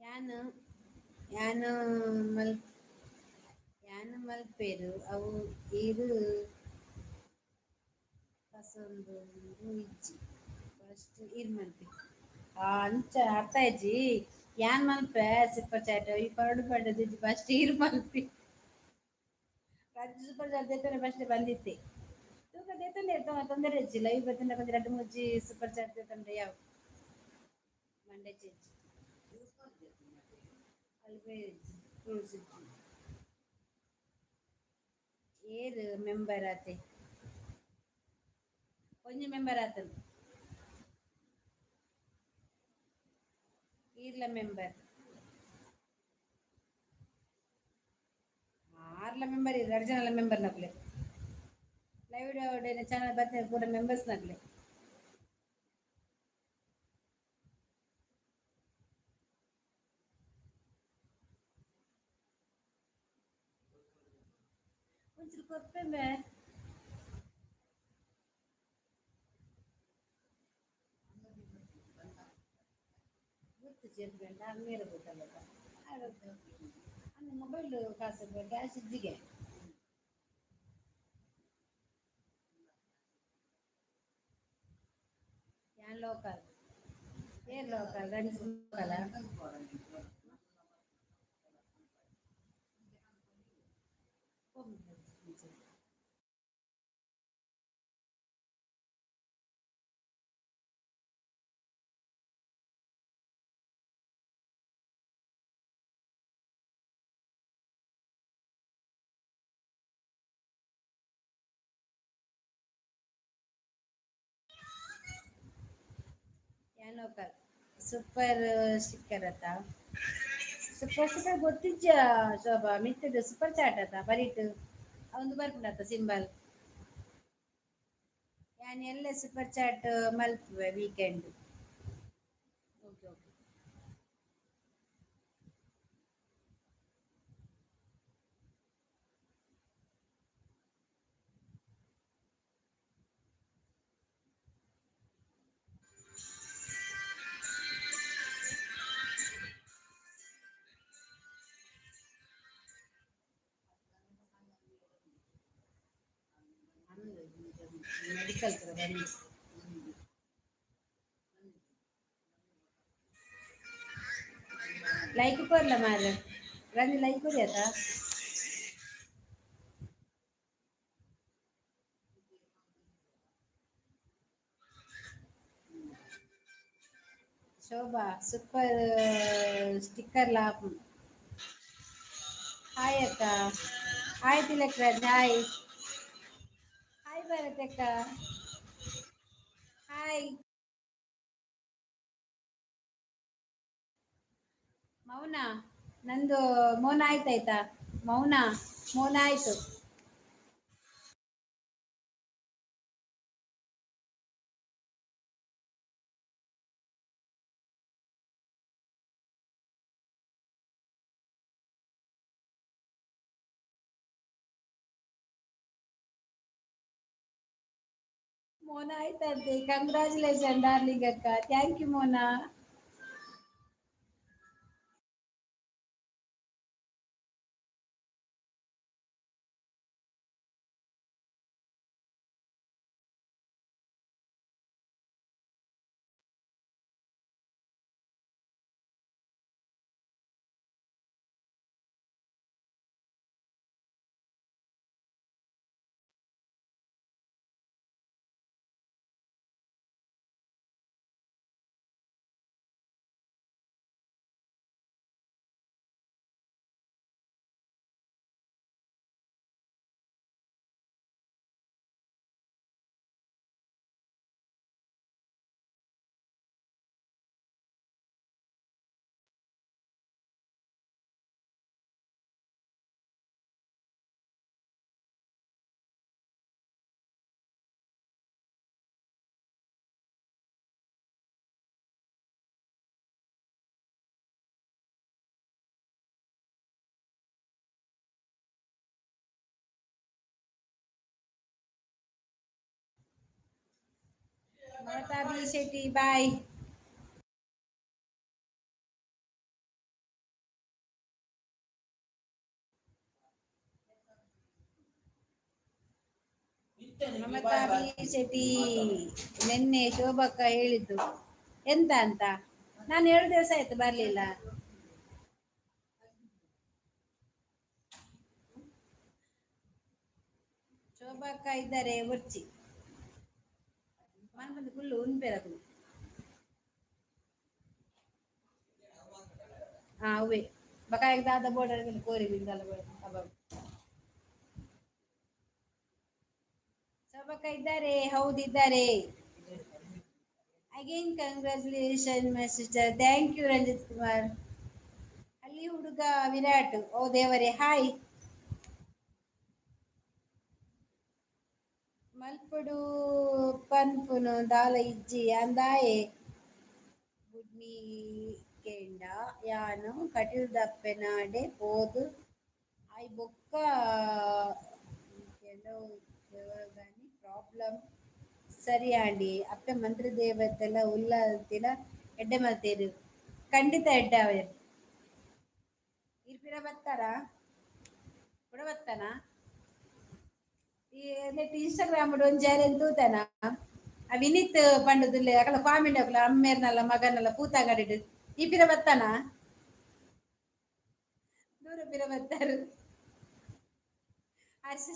ಯಾನು ಯಾನು ಮಲ್ ಯಾನು ಮಲ್ಪೇರು ಅವು ಇದು ಕಸೊಂದು ಇಜ್ಜಿ ಫಸ್ಟ್ ಇರ್ ಮಲ್ಪೆ ಅಂಚ ಅರ್ಥ ಇಜ್ಜಿ ಯಾನ್ ಮಲ್ಪೆ ಸೂಪರ್ ಚಾಟ್ ಈ ಪರಡು ಪಂಡದ ಇಜ್ಜಿ ಫಸ್ಟ್ ಇರ್ ಮಲ್ಪೆ ಸೂಪರ್ ಚಾಟ್ ದೆತ್ತೊನೆ ಫಸ್ಟ್ ಬಂದಿತ್ತೆ ತೂಕ ದೆತ್ತೊಂಡೆ ತೊಂದರೆ ಇಜ್ಜಿಲ್ಲ ಈ ಬತ್ತಿನ ಕೊಂಚ ರಡ್ಡು ಮೂಜಿ ಸೂಪರ್ ಚಾಟ್ ದೆತ್ತೊಂಡೆ ಯಾವ್ ಮಂಡೆ ಚಿಜ್ಜಿ ಅಲ್ವೇ ಇಜ್ಜಿ ಫ್ರೂಟ್ಸ್ ಇಜ್ಜಿ ಏರು ಮೆಂಬರ್ ಆತೆ ಒಂಜಿ ಮೆಂಬರ್ ಆತನು ಈರ್ಲ ಮೆಂಬರ್ ಆರ್ಲ ಮೆಂಬರ್ ಇರು 2 ಜನ ಮೆಂಬರ್ ನಕ್ಲೆ ಲೈವ್ ಚಾನಲ್ ಬರ್ತೀನಿ ಕೂಡ ಮೆಂಬರ್ಸ್ ನಕ್ಲೆ ಒಂಚೂರು ಕೊಪ್ಪೆ ಗೊತ್ತು ಸೇರ್ಬೇಡ ಮೇಲೆ ಗೊತ್ತಲ್ಲ ಅಂದ್ರೆ ಮೊಬೈಲ್ ಕಾಸು ಕ್ಯಾಶ್ ಇದ್ದಿಗೆ ಯಾನ್ ಲೋಕಲ್ ಏನ್ ಲೋಕಲ್ ರಂಜಿತ್ ಲೋಕಲ್ ಯಾನ್ ಲೋಕಲ್ ಸೂಪರ್ ಸ್ಟಿಕ್ಕರ್ ಅತ್ತ ಸೂಪರ್ ಸ್ಟಿಕ್ಕರ್ ಗೊತ್ತಿಜ್ಜ ಶೋಭಾ ಮಿತ್ತದ ಸೂಪರ್ ಚಾಟ್ ಅತ್ತ ಬರೀಟ್ ಒಂದು ಬರ್ಪುಂಡತ್ತ ಸಿಂಬಲ್ ಯಾನ್ ಎಲ್ಲ ಸೂಪರ್ ಚಾಟ್ ಮಲ್ಪುವೆ ವೀಕೆಂಡ್ ಓಕೆ ಓಕೆ ಮೆಡಿಕಲ್ ಬನ್ನಿ ಲೈಕ್ ಕೊರ್ಲ ಮಾರ್ರೆ ರಂಜಿ ಲೈಕ್ ಕೊರಿ ಆತ ಶೋಭಾ ಸೂಪರ್ ಸ್ಟಿಕ್ಕರ್ ಲಾಭ ಹಾಯ್ ಅಕ್ಕ hi Tilak Raj hi hi Bharat ಅಕ್ಕ ಹಾಯ್ ಮೌನ ನಂದು ಮೌನ ಆಯ್ತಾಯ್ತಾ ಮೌನ ಮೌನ ಆಯ್ತು ಮೋನ ಆಯ್ತಂತೆ ಕಂಗ್ರಾಚುಲೇಷನ್ ಡಾರ್ಲಿಂಗ್ ಅಕ್ಕ ಥ್ಯಾಂಕ್ ಯು ಮೋನಾ Mamata B Shetty bye Mamata B Shetty ನಿನ್ನೆ ಶೋಭಕ್ಕ ಹೇಳಿದ್ದು ಎಂತ ಅಂತ ನಾನು 2 ದಿವಸ ಆಯ್ತು ಬರ್ಲಿಲ್ಲ ಶೋಭಕ್ಕ ಇದ್ದಾರೆ ಉರ್ಚಿ ಮನ ಬಂದು ಫುಲ್ಲು ಉನ್ಪೇರದು ಹಾ ಅವೇ ಬಕಾಯಿ ದಾದ ಬೋರ್ಡರ್ ಕೋರಿ ಬಿಂದಲ್ಲ ಕಬಾಬ್ ಶೋಭಕ್ಕ ಇದ್ದಾರೆ ಹೌದಿದ್ದಾರೆ again congratulation my sister thank you Ranjith Kumar ಅಲ್ಲಿ ಹುಡುಗ ವಿರಾಟ್ ಓ ದೇವರೇ ಹಾಯ್ మల్పుడు పన్పును దాల ఇజ్జి అందాయే బుడ్ని కేండ యాను కటిల్ దప్పెనాడే పోదు ఐ బొక్క ಕೆಲವು కానీ ప్రాబ్లం ಸರಿ ಆಂಡಿ ಅಪ್ಪೆ ಮಂತ್ರ ದೇವತೆಲ್ಲ ಉಲ್ಲತಿನ ಎಡ್ಡೆ ಮಲ್ತೇರು ಖಂಡಿತ ಎಡ್ಡೆ ಅವರು ಇರ್ಪಿರ ಬರ್ತಾರ ಕೂಡ ಬರ್ತಾನ ಈ ನೆಟ್ ಇನ್ಸ್ಟಾಗ್ರಾಮ್ ಒಂದು ಜಾರಿ ತೂತಾನ ಆ ವಿನೀತ್ ಪಂಡದುಲ್ಲೆ ಅಕಲ ಕಾಮೆಂಟ್ ಹಾಕಲ ಅಮ್ಮೇರ್ನಲ್ಲ ಮಗನಲ್ಲ ಪೂತಾಗಡಿಡು ಈ ಪಿರ ಬರ್ತಾನ ದೂರ ಪಿರ ಬರ್ತಾರು ಹರ್ಷ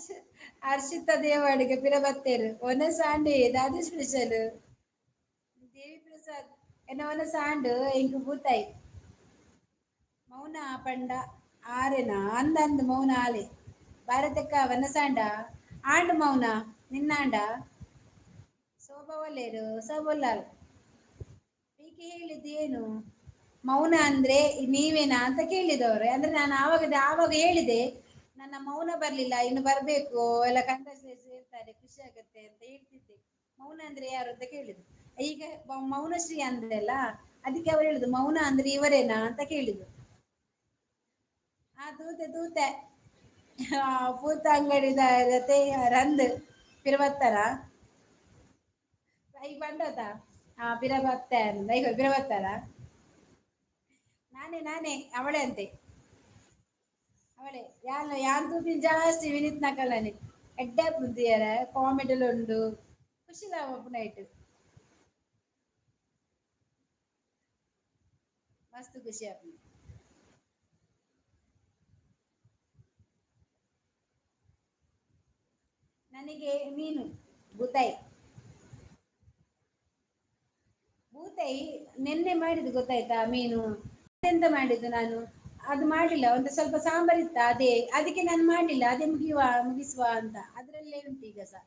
ಹರ್ಷಿತ ದೇವಾಡಿಗೆ ಪಿರ ಬತ್ತೇರು ಒನ ಸಾಂಡೆ ದಾದು ಸ್ಪೆಷಲ್ ದೇವಿ ಪ್ರಸಾದ್ ಎನ್ನ ಒನ ಸಾಂಡು ಇಂಕು ಬೂತಾಯಿ ಮೌನ ಪಂಡ ಆರೆನ ಅಂದಂದು ಮೌನ ಆಲೆ ಭಾರತಕ್ಕ ವನ ಸಾಂಡ ಆಂಡು ಮೌನ ನಿನ್ನಾಂಡ ಸೋಬವಲ್ಲೇರು ಸೋಬಲ್ಲಾಲ್ ಪೀಕೆ ಹೇಳಿದ್ದು ಏನು ಮೌನ ಅಂದ್ರೆ ನೀವೇನಾ ಅಂತ ಕೇಳಿದವ್ರೆ ಅಂದ್ರೆ ನಾನು ಆವಾಗ ಹೇಳಿದೆ ನನ್ನ ಮೌನ ಬರ್ಲಿಲ್ಲ ಇನ್ನು ಬರ್ಬೇಕು ಎಲ್ಲ ಕಂಗ್ರಾಚುಲೇಷನ್ ಹೇಳ್ತಾರೆ ಖುಷಿ ಆಗತ್ತೆ ಅಂತ ಹೇಳ್ತಿದ್ದೆ ಮೌನ ಅಂದ್ರೆ ಯಾರು ಅಂತ ಕೇಳಿದ್ರು ಈಗ ಮೌನಶ್ರೀ ಅಂದ್ರಲ್ಲ ಅದಕ್ಕೆ ಅವ್ರು ಹೇಳಿದ್ರು ಮೌನ ಅಂದ್ರೆ ಇವರೇನಾ ಅಂತ ಕೇಳಿದ್ರು ಆ ತೂತೆ ತೂತೆ ಪೂತ ಅಂಗಡಿದ ಜೊತೆ ರಂದ್ ಪಿರವತ್ತರ ಈಗ ಬಂದದ ಪಿರಬತ್ತೆ ಈಗ ಪಿರವತ್ತಾರ ನಾನೇ ಅವಳೆ ಅಂತೆ ಅವಳೆ ಯಾನ್ ತೂತಿನ ಜಾಸ್ತಿ ವಿನಿತ್ ನಕಲನೆ ಎಡ್ಡೆ ಬುದ್ಧಿಯರ ಕಾಮಿಡಿಲು ಉಂಡು ಖುಷಿಲ ನೈಟ್ ಮಸ್ತ್ ಖುಷಿ ಆಗ್ತದೆ ನನಗೆ ಮೀನು ಬೂತಾಯಿ ಬೂತಾಯಿ ನಿನ್ನೆ ಮಾಡಿದ್ದು ಗೊತ್ತಾಯ್ತಾ ಮೀನು ಎಂತ ಮಾಡಿದ್ದು ನಾನು ಅದು ಮಾಡಿಲ್ಲ ಒಂದು ಸ್ವಲ್ಪ ಸಾಂಬಾರ್ ಇತ್ತ ಅದಕ್ಕೆ ನಾನು ಮಾಡಿಲ್ಲ ಅದೇ ಮುಗಿಸುವ ಅಂತ ಅದ್ರಲ್ಲೇ ಉಂಟು ಈಗ ಸಹ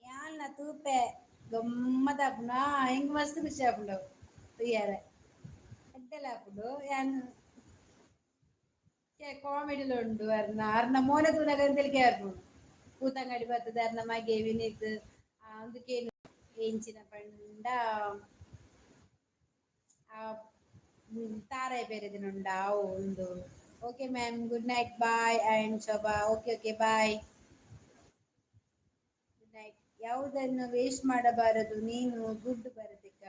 ಯಾಲ್ನ ತೂಪೆ ಗಮ್ಮತ್ ಆಪುಂಡು ಹೆಂಗ್ ಮಸ್ತ್ ಖುಷಿ ಆಪುಂಡು ತುಯ್ಯಾರೆ ಅಡ್ಡೆಲ್ಲ ಆಪುಂಡು ಯಾನ್ ಕಾಮಿಡಿಲು ಉಂಡು ಅರ್ನ ಮೋನೆ ತೂನಗ ಅಂತೇಳಿ ಕೇಳ್ಪುಂಡು ಕೂತಂಗಡಿ ಬರ್ತದೆ ಅರ್ನ ಮಗೆ ವಿನೀತ್ ಅಂದಕ್ಕೇನು ಎಂಚಿನ ಪಂಡ ತಾರಾಯ ಬೇರೆ ದಿನ ಉಂಡಾ ಒಂದು okay ma'am good night bye and Shobha okay okay bye good night ಯಾವುದನ್ನು ವೇಸ್ಟ್ ಮಾಡಬಾರದು ನೀನು ಗುಡ್ ಬರದಿಕ್ಕ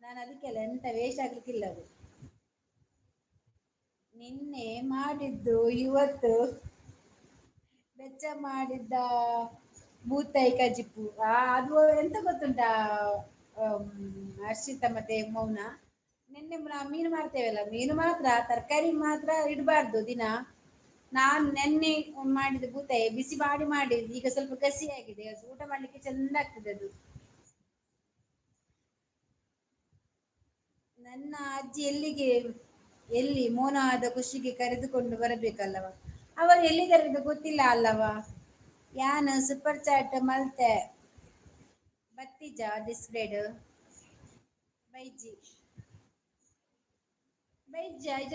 ನಾನು ಅದಕ್ಕೆಲ್ಲ ಎಂತ ವೇಸ್ಟ್ ಆಗ್ಲಿಕ್ಕಿಲ್ಲ ಅದು ನಿನ್ನೆ ಮಾಡಿದ್ದು ಇವತ್ತು ಬೆಚ್ಚ ಮಾಡಿದ್ದ ಬೂತಾಯಿ ಕಜಿಪು ಅದು ಎಂತ ಗೊತ್ತುಂಟಾ ಹರ್ಷಿತ ಮತ್ತೆ ಮೌನ ನಿನ್ನೆ ಮೀನು ಮಾಡ್ತೇವಲ್ಲ ಮೀನು ಮಾತ್ರ ತರಕಾರಿ ಮಾತ್ರ ಇಡಬಾರ್ದು ದಿನ ನಾನು ನೆನ್ನೆ ಮಾಡಿದ ಬೂತಾಯಿ ಬಿಸಿ ಮಾಡಿ ಈಗ ಸ್ವಲ್ಪ ಕಸಿ ಆಗಿದೆ ಊಟ ಮಾಡ್ಲಿಕ್ಕೆ ಚಂದ ಆಗ್ತದೆ ಅದು ನನ್ನ ಅಜ್ಜಿ ಎಲ್ಲಿ ಮೋನ ಆದ ಖುಷಿಗೆ ಕರೆದುಕೊಂಡು ಬರಬೇಕಲ್ಲವ ಅವರು ಎಲ್ಲಿದ್ದಾರೆ ಗೊತ್ತಿಲ್ಲ ಅಲ್ಲವಾ ಯಾನ್ ಸೂಪರ್ ಚಾಟ್ ಮಲ್ತೆ ಬತ್ತಿಜ ಡಿಸ್ಪ್ಲೇಡ್ ಬೈಜಿ ಬೈಜಿ ಐಜ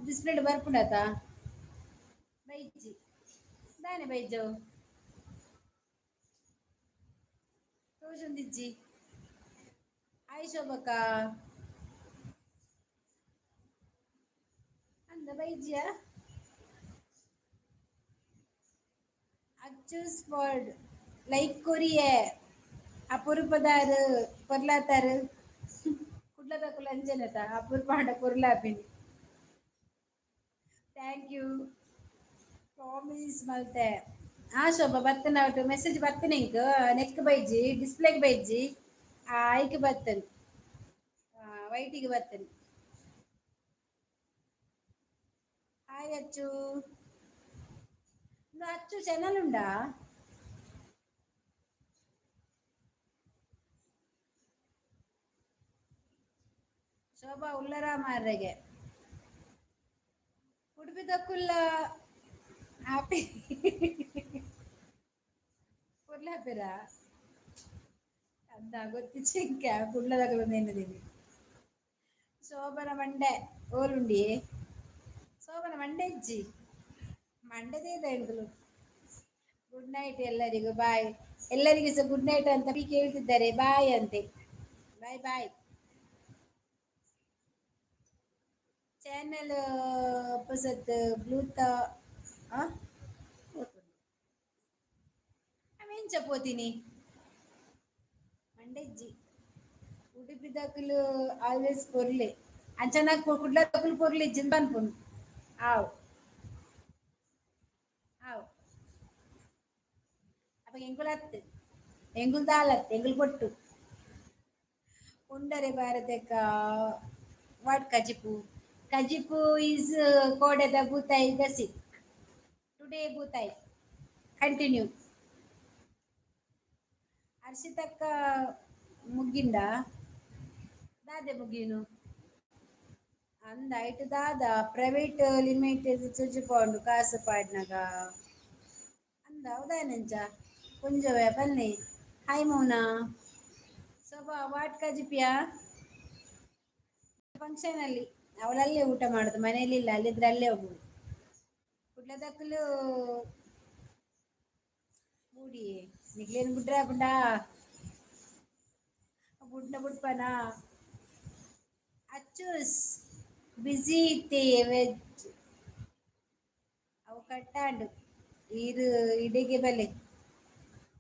ಡಿಸ್ಪ್ಲೇಡ್ ಬರ್ಪುಂಡತ ಬೈಜಿ ದಾನೆ ಬೈಜು ತೋಜುಂದಿಜ್ಜಿ ಆಯ್ ಶೋಭಕ್ಕ ಅಂದ ಬೈಜಿಯ ಅಚ್ಚೂಸ್ ವರ್ಡ್ ಲೈಕ್ ಕೊರಿಯೆ ಅಪರೂಪದಾರು ಕೊರ್ಲಾತಾರು ಕುಡ್ಲದ ಕುಲಂಜನತ ಅಪರೂಪಾಂಡ ಕೊರ್ಲಾಪಿನಿ ಥ್ಯಾಂಕ್ ಯು ಪ್ರಾಮಿಸ್ ಮಲ್ತೆ ಶೋಭಾ ಬರ್ತನ ಒಟ್ಟು ಮೆಸೇಜ್ ಬರ್ತನೆ ಇಂಕ್ ನೆಕ್ ಬೈಜಿ ಡಿಸ್ಪ್ಲೇಗೆ ಬೈಜಿ ಐಕ್ ಬರ್ತನೆ ವೈಟಿಗೆ ಬರ್ತನೆ ಹಾಯ್ ಅಚ್ಚು ಅಚ್ಚು ಚಾನಲ್ ಉಂಡಾ ಶೋಭಾ ಉಲ್ಲರ ಮಾರ್ರೆಗೆ ಉಡುಪಿದಕ್ಕುಲ್ಲ ಹ್ಯಾಪಿ ಪುರ್ಲಾಪಿರ ಅದ ಗೊತ್ತಿಚ್ಚ ಪುಳ್ಳದಾಗ ನೆನದಿನಿ ಶೋಭನ ಮಂಡೆ ಓರುಂಡಿ ಶೋಭನ ಮಂಡೆ ಇಜ್ಜಿ ಮಂಡೆದೇ ಎಂಕುಲು ಗುಡ್ ನೈಟ್ ಎಲ್ಲರಿಗೂ ಬಾಯ್. ಎಲ್ಲರಿಗೂ ಸಹ ಗುಡ್ ನೈಟ್ ಅಂತ ಕೇಳ್ತಿದ್ದಾರೆ, ಬಾಯ್ ಅಂತೆ. ಬಾಯ್ ಬಾಯ್. ಚಾನೆಲ್ ಪಸತ್ ಬ್ಲೂತ ಅವೇನ್ ಚಪೋತೀನಿ ಮಂಡೆಜ್ಜಿ ಉಡುಪಿ ದಕಲು ಆಲ್ವೇಸ್ ಕೊರ್ಲೆ ಅಂಚನಾ ಕುಡ್ಲ ದಕಲು ಕೊರ್ಲೆ ಜಿಂಬನ್ ಪುನ್ ಆವ್ ಆವ್ ಅಪ್ಪ ಎಂಗುಳತ್ತು ಎಂಗುಲ್ ದಾಲತ್ ಎಂಗುಲ್ ಕೊಟ್ಟು ಉಂಡರೆ ಭಾರತಕ್ಕ ವಾಟ್ ಕಜಿಪು ಕಜಿಪು ಈಸ್ ಕೋಡೆದ ಬೂತಾಯಿ ಗಸಿ ಟುಡೇ ಬೂತಾಯಿ ಕಂಟಿನ್ಯೂ ಹರ್ಷಿತಕ್ಕ ಮುಗ್ಗಿಂದ ದಾದೆ ಮುಗೀನು ಅಂದ ಐಟ್ ದಾದ ಪ್ರೈವೇಟ್ ಲಿಮಿಟೆಡ್ ಚುಜಿಪೌಂಡು ಕಾಸು ಪಾಡ್ನಗ ಅಂದ ಉದಯನಂಚ ಕುಂಜವೇ ಬನ್ನಿ ಹಾಯ್ ಮೌನಾ ಸೊಬಾ ವಾಟ್ ಕಜಿಪಿಯಾ ಫಂಕ್ಷನ್ ಅಲ್ಲಿ ಅವಳಲ್ಲೇ ಊಟ ಮಾಡುದು ಮನೇಲಿ ಇಲ್ಲ ಅಲ್ಲಿದ್ರೆ ಅಲ್ಲೇ ಹೋಗುದು ಕುಡ್ಲದಕ್ಕಲು ಮೂಡಿ ನಿಗ್ಲೇನ್ ಬಿಡ್ರ ಬಿಂಡಾ ಬುಡ್ನ ಬುಡ್ಪನಾ ಅಚ್ಚೂಸ್ ಬಿಸಿ ಇತ್ತೆ ವೆಜ್ ಅವು ಕಟ್ಟಾಂಡು ಇದು ಇಡೆಗೆ ಬಲೆ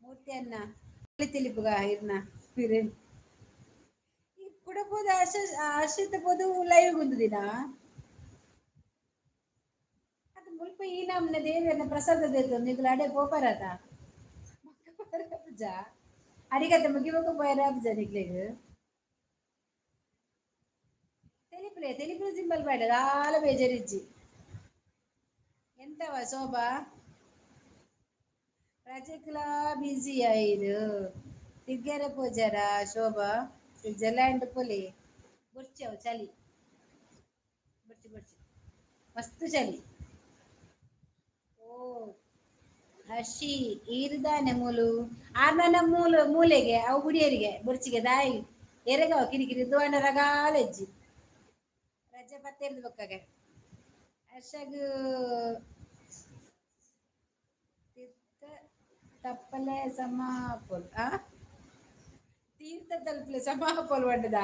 ಮೂರ್ತಿ ಅನ್ನ ತಿಲಿಪುಗ ಇರ್ನ ಬಿರಿಯಾನಿ ಕೂಡ ಪೋದು ಅರ್ಷಿತ ಪೋದು ಲೈವ್ ಗುಂದುದಿನ ಅದು ಮುಲ್ಪ ಈ ನಮ್ನೆ ದೇವಿಯನ್ನ ಪ್ರಸಾದ ನಿಗ್ಲು ಅಡೆ ಪೋಪರಾತ ಪೂಜ ಅಡಿಗತ್ತೆ ಮುಗಿಬೇಕು ಪೋಯರ ಪೂಜ ನಿಗ್ಲೆಗ್ ತೆಲಿಪುರ ಸಿಂಬಲ್ ಬೇಡ ದಾಲ ಬೇಜಾರಿಜ್ಜಿ ಎಂತವ ಶೋಭಾ ರಜೆಕ್ಲಾ ಬಿಸಿ ಆಯಿರು ತಿಗ್ಗೆರೆ ಪೂಜಾರ ಶೋಭಾ ಸ್ವಿಟ್ಜರ್ಲ್ಯಾಂಡ್ ಪೊಲಿ ಬುರ್ಚವು ಚಲಿ ಬುರ್ಚಿ ಬುರ್ಚಿ ಮಸ್ತ್ ಚಲಿ ಓ ಹರ್ಷಿ ಈರ್ದಾನೆ ಮೂಲು ಆರ್ನನ ಮೂಲೆಗೆ ಅವು ಗುಡಿಯರಿಗೆ ಬುರ್ಚಿಗೆ ದಾಯಿ ಎರೆಗವ ಕಿರಿಕಿರಿ ತೋಂಡ ರಗಾಲೆಜ್ಜಿ ರಜೆ ಪತ್ತೆರ್ದು ಬೊಕ್ಕಗೆ ಹರ್ಷಗ್ ತೀರ್ಥ ತಪ್ಪಲೆ ಸಮಾಪುಲ್ ತೀರ್ಥ ತಲುಪಲೆ ಸಮಾಪುಲ್ ಒಡ್ಡದ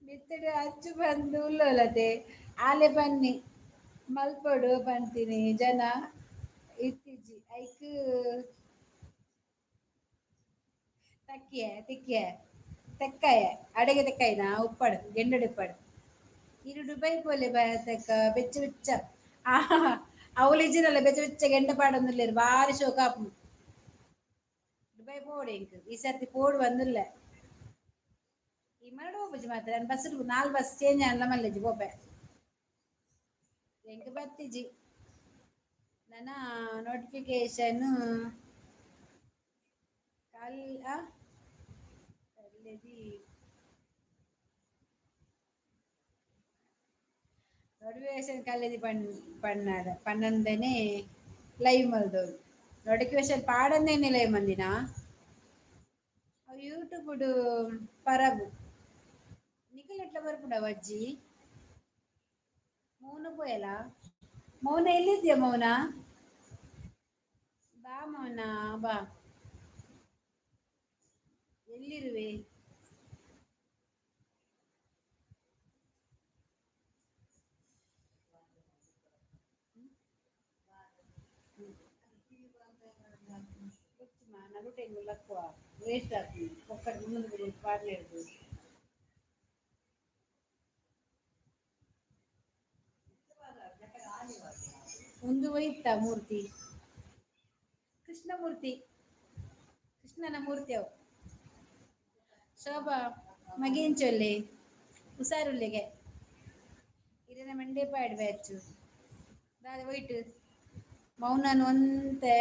ಮಿತ್ತಡೆ ಅಚ್ಚು ಬಂದು ಉಲ್ಲೋಲತೆ ಆಲೆ ಬನ್ನಿ ಮಲ್ಪಡು ಬಂತೀನಿ ಜನ ಇತ್ತಿಜ್ಜಿ ಐಕ್ ತಕ್ಕಿಯ ತಿಕ್ಕಿಯ ತೆಕ್ಕಾಯ ಅಡೆಗೆ ತೆಕ್ಕಾಯಿನ ಉಪ್ಪಾಡು ಗೆಂಡಡೆ ಉಪ್ಪಾಡು ಇರು ದುಬೈ ಪೋಲೆ ಬಯತಕ್ಕ ಬೆಚ್ಚ ಬೆಚ್ಚ ಆ ಅವಲಿಜಿನಲ್ಲ ಬೆಚ್ಚ ಬೆಚ್ಚ ಗೆಂಡ ಪಾಡೊಂದುಲ್ಲೇರು ಬಾರಿ ಶೋಕಾಪು ದುಬೈ ಪೋಡು ಇಂಕ್ ಈ ಸರ್ತಿ ಪೋಡು ಬಂದುಲ್ಲೆ ಈ ಮರಡು ಹೋಗ್ಬುಜಿ ಮಾತ್ರ ನಾನು ಬಸ್ ನಾಲ್ ಬಸ್ ಚೇಂಜ್ ಅಲ್ಲ ಮಲ್ಲೆಜಿ ಬೋಪೆ ಎಂಕ್ ಬತ್ತಿಜಿ ನನ್ನ ನೋಟಿಫಿಕೇಶನ್ ಕಲ್ ಕಲ್ಲದಿ ನೋಟಿಫಿಕೇಶನ್ ಕಲ್ಲದಿ ಪಣ್ಣಾಡ ಪನ್ನಂದನೆ ಲೈವ್ ಮಲ್ದೋದು ನೋಟಿಫಿಕೇಶನ್ ಪಾಡಂದೇನೆ ಲೈವ್ ಮಂದಿನ ಯೂಟ್ಯೂಬ್ ಪರಬು ನಿಖಿಲ್ ಎಟ್ಲ ಬರ್ಪುಂಡ ಅಜ್ಜಿ ಮೌನ ಪೋಯಲ ಮೌನ ಎಲ್ಲಿದ್ಯಾ ಮೌನ ಬಾ ಮೌನ ಬಾ ಎಲ್ಲಿರುವೆ ನಗುಟೆಂಗುಲಕ್ಕುವ ವೇಸ್ಟ್ ಆಗ್ತದೆ ಒಕ್ಕಡೆ ಮುಂದೆ ಪಾಡ್ಲೆ ಇರ್ಬೋದು ಒಂದು ಒಯ್ತ ಮೂರ್ತಿ ಕೃಷ್ಣಮೂರ್ತಿ ಕೃಷ್ಣನ ಮೂರ್ತಿ ಅವು ಶೋಭಾ ಮಗೇನ್ ಚೊಲ್ಲೆ ಹುಷಾರುಳ್ಳಿಗೆ ಇರನ ಮಂಡೇ ಪಾಡ್ ಬ್ಯಾಚು ದಾದ ಒಯ್ಟು ಮೌನನ್ ಒಂತೆ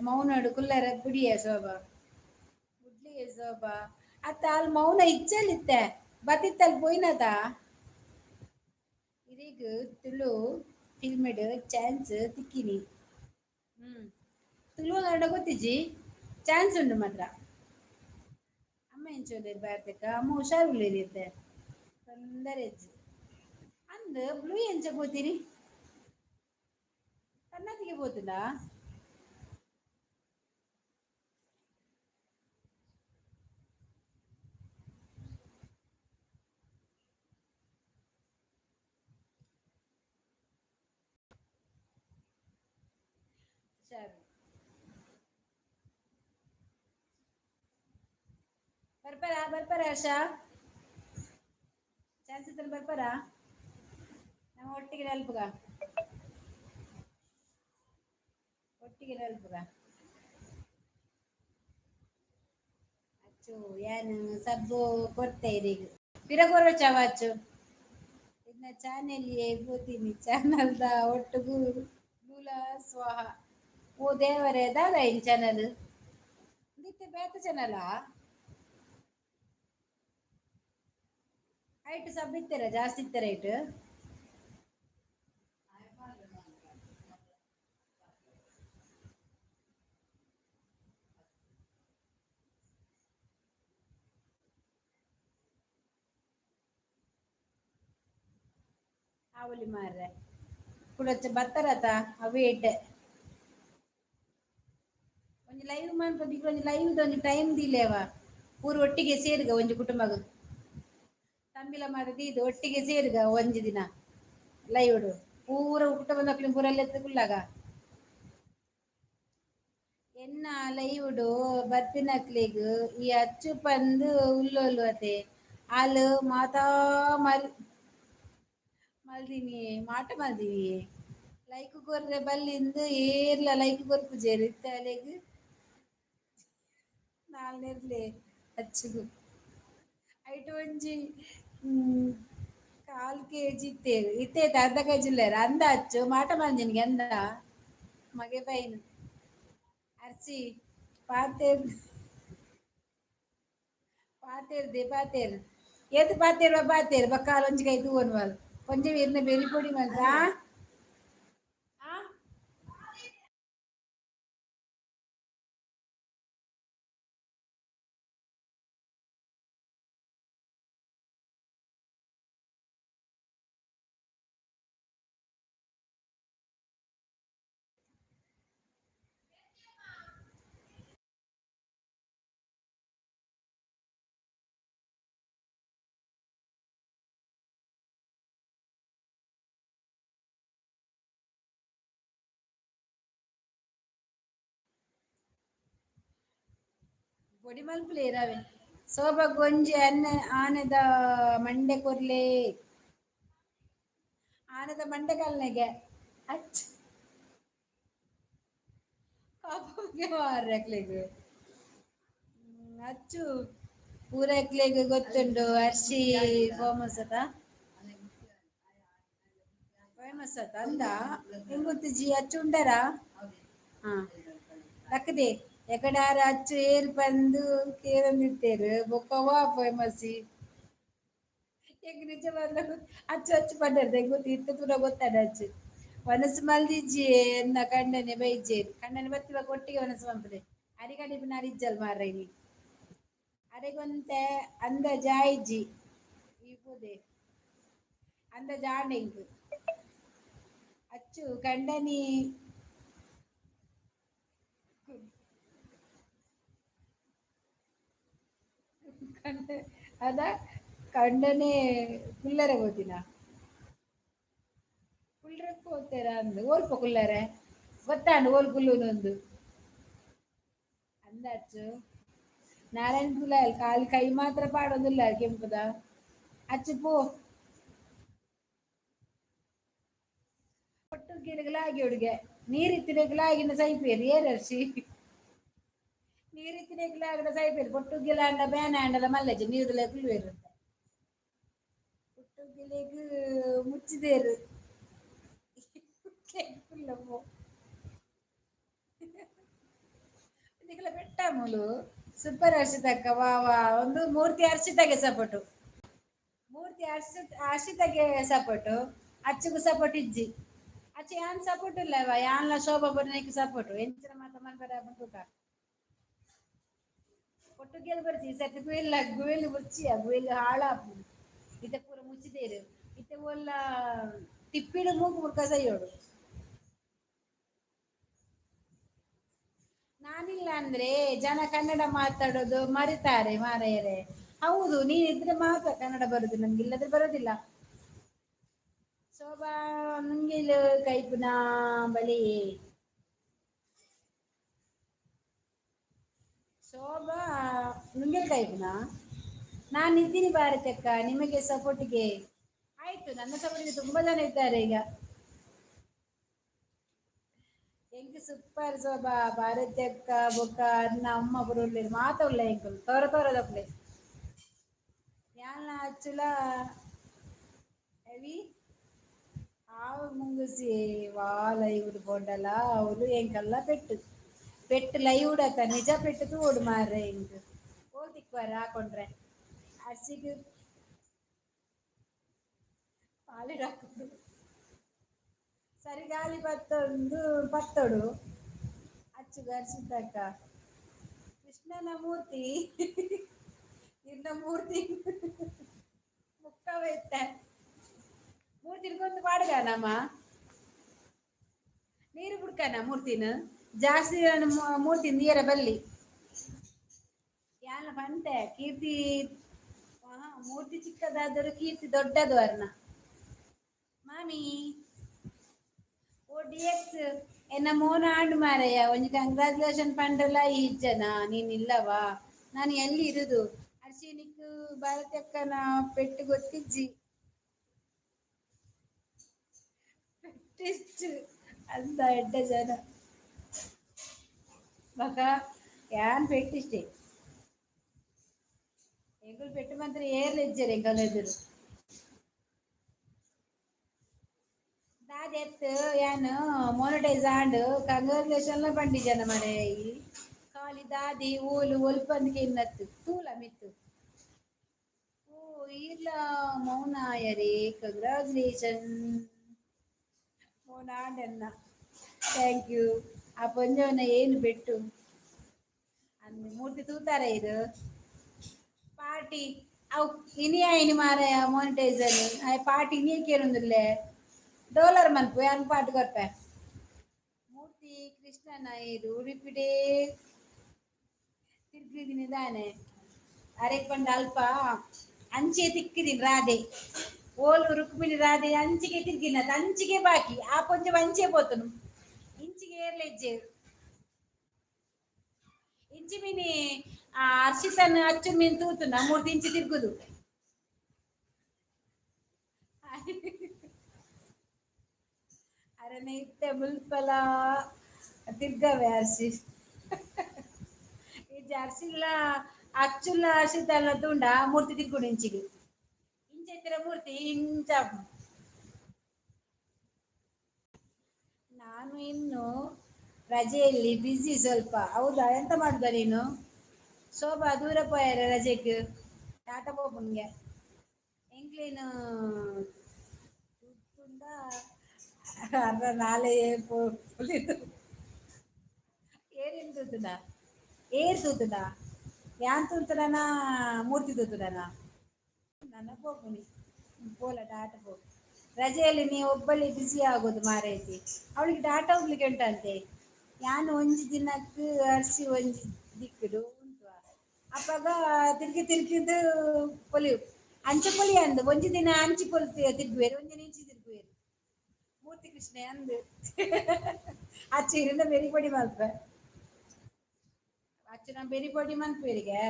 ಮೌನಡು ಕುಲ್ಲರ ಗುಡಿಯ ಶೋಭಾ ಗುಡ್ಲಿಯ ಶೋಭಾ ಅತ್ತ ಅಲ್ಲಿ ಮೌನ ಇಚ್ಚಲಿತ್ತೆ ಬತ್ತಿತ್ತಲ್ಲಿ ಪೋಯ್ನದ ಇರೀಗ ತುಳು ಫಿಲ್ಮೆಡ್ ಚಾನ್ಸ್ ತಿಕ್ಕಿನಿ ತುಳು ಕನ್ನಡ ಗೊತ್ತಿಜ್ಜಿ ಚಾನ್ಸ್ ಉಂಡು ಮಾತ್ರ ಅಮ್ಮ ಎಂಚೋದೇರು ಬಾರ್ತಕ್ಕ ಅಮ್ಮ ಹುಷಾರುಳ್ಳೇರಿತ್ತೆ ತೊಂದರೆ ಇಜ್ಜಿ ಅಂದ್ ಬ್ಲೂ ಎಂಚ పోತೀನಿ ಕನ್ನತಿಗೆ పోతుందా ಹುಷಾರು. ಬರ್ಪಾರ ಹರ್ಷ, ಚಾನ್ಸ್ ಇದ್ರೆ ಬರ್ಪಾರ ನಾವು ಒಟ್ಟಿಗೆ ನೆಲ್ಪುಗ, ಒಟ್ಟಿಗೆ ನೆಲ್ಪುಗ ಅಚ್ಚು ಏನು ಸಬ್ಬು ಕೊಡ್ತೇರಿ ಈಗ ಪಿರಗೋರ ಚವಾಚು ಇನ್ನ ಚಾನೆಲ್ ಬೋತೀನಿ ಚಾನಲ್ದ ಒಟ್ಟುಗು ಮೂಲ ಸ್ವಾಹ ಓ ದೇವರೇ ದಾದ ಇನ್ ಚಾನಲ್ ದಿತ್ತೆ ಬೇತ ಚಾನಲ ಐಟ್ ಸಬ್ ಇತ್ತರ ಜಾಸ್ತಿ ಇತ್ತರ ಐಟ್ ಆವಲಿ ಮಾರ್ರೆ ಕುಡಚ್ಚ ಬತ್ತರತ ಅವೇಟ್ ಒಂಜಿ ಲೈವ್ ಮಾಡ್ಬೋದು ಒಂಜಿ ಲೈವ್ ಒಂಜಿ ಟೈಮ್ ದಿಲೇವ ಪೂರ ಒಟ್ಟಿಗೆ ಸೇರುಗ ಒಂಜಿ ಕುಟುಂಬಗ್ ತಂಬಿಲ ಮಾರದಿ ಇದು ಒಟ್ಟಿಗೆ ಸೇರುಗ ಒಂಜಿ ದಿನ ಲೈವ್ಡು ಪೂರ ಕುಟುಂಬದಕ್ಲೆನ್ ಪೂರ ಎಲ್ಲೆತ್ತ ಕುಲ್ಲಾಗ ಎನ್ನ ಲೈವ್ಡು ಬರ್ಪಿನಕ್ಲೆಗ್ ಈ ಅಚ್ಚು ಪಂದ್ ಉಲ್ಲೋಲು ಅತೆ ಆಲ್ ಮಾತಾ ಮಲ್ದಿನಿ ಮಾಟ ಮಲ್ದಿನಿ ಲೈಕ್ ಕೊರ್ರೆ ಬಲ್ಲಿಂದ್ ಏರ್ಲ ಲೈಕ್ ಕೊರ್ಪುಜೆರ್ ಇತ್ತೆಲೆಗ್ ನಾಲ್ ನೇರ್ಲೆ ಅಚ್ಚುಗು ಐಟ್ ಒಂಜಿ ಕಾಲ್ ಕೆಜಿ ಇತ್ತೇರ್ ಇತ್ತೇತ ಅರ್ಧ ಕೆಜಿ ಇಲ್ಲೇರ ಅಂದ ಅಚ್ಚು ಮಾಟ ಮಲ್ದಿನ್ಗೆ ಅಂದ ಮಗೆ ಬೈನ್ ಅರ್ಚಿ ಪಾತೆರ್ ಪಾತೆರ್ ಏತ್ ಪಾತೆರ್ ಬಕಾಲ್ ಒಂಜಿ ಕೈ ತೂವೊನ್ ಮಲ್ ಒಂಜಿ ಇರ್ನ ಬೆರಿ ಪೊಡಿ ಮಲ್ತ ಆ ಪೊಡಿ ಮಲ್ಪುಲೆ ರವೆ ಸೋಬ ಗೊಂಜಿ ಆನೆದ ಮಂಡೆ ಕೊರ್ಲೆ ಆನೆದ ಮಂಡೆ ಕಲ್ನೆಗೆ ಅಚ್ಚ ಕಾಪುಗೆ ಮಾರ್ರೆ ಅಚ್ಚು ಪೂರ ಎಕ್ಲೆಗ್ ಗೊತ್ತುಂಡು ಅರ್ಶಿ ಫೇಮಸ್ ಅತ ಫೇಮಸ್ ಅತ ಅಂದ ಹೆಂಗ್ ಗೊತ್ತಿಜ್ಜಿ ಅಚ್ಚು ಉಂಡರ ಹಾ ದಕ್ಕದೆ ಎಕಡಾರ ಅಚ್ಚು ಏರ್ ಬಂದು ಕೇರನಿತ್ತೇರು ಬೊಕ್ಕವಾ ಫೇಮಸಿ ಎಂಕ್ ನಿಜ ಬರ್ಲ ಅಚ್ಚು ಅಚ್ಚು ಪಂಡೇರ್ ಎಂಕ್ ಗೊತ್ತು ಇತ್ತೆ ತೂರ ಗೊತ್ತಾಂಡ ಅಚ್ಚು ವನಸ್ ಮಲ್ದಿಜ್ಜಿ ಎನ್ನ ಕಂಡನೆ ಬೈಜೆರ್ ಕಂಡನೆ ಬತ್ತಿವಾಗ ಒಟ್ಟಿಗೆ ವನಸ್ ಮಲ್ಪುನೆ ಅರಿಗಡಿ ಪುನ ಇಜ್ಜಲ್ ಮಾರ್ರೆ ನೀ ಅರೆಗೊಂತೆ ಅಂದ ಜಾಯಿಜ್ಜಿ ಈಪುದೆ ಅಂದ ಜಾಂಡೆಂಕ್ ಅಚ್ಚು ಕಂಡನಿ ಕಂಡ ಅದ ಕಂಡನೆ ಕುಲ್ಲರೆ ಪೋತಿನ ಕುಲ್ರೆ ಪೋತೆರ ಅಂದ್ ಓಲ್ಪ ಕುಲ್ಲರೆ ಗೊತ್ತಾಂಡ್ ಓಲ್ ಕುಲ್ಲುನೊಂದು ಅಂದ ಅಚ್ಚು ನಾರಾಯಣ್ ಕುಲಾಲ್ ಕಾಲ್ ಕೈ ಮಾತ್ರ ಪಾಡೊಂದುಲ್ಲ ಕೆಂಪುದ ಅಚ್ಚು ಪೂ ಒಟ್ಟುಗೆಲಗ್ಲಾಗಿ ಒಡ್ಗೆ ನೀರಿತ್ತಿನಗ್ಲಾಗಿನ ಸೈಪೇರ್ ಏರರ್ಷಿ ನೀರಿತ್ತಿನಗ್ಲಾಗಿನ ಸೈಪೇರ್ പൊട്ടുಗೆಲ ಬೇನೆ ಆಂಡಲ ಮಲ್ಲಜಿ ನೀರ್ಲ ಕುಲ್ವೇರು ಪುಟ್ಟುಗೆಲೆಗ್ ಮುಚ್ಚಿದೇರು ಕೆಂಪುಲ್ಲಮು ನಿಕುಲ ಬೆಟ್ಟ ಮೂಲು ಸೂಪರ್ ಹರ್ಷಿತಕ್ಕ ವಾ ವಾ ಒಂದು ಮೂರ್ತಿ ಹರ್ಷಿತಾಗೆ ಸಪೋಟು ಮೂರ್ತಿ ಹರ್ಷಿತಾಗೆ ಸಪೋಟು ಅಚ್ಚುಗು ಸಪೋರ್ಟ್ ಇಜ್ಜಿ ಅಚ್ಚ ಯಾನ್ ಸಪೋರ್ಟ್ ಇಲ್ಲವ ಯಾನ್ಲ ಶೋಭಾ ಬುರ್ನೆಗ್ ಸಪೋರ್ಟ್ ಎಂಚಿನ ಮಾತ ಮನ್ಪರೆ ಬಂದುಕ ಒಟ್ಟುಗೇಲ್ ಬರ್ತಿ ಸತ್ ಗುವೆಲ್ ಮುರ್ಚಿಯ ಗುವೆಲ್ ಹಾಳಾಪುಂಡು ಇತ್ತೆ ಪೂರ ಮುಚ್ಚಿದೇರು ಇತ್ತೆ ಒಲ್ಲ ತಿಪ್ಪಿಡು ಮೂಗು ಮುರ್ಕ ಸೈಯೋಡು ನಾನಿಲ್ಲ ಅಂದ್ರೆ ಜನ ಕನ್ನಡ ಮಾತಾಡೋದು ಮರಿತಾರೆ ಮಾರಾಯರೆ ಹೌದು ನೀನ್ ಇದ್ರೆ ಮಾತ್ರ ಕನ್ನಡ ಬರುದು ನಮ್ಗೆ ಇಲ್ಲದ್ರೆ ಬರೋದಿಲ್ಲ ಶೋಭಾ ನುಂಗಿಲು ಕೈಪುನ ಬಲಿ ಶೋಭಾ ನುಂಗೇಕಾಯ್ತನಾ. ನಾನು ಇದ್ದೀನಿ ಭಾರತಕ್ಕ ನಿಮಗೆ ಸಪೋರ್ಟಿಗೆ. ಆಯ್ತು, ನನ್ನ ಸಪೋರ್ಟಿಗೆ ತುಂಬಾ ಜನ ಇದ್ದಾರೆ ಈಗ. ಎಂಕ್ ಸೂಪರ್ ಶೋಭಾ ಭಾರತಕ್ಕ ಬೊಕ್ಕ ಅನ್ನ ಅಮ್ಮ ಬುರುಳ್ಳಿ ಮಾತ ಉಳ್ಳ ಎಂಕ್ ತೋರ ತೋರದಕ್ಲೆ ಯಾನ್ಲ ಅಚ್ಚುಲ ಎವಿ ఆవు ముంగుసి వాళ్ళ ఇవుడు బొండలా అవులు ఎంకల్లా పెట్టు లైవుడక నిజ పెట్టు ఓడు ಮಾರ್ರೆ ಇಂಕ್ ಓಲ್ ತಿಕ್ವಾರ ಹಾಕೊಂಡ್ರೆ ಅರ್ಸಿಗೆ ಪಾಲಿಡ್ ಹಾಕೊಂಡು ಸರಿ ಗಾಳಿ ಬತ್ತೊಂದು ಪತ್ತೋಡು ಅಚ್ಚು ಗರ್ಸಿದ್ದಕ್ಕ ಕೃಷ್ಣನ ಮೂರ್ತಿ ಇನ್ನ ಮೂರ್ತಿ ಮುಕ್ಕವೆತ್ತ ಮೂರ್ತಿಗೊಂದು ಪಾಡ್ಗ ನಮ್ಮ ನೀರು ಬಿಡ್ಕನ ಮೂರ್ತಿನ ಜಾಸ್ತಿ ಮೂರ್ತಿ ನೀರ ಬಲ್ಲಿ ಯಾನ ಬಂತೆ ಕೀರ್ತಿ ಮೂರ್ತಿ ಚಿಕ್ಕದಾದರೂ ಕೀರ್ತಿ ದೊಡ್ಡದು ಅರ್ನ ಮಾಮಿ ಓ ಡಿಎಕ್ಸ್ ಎನ್ನ ಮೋನ ಆಂಡ್ ಮಾರಯ್ಯ ಒಂಜಿ ಕಂಗ್ರಾಚುಲೇಷನ್ ಪಂಡಲ ಈ ಜನ ನೀನ್ ಇಲ್ಲವಾ ನಾನು ಎಲ್ಲಿ ಇರುದು ಅರ್ಶಿನಿಕ್ ಭಾರತಕ್ಕನ ಪೆಟ್ಟು ಗೊತ್ತಿಜ್ಜಿ ಪೆಟ್ಟಿಷ್ಟು ಅಂತ ಎಡ್ಡ ಜನ ಮಗ ಯಾನ್ ಪೆಟ್ಟಿಷ್ಟೇ ಎಂಗುಲ್ ಪೆಟ್ಟು ಮಾತ್ರ ಏರ್ಲ ಇಜ್ಜರೆ ಎಂಗಲೆದುರು ದಾದೆತ್ತು ಯಾನು ಮೊನಟೈಸ್ ಆಂಡ್ ಕಂಗ್ರಾಚುಲೇಷನ್ ಬಂಡಿ ಜನ ಮನೆ ಖಾಲಿ ದಾದಿ ಓಲು ಒಲ್ಪಂದಿಗೆ ಇನ್ನತ್ತು ತೂಲ ಮಿತ್ತು ಓ ಇಲ್ಲ ಮೌನಾಯರೇ ಕಂಗ್ರಾಚುಲೇಷನ್ ಮೌನಾಂಡೆನ್ನ ಥ್ಯಾಂಕ್ ಯು ಆ ಪೊಂಜವನ ಏನು ಬೆಟ್ಟು ಅಂದ್ ಮೂರ್ತಿ ತೂತಾರ ಇದು ಪಾರ್ಟಿ ಅವು ಇನಿಯ ಇನಿ ಮಾರಾಯ ಮಾನಿಟೈಸರ್ ಪಾರ್ಟಿ ಇನಿಯ ಕೇಳೊಂದಿಲ್ಲೆ ಡೋಲರ್ ಮನ್ಪು ಯಾನ್ ಪಾಟ್ ಕೊರ್ಪೆ ಮೂರ್ತಿ ಕೃಷ್ಣನ ಇದು ಉಡುಪಿಡೇ ತಿರ್ಗಿದಿನಿ ದಾನೆ ಅರೆಗ್ ಪಂಡ ಅಲ್ಪ ಅಂಚೆ ತಿಕ್ಕಿದಿನ್ ರಾಧೆ ಓಲು ರುಕ್ಮಿಣಿ ರಾಧೆ ಅಂಚಿಗೆ ತಿರ್ಗಿನ ಅಂಚಿಗೆ ಬಾಕಿ ಆ ಪೊಂಚ ಅಂಚೆ ಪೋತನು ಇಂಚಿಗೆ ಏರ್ಲೆಜ್ಜೆ ಇಂಚಿ ಮೀನಿ ಅರ್ಷಿತನ್ ಅಚ್ಚು ಮೀನ್ ತೂತುನ ಮೂರ್ತಿ ಇಂಚಿ ತಿರ್ಗುದು ಅರನೆ ಇತ್ತೆ ಮುಲ್ಪಲ ತಿರ್ಗವೆ ಅರ್ಷಿ ಈ ಜರ್ಸಿಲ್ಲ ಅಚ್ಚುಲ್ಲ ಅರ್ಷಿತಲ್ಲ ತುಂಡ ಮೂರ್ತಿ ತಿರ್ಗುಡು ಇಂಚಿಗೆ ಇಂಚೆತ್ತಿರ ಮೂರ್ತಿ ಇಂಚ ನಾನು ಇನ್ನು ರಜೆಯಲ್ಲಿ ಬ್ಯುಸಿ ಸ್ವಲ್ಪ ಹೌದಾ ಎಂತ ಮಾಡುದ ನೀನು ಶೋಭಾ ದೂರ ಪೋಯಾರ ರಜೆಗೆ ಟಾಟಾ ಪೋಪುನ್ಗೆ ಎಂಕ್ಲೇನು ತುತ್ತುಂಡ ಅರ್ಧ ನಾಳೆ ಏನೇನು ತೂತುನ ಏರ್ ತೂತುನ ಯಾನ್ ತೂತುನನ ಮೂರ್ತಿ ತೂತುನನ ನನ್ನ ಪೋಪುನಿ ಪೋಲ ಟಾಟಾ ಪೋಪು ರಜೆಯಲ್ಲಿ ನೀವು ಒಬ್ಬಳಿ ಬಿಸಿ ಆಗೋದು ಮಾರೈತಿ ಅವಳಿಗೆ ಟಾಟಾ ಹೋಗ್ಲಿಕ್ಕೆ ಉಂಟಂತೆ ಯಾನು ಒಂಜಿ ದಿನಕ್ಕೆ ಅರ್ಸಿ ಒಂಜಿ ದಿಕ್ಕುಡು ಉಂಟು ಅಪ್ಪಾಗ ತಿರ್ಗಿ ತಿರ್ಗಿದು ಪೊಲಿವು ಅಂಚೆ ಪೊಲಿ ಅಂದು ಒಂಜಿ ದಿನ ಅಂಚಿ ಪೊಲಿ ತಿರ್ಗುವೇರು ಒಂದಿನ ಇಂಚಿ ತಿರ್ಗುವೇರು ಮೂರ್ತಿ ಕೃಷ್ಣ ಅಂದು ಅಚ್ಚ ಇರಿಂದ ಬೆರಿ ಪೊಡಿ ಮಲ್ಪ ಅಚ್ಚು ನಾ ಬೆರಿ ಪೊಡಿ ಮನ್ಪೇರಿಗೆ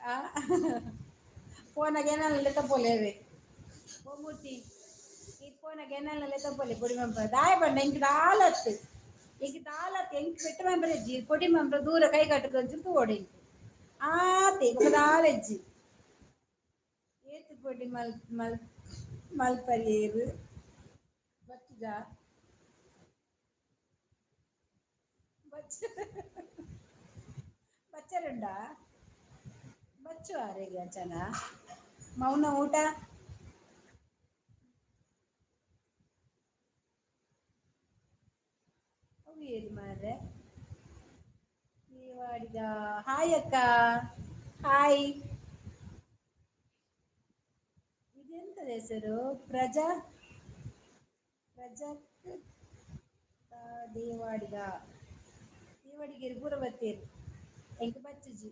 ಆ ಫೋನಾಗ ಏನಲ್ಲ ತಪ್ಪೋಲೇವೆ ಓ ಮೂರ್ತಿ ಈ ಫೋನಾಗ ಏನಲ್ಲ ತಪ್ಪೋಲೆ ಪೊಡಿ ಮಂಪ ದಾಯ ಬಂಡ ಇಂಕ ದಾಲತ್ತು ಈಗ ದಾಲತ್ತು ಎಂಕ್ ಪೆಟ್ಟು ಮಂಪ್ರಜ್ಜಿ ಪೊಡಿ ಮಂಪ್ರ ದೂರ ಕೈ ಕಟ್ಟುಕೊಂಚು ತೋಡಿ ಆತೆ ఒక ದಾಲೆಜ್ಜಿ ಏತು ಪೊಡಿ ಮಲ್ಪರಿಯೇರು ಬಚ್ಚುಗ ಬಚ್ಚ ಬಚ್ಚರುಂಡ ಬಚ್ಚು ಆರೆಗ ಜನ ಮೌನ ಊಟ ಹೋಗಿಯೇರಿ ಮಾರ್ರೆ ನೀವಾಡಿದ ಹಾಯ್ ಅಕ್ಕ ಹಾಯ್ ಇದೆಂತದ ಹೆಸರು ಪ್ರಜಕ್ ದೇವಾಡಿಗ ದೇವಾಡಿಗೇರಿ ಪೂರ ಬತ್ತೇರು ಎಂಕ ಬಚ್ಚುಜಿ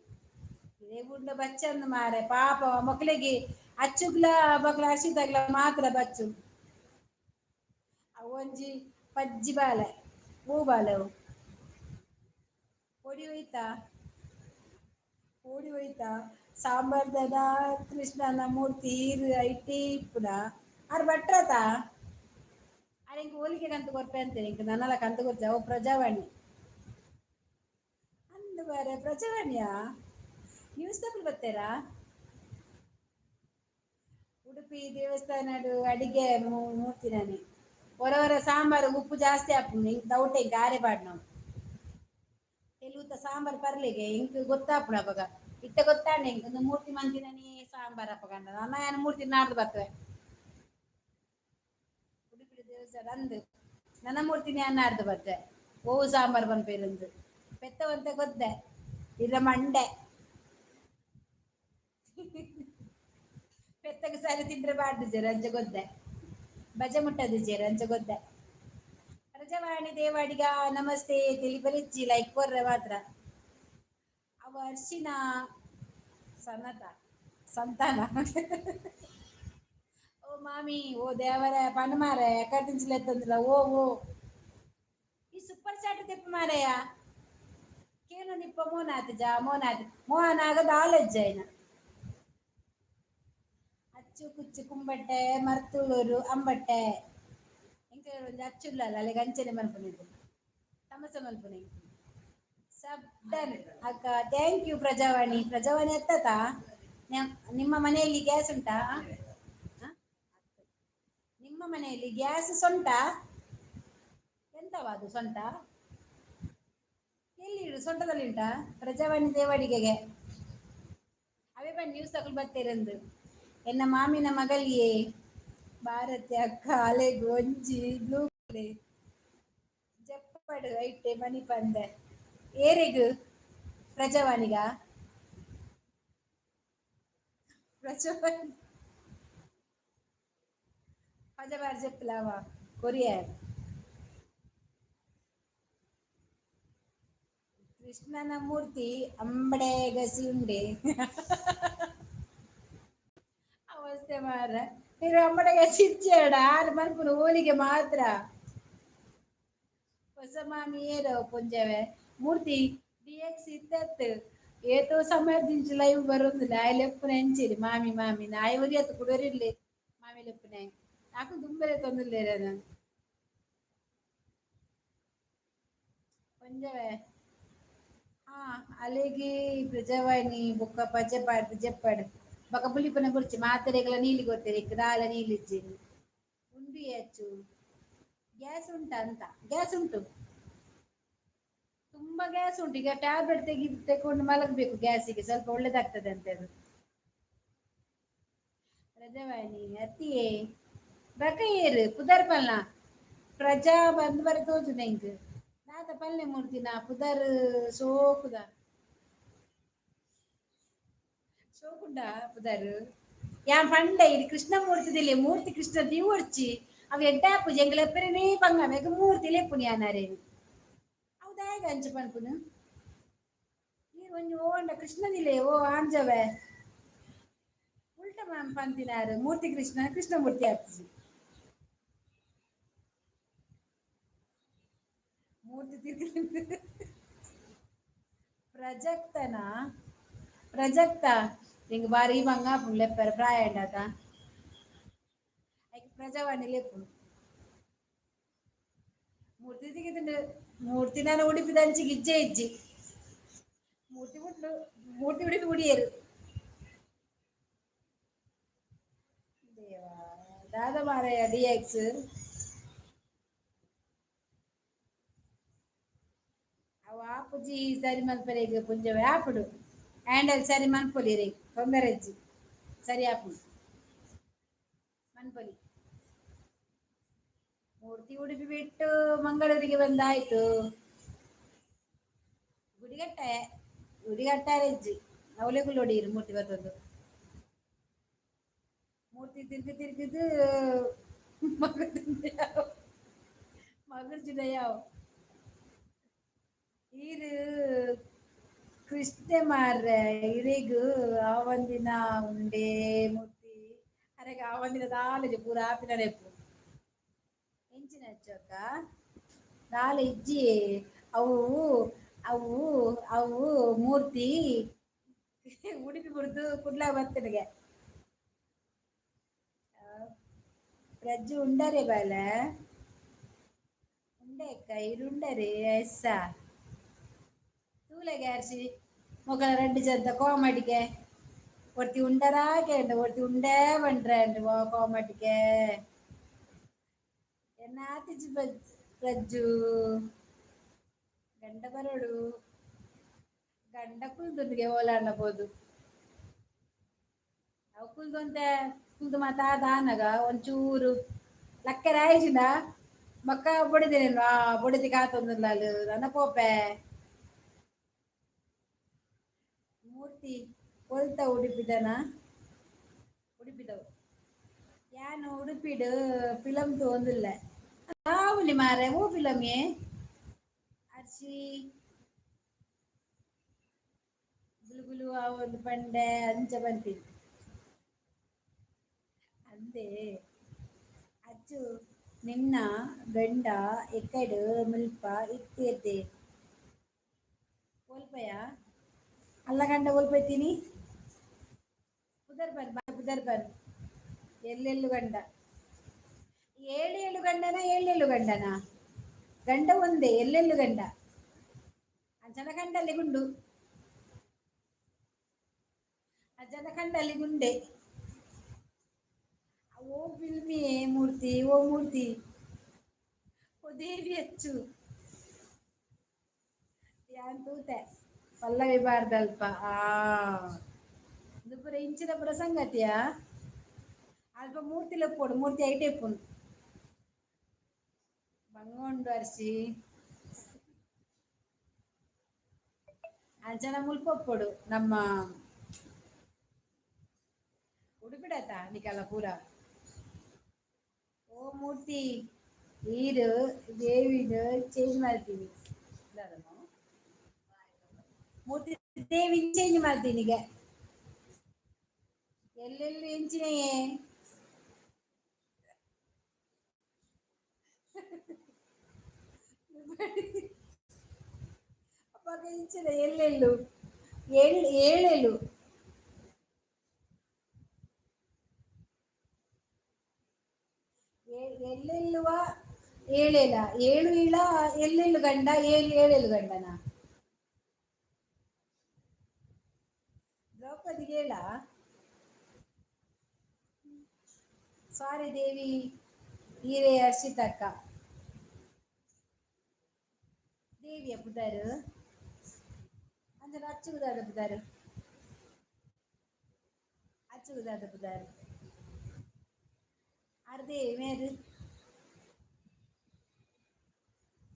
ಇದೇ ಬುಡ್ಡ ಬಚ್ಚಂದು ಮಾರೆ ಪಾಪ ಮಕ್ಕಳಿಗೆ ಅಚ್ಚುಗ್ಲ ಮಕ್ಳ ಹಸಿದಾಗ್ಲ ಮಾತ್ರ ಬಚ್ಚು ಅವೊಂಜಿ ಪಜ್ಜಿ ಬಾಲೆ ಹೂ ಬಾಲೆ ಅವು ಪೊಡಿ ಹೋಯ್ತಾ ಓಡಿ ಹೋಯ್ತಾ ಸಾಂಬಾರ್ದದ ಕೃಷ್ಣನ ಮೂರ್ತಿ ಈರು ಐಟಿ ಇಪ್ಪುನ ಆರು ಭಟ್ರತ ಅರೆ ಇಂಕ ಹೋಲಿಕೆ ಕಂತು ಕೊರ್ಪೆ ಅಂತೇನೆ ಇಂಕ ನನ್ನಲ ಕಂತು ಕೊರ್ಚ ಅವು ಪ್ರಜಾವಾಣಿ ಅಂದು ಬಾರೆ ಪ್ರಜಾವಾಣಿಯಾ ನ್ಯೂಸ್ ತಪ್ಪಲು ಬರ್ತೀರಾ ಉಡುಪಿ ದೇವಸ್ಥಾನಡು ಅಡಿಗೆ ಮೂರ್ತಿ ನಾನಿ ಹೊರ ಹೊರ ಸಾಂಬಾರು ಉಪ್ಪು ಜಾಸ್ತಿ ಹಾಕ್ತೀನಿ ದೌಟೆ ಗಾರೆ ಬಾಡ್ ನಾವು తెలుగుత సాంబార్ పర్లేಗೆ ఇంక ಗೊತ್ತಾಪುಣ ಅವಾಗ ಇಟ್ಟ ಗೊತ್ತಾಂಡೆ ಇಂಕ ಒಂದು ಮೂರ್ತಿ ಮಂದಿನನಿ ಸಾಂಬಾರ್ ಅಪ್ಪಗಂಡ ಅನ್ನ ಏನು ಮೂರ್ತಿ ನಾಡ್ದು ಬರ್ತವೆ ಉಡುಪಿ ದೇವಸ್ಥಾನ ಅಂದು ನನ್ನ ಮೂರ್ತಿನಿ ನಾಡ್ದು ಬರ್ತವೆ ಓವು ಸಾಂಬಾರ್ ಬಂಪೇರಂದು ಪೆತ್ತವಂತೆ ಗೊದ್ದೆ ಇರ ಮಂಡೆ ಪೆತ್ತಗೆ ಸಾರಿ ತಿಂದ್ರೆ ಬಾಡ್ದು ಜರ ಅಂಚ ಗೊದ್ದೆ ಬಜೆ ಮುಟ್ಟದು ಜರ ಅಂಚ ಗೊದ್ದೆ ಪ್ರಜಾವಾಣಿ ದೇವಾಡಿಗ ನಮಸ್ತೆ ತಿಳಿಬಲಿಚ್ಚಿ ಲೈಕ್ ಕೊರ್ರೆ ಮಾತ್ರ ಅವ ಅರ್ಶಿನ ಸನತ ಸಂತಾನ ಓ ಮಾಮಿ ಓ ದೇವರ ಪಣಮಾರ ಎಕ್ಕದಿಂಚಲೆತ್ತಂದಿಲ್ಲ ಓ ಓ ಈ ಸೂಪರ್ ಚಾಟ್ ತೆಪ್ಪ ಮಾರಯ್ಯ ಕೇನು ನಿಪ್ಪ ಮೋನಾತ್ ಜಾ ಮೋನಾತ್ ಮೋಹನ ಆಗದ ಆಲಜ್ಜಾಯ್ನ ಅಚ್ಚು ಕುಚ್ಚು ಕುಂಬಟ್ಟೆ ಮರ್ತೂಳೂರು ಅಂಬಟ್ಟೆ ಎಂಕ ಒಂದು ಅಚ್ಚುಲ್ಲಲ್ಲ ಅಲ್ಲಿಗೆ ಅಂಚನೆ ಮಲ್ಪನಿದ್ದು ತಮಸ ಮಲ್ಪನಿ ಸಬ್ ಡನ್ ಅಕ್ಕ ಥ್ಯಾಂಕ್ ಯು ಪ್ರಜಾವಾಣಿ ಪ್ರಜಾವಾಣಿ ಎತ್ತತಾ ನಿಮ್ಮ ಮನೆಯಲ್ಲಿ ಗ್ಯಾಸ್ ಉಂಟಾ ಹ? ನಿಮ್ಮ ಮನೆಯಲ್ಲಿ ಗ್ಯಾಸ್ ಸೊಂಟ ಎಂತವ ಅದು ಸೊಂಟ ಎಲ್ಲಿ ಇಡು ಸೊಂಟದಲ್ಲಿ ಉಂಟಾ ಪ್ರಜಾವಾಣಿ ದೇವಾಡಿಗೆಗೆ ಅವೇ ಬನ್ನಿ ನ್ಯೂಸ್ ತಗೊಂಡು ಬರ್ತೀರಂದು ಎನ್ನ ಮಾಮಿನ ಮಗಲಿಯೇ ಭಾರತಿ ಅಕ್ಕ ಅಲೆ ಗೊಂಜಿ ಬ್ಲೂ ಜಪ್ಪಡು ಐಟೆ ಮನಿ ಪಂದೆ ಏರಿಗು ಪ್ರಜಾವಾಣಿಗ ಪ್ರಜಾವಾಣಿ ಪಜಬಾರ್ ಜಪ್ಪಲಾವ ಕೊರಿಯರ್ ಕೃಷ್ಣನ ಮೂರ್ತಿ ಅಂಬಡೆ ಗಸಿ ಉಂಡೆ ಅವಸ್ಥೆ ಮಾರ ನೀವು ಅಂಬಡೆ ಗಸಿ ಇಚ್ಚೇಡ ಆರು ಮಲ್ಪುನ ಹೋಲಿಗೆ ಮಾತ್ರ ಹೊಸ ಮಾಮಿ ಏರೋ ಪುಂಜವೆ ಮೂರ್ತಿ ಡಿಎಕ್ಸ್ ಇತ್ತತ್ತು ಏತೋ ಸಮಯದಿಂಚ ಲೈವ್ ಬರೋದಿಲ್ಲ ಆಯ್ಲೆಪ್ಪನ ಹೆಂಚಿರಿ ಮಾಮಿ ಮಾಮಿ ನಾಯಿ ಒರಿಯತ್ತು ಕುಡೋರಿರ್ಲಿ ಮಾಮಿ ಲೆಪ್ಪನೆ ನಾಕು ದುಂಬರೆ ತೊಂದಿಲ್ಲೇರ ನಾನು ಪುಂಜವೆ ಹಾ ಅಲೆಗಿ ಪ್ರಜಾವಾಣಿ ಬೊಕ್ಕ ಪಜೆ ಪಾಡ್ದು ಜಪ್ಪಡು ಬೊಕ್ಕ ಪುಲಿಪನ ಕುರ್ಚಿ ಮಾತೆರೆಗಳ ನೀಲಿ ಗೊತ್ತೇರಿ ದಾಲ ನೀಲಿ ಇಜ್ಜಿರಿ ಉಂಡಿ ಹೆಚ್ಚು ಗ್ಯಾಸ್ ಉಂಟಾ ಅಂತ ಗ್ಯಾಸ್ ಉಂಟು ತುಂಬಾ ಗ್ಯಾಸ್ ಉಂಟು ಈಗ ಟ್ಯಾಬ್ಲೆಟ್ ತೆಕೊಂಡು ಮಲಗಬೇಕು ಗ್ಯಾಸಿಗೆ ಸ್ವಲ್ಪ ಒಳ್ಳೇದಾಗ್ತದೆ ಅಂತ ಅದು ಪ್ರಜಾವಾಣಿ ಅತ್ತಿಯೇ ಬಕ ಏರು ಪುದರ್ ಪಲ್ನ ಪ್ರಜಾ ಬಂದ್ ಬರ ತೋಜು ನೆಂಕ್ ನಾತ ಪಲ್ಲೆ ಮೂರ್ತಿನ ಪುದರ್ ಸೋಕುದ ಸೋಕುಂಡ ಪುದರ್ ಯಾ ಪಂಡ ಇದು ಕೃಷ್ಣ ಮೂರ್ತಿ ದಿಲೆ ಮೂರ್ತಿ ಕೃಷ್ಣ ದಿವರ್ಚಿ ಅವು ಎಡ್ಡಾಪು ಜಂಗಲ ಎಪ್ಪರನೇ ಪಂಗ ಮೇಗ ಮೂರ್ತಿ ಲೆಪ್ಪುನಿ ಯಾನಾರೆ ಹೌದಾಗ ಅಂಚ ಪನ್ಪುನು ಈ ಒಂಜಿ ಓಂಡ ಕೃಷ್ಣದಿಲೆ ಓ ಆಂಜವೆ ಉಲ್ಟ ಪಂತಿನಾರು ಮೂರ್ತಿ ಕೃಷ್ಣ ಕೃಷ್ಣ ಮೂರ್ತಿ ಆಗ್ತದೆ ಮೂರ್ತಿ ತಿರ್ಗಿ ಪ್ರಜಕ್ತನಾ ಪ್ರಜಕ್ತ ನಿಂಗ ಬಾರಿ ಮಂಗ ಲೆಪ್ಪರ ಪ್ರಾಯ ಆತ ಪ್ರಜಾವಾಣಿ ಲೆಪ್ಪು ಮೂರ್ತಿ ತೆಗಿತುಂಡು ಮೂರ್ತಿ ನಾನು ಉಡುಪಿದ ಅಂಚಿಗೆ ಇಜ್ಜೆ ಇಜ್ಜಿ ಮೂರ್ತಿ ಬಿಟ್ಟು ಮೂರ್ತಿ ಉಡುಪಿ ಉಡಿಯರು ದೇವಾ ದಾದ ಮಾರಾಯ ಡಿಎಕ್ಸ್ ಅವು ಆಪುಜಿ ಸರಿ ಮಲ್ಪರೆಗೆ ಪುಂಜವೆ ಆಪುಡು ಹ್ಯಾಂಡಲ್ ಸರಿ ಮನ್ಪೊಲಿರಿ ತೊಂದರೆ ಇಜ್ಜಿ ಸರಿ ಆಪುಡು ಮನ್ಪೊಲಿ ಮೂರ್ತಿ ಉಡುಪಿ ಬಿಟ್ಟು ಮಂಗಳೂರಿಗೆ ಬಂದಾಯ್ತು ಗುಡಿಗಟ್ಟ ಗುಡಿಗಟ್ಟಾರೆಜ್ಜಿ ಅವಲೆಗುಲ್ ಹೊಡಿಯಿರು ಮೂರ್ತಿ ಬರ್ತದ್ದು ಮೂರ್ತಿ ತಿರ್ಗಿ ತಿರ್ಗಿದು ಮಗರ್ಜಿನ ಯಾವ ಈರು ಕೃಷ್ಣ ಮಾರ್ರೆ ಇರಿಗು ಆವಂದಿನ ಉಂಡೆ ಮೂರ್ತಿ ಅರೆಗೆ ಆವಂದಿನ ದಾಲೆಜಿ ಪೂರ ಆಪಿನ ರೆಪ್ಪು ಹೆಂಚಿನ ಹಚ್ಚೋಕ ದಾಲೆ ಇಜ್ಜಿ ಅವು ಅವು ಅವು ಮೂರ್ತಿ ಉಡುಪಿ ಬಿಡ್ದು ಕುಡ್ಲ ಬರ್ತನಿಗೆ ಪ್ರಜ್ಜು ಉಂಡರೆ ಬಾಲ ಉಂಡೆ ಕೈರುಂಡರೆ ಎಸ್ಸ ತೂಲೆಗೆ ಅರ್ಸಿ ಮೊಗಲ ரெண்டு ಜದ್ದ ಕೋಮಡಿಗೆ ಒರ್ತಿ ಉಂಡರಾಗೆ ಒರ್ತಿ ಉಂಡೇ ಬಂಡ್ರೆ ಕೋಮಡಿಗೆ ಎನ್ನಾತಿಜಿ ಪ್ರಜ್ಜು ಗಂಡ ಬರೋಡು ಗಂಡ ಕುಲ್ದೊಂದಿಗೆ ಓಲಾಡಬಹುದು ಅವು ಕುಲ್ದೊಂತೆ ಕುಲ್ದು ಮಾತ ದಾನಗ ಒಂಚೂರು ಲಕ್ಕರೆ ಆಯ್ಜಿನ ಮಕ್ಕ ಬೊಡಿದೇನೇನು ಬೊಡಿದಿ ಕಾತೊಂದಿಲ್ಲ ನನ್ನ ಪೋಪೆ ಮೂರ್ತಿ ಕೊಲ್ತ ಉಡುಪಿದನ ಉಡುಪಿದವು ಯಾನು ಉಡುಪಿಡು ಫಿಲಮ್ ತೋಂದಿಲ್ಲ ರಾವುಲಿ ಮಾರೆ ಹೂ ಫಿಲಮೇ ಅರ್ಶಿ ಗುಲು ಆ ಒಂದು ಪಂಡೆ ಅಂಚ ಬಂತೀನಿ ಅಂದೆ ಅಚ್ಚು ನಿನ್ನ ಗಂಡ ಎಕ್ಕಡು ಮುಲ್ಪ ಇತ್ತಿದ್ದೆ ಓಲ್ಪಯ ಅಲ್ಲ ಗಂಡ ಓಲ್ಪೈತೀನಿ ಬುದರ್ ಬನ್ ಎಲ್ಲೆಲ್ಲು ಗಂಡ ಏಳು ಗಂಡನ ಏಳೆಳು ಗಂಡನ ಗಂಡ ಒಂದೇ ಎಲ್ಲೆಲ್ಲು ಗಂಡ ಅಂಚನ ಗಂಡಲ್ಲಿ ಗುಂಡು ಅಜ್ಜನ ಕಂಡಲ್ಲಿ ಗುಂಡೆ ಓ ಫಿಲ್ಮಿ ಮೂರ್ತಿ ಓ ಮೂರ್ತಿ ಓ ದೇವಿ ಅಚ್ಚು ಯಾನ್ ತೂತೆ ಪಲ್ಲವಿ ಬಾರ್ದಲ್ಪ ಇದು ಪುರ ಇಂಚಿನ ಪುರ ಸಂಗತಿಯ ಅಲ್ಪ ಮೂರ್ತಿಲ ಪೋಡು ಮೂರ್ತಿ ಐಟೆ ಪುಂಡು ಬಂಗೊಂಡು ಅರ್ಸಿ ಅಂಚನ ಮುಲ್ಪೊಪ್ಪೊಡು ನಮ್ಮ ಉಡುಪಿಡತ ನಿಕಲ ಪೂರ ಓ ಮೂರ್ತಿ ಈರು ದೇವಿದು ಚೇಂಜ್ ಮಾಡ್ತೀನಿ ಮೂರ್ತಿ ದೇವಿ ಚೇಂಜ್ ಮಾಡ್ತೀನಿ ಈಗ ಎಲ್ಲೆಲ್ಲಿ ಎಂಚಿನೆಯೇ ಅಪ್ಪಾಗ ಇಂಚಿನ ಎಲ್ಲೆಲ್ಲು ಏಳೆಳು ಎಲ್ಲೆಲ್ಲುವ ಏಳೆಲ ಏಳು ಇಳ ಎಲ್ಲೆಲ್ಲು ಗಂಡ ಏಳೆಳು ಗಂಡನ ದ್ರೌಪದಿಗೆ ಹೇಳ ಸಾರಿ ದೇವಿ ಈರೆ ಹರ್ಷಿತಕ್ಕ ದೇವಿಯ ಬುಧರು ಅಂದ್ರೆ ಅಚ್ಚುಗುದಾದ ಬುಧರು ಅಚ್ಚುಗುದಾದ ಬುಧರು ಅರ್ಧೇ ಮೇರು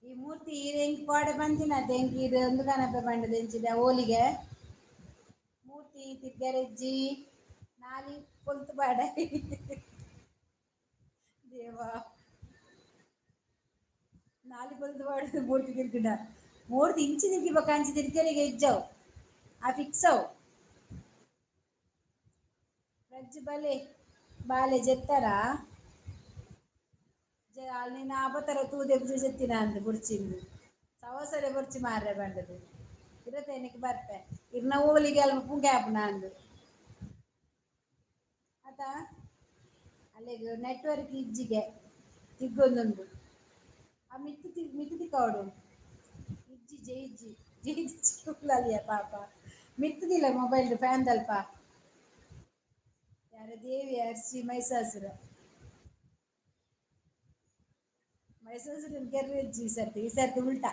ಈ ಮೂರ್ತಿ ಎಂಕ್ ಪಾಡ ಬಂದಿನ ಎಂಕ್ ಇದು ಒಂದು ಕನಪೆ ಬಂಡದ ಎಂಚಿದ ಓಲಿಗೆ ಮೂರ್ತಿ ತಿಗ್ಗರೆಜ್ಜಿ ನಾಲಿ ಪೊಲ್ತು ಬಾಡ ದೇವಾ ನಾಲಿ ಪೊಲ್ತು ಬಾಡ ಮೂರ್ತಿ ತಿರ್ಗಿಡ ಮೂರ್ತಿ ಇಂಚಿ ತಿರ್ಗಿ ಕಾಂಚಿ ತಿರ್ಗರಿಗೆ ಇಜ್ಜವು ಆ ಫಿಕ್ಸವು ರಜ್ಜು ಬಲೆ ಬಾಲೆ ಜೆತ್ತಾರ ನೀನು ಆಪತ್ತರ ತೂದೆ ಜೆತ್ತಿನ ಅಂದು ಬುಡ್ಚಿಂದು ಸವಸರೆ ಬುಡ್ಚಿ ಮಾರ್ರೆ ಬಂಡದು ಇರತ್ತೆ ನಿಕ್ ಬರ್ಪೆ ಇರ್ನ ಓಲಿಗೆ ಅಲ್ಪ ಪುಂಗೆ ಆಪುನ ಅಂದು ಆತ ಅಲ್ಲಿಗೆ ನೆಟ್ವರ್ಕ್ ಇಜ್ಜಿಗೆ ತಿಗ್ಗೊಂದುಂಡು ಆ ಮಿತ್ತು ತಿಕ್ಕವಡು ಇಜ್ಜಿ ಜೈಜ್ಜಿ ಜೈಜ್ಜಿ ಚಿಕ್ಕುಲಲ್ಲಿಯ ಪಾಪ ಮಿತ್ತದಿಲ್ಲ ಮೊಬೈಲ್ ಫ್ಯಾನ್ ತಲ್ಪ ಯಾರ ದೇವಿ ಅರ್ಸಿ ಮೈಸಾಸುರ ಮೈಸೂರು ಗೆರ್ರೆಜ್ಜಿ ಈ ಸರ್ತಿ ಉಲ್ಟಾ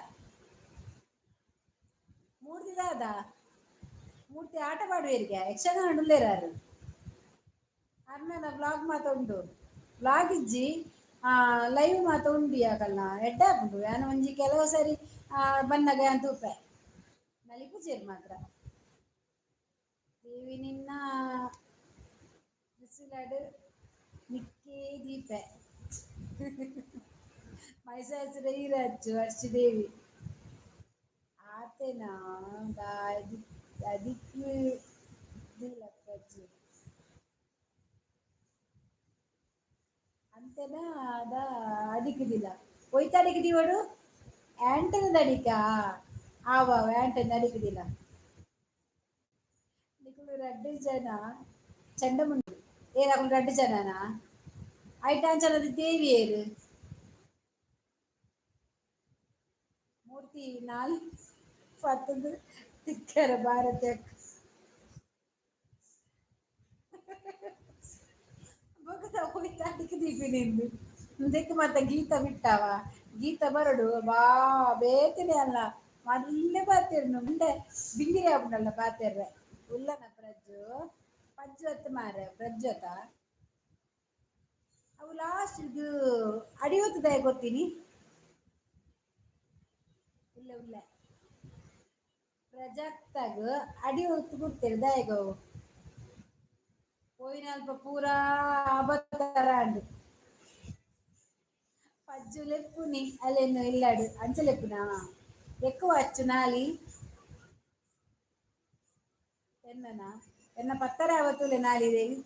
ಮೂರ್ತಿ ದಾದ ಮೂರ್ತಿ ಆಟ ಮಾಡುವರಿಗೆ ಯಕ್ಷಗಾನ ಉಳ್ಳೇರಾರು ಅರ್ನನ ಬ್ಲಾಗ್ ಮಾತ ಉಂಡು ಬ್ಲಾಗ್ ಇಜ್ಜಿ ಲೈವ್ ಮಾತ ಉಂಡು ಯಾಕಲ್ಲ ಎಡ್ಡ ಉಂಡು ನಾನು ಒಂಜಿ ಕೆಲವು ಸರಿ ಬನ್ನಗ ಅಂತ ಉಪ್ಪೆ ನಲಿಪುಜೇರು ಮಾತ್ರ ದೇವಿ ನಿನ್ನ ಬಿಸಿಲಾಡು ನಿಕ್ಕೇ ದೀಪೆ ಮೈಸಾಸುರ ಈರಚ್ಚು ಅರ್ಚಿದೇವಿ ಆತೇನಾ ಅದಕ್ಕೆ ದಿಲಕ್ಕಚ್ಚು ಅಂತೆನಾ ಅದ ಅಡಿಕದಿಲ್ಲ ಒಯ್ತ ಅಡಿಕದಿವಡು ಆಂಟನದ ಅಡಿಕ ಆವ ಆಂಟನ ಅಡಿಕದಿಲ್ಲ రెడ్డి జನ చెండముండి ఏ రకులు రెడ్డి జననా ఐటాంచలది దేవియేరు ಮೂರ್ತಿ ನಾಲ್ ಪತ್ತದು ತಿಕ್ಕರ ಭಾರತ ಬೊಗದ ಹೋಯ್ತಾಟಿಗೆ ದೀಪಿನಿಂದು ಇದಕ್ಕೆ ಮತ್ತೆ ಗೀತ ಬಿಟ್ಟಾವ ಗೀತ ಬರಡು ಬಾ ಬೇಕನೆ ಅಲ್ಲ ಮಲ್ಲೆ ಪಾತಿರ್ನು ಮುಂದೆ ಬಿಂಗಿರಿ ಹಬ್ಬನಲ್ಲ ಪಾತಿರ್ರೆ ಉಲ್ಲನ ಪ್ರಜ್ಜು ಪಜ್ಜು ಹೊತ್ತು ಮಾರ ಪ್ರಜ್ಜೊತ ಅವು ಲಾಸ್ಟ್ ಇದು ಅಡಿ ಹೊತ್ತದ ಗೊತ್ತೀನಿ ಇಲ್ಲ ಇಲ್ಲ ಪ್ರಜಾಕ್ತಾಗ ಅಡಿ ಹೊತ್ತು ಕೊಡ್ತೇವೆ ದಯಗವು పోయినల్ప పూరా అబద్ధరాండు పజ్జులెప్పుని అల్లెన్నో ఇల్లాడు అంచలెప్పునా ఎక్కువ వచ్చు నాలి ఎన్ననా ఎన్న పత్తరావతులే నాలిదేవి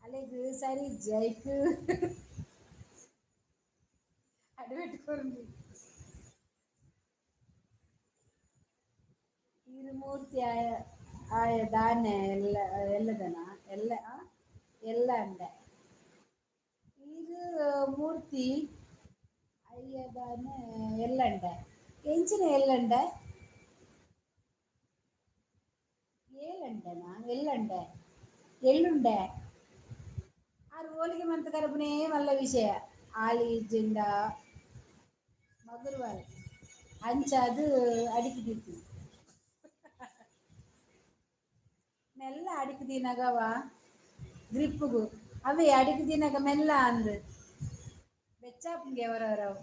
అలెగు సరి జైకు అడబెట్టుకోండి ഇരുമൂർത്തി ആയതാനെ എല്ലದನ ಎಲ್ಲ ಎಲ್ಲ ಅಂಡೆ ಇದು ಮೂರ್ತಿ ಅಯ್ಯದಾನೆ ಎಲ್ಲಂಡೆ ಎಂಚಿನ ಎಲ್ಲಂಡೆ ಏಲಂಡೆನಾ ಎಲ್ಲಂಡೆ ಎಳ್ಳುಂಡೆ ಆರು ಹೋಳಿಗೆ ಮಂತ ಕರಪನೇ ಮಲ್ಲ ವಿಷಯ ಆಲಿ ಜಿಂಡ ಮಗುರುವಾಲ್ ಅಂಚ ಅದು ಅಡಿಕೆ ಮೆಲ್ಲ ಅಡಿಕೆ ದಿನಗವ ಗ್ರಿಪ್ಪುಗು ಅವೇ ಅಡಿಕೆ ದಿನಗ ಮೆಲ್ಲ ಅಂದ್ ಬೆಚ್ಚಾಪುಂಗೆ ಅವರವರವು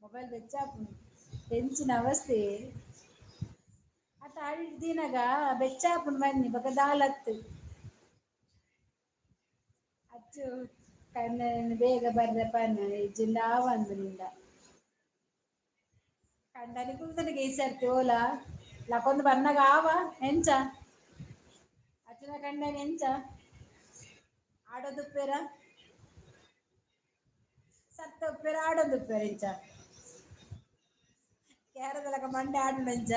ಮೊಬೈಲ್ ಬೆಚ್ಚಾಪು ಹೆಂಚಿನ ಅವಸ್ಥೆ ಅಟ ಅಡಿಕೆ ದಿನಗ ಬೆಚ್ಚಾಪುಂಡು ಬನ್ನಿ ಬಕ ದಾಲತ್ತು ಅಚ್ಚು ಕಣ್ಣ ಬೇಗ ಬರ್ರೆ ಪನ್ನ ಇಜ್ಜಿಂದ ಆವಂದು ನಿಂದ ಕಂಡನಿ ಕುಲ್ತನಿಗೆ ಈ ಸರ್ತಿ ಓಲಾ ಲಕೊಂದು ಬನ್ನಗ ಆವ ಎಂಚ ಅಚ್ಚನ ಕಂಡನಿ ಎಂಚ ಆಡೋದುಪ್ಪೇರ ಸತ್ತ ಉಪ್ಪೇರ ಆಡೋದುಪ್ಪೇರ ಇಂಚ ಕೇರದಲಕ ಮಂಡೆ ಆಡು ಇಂಚ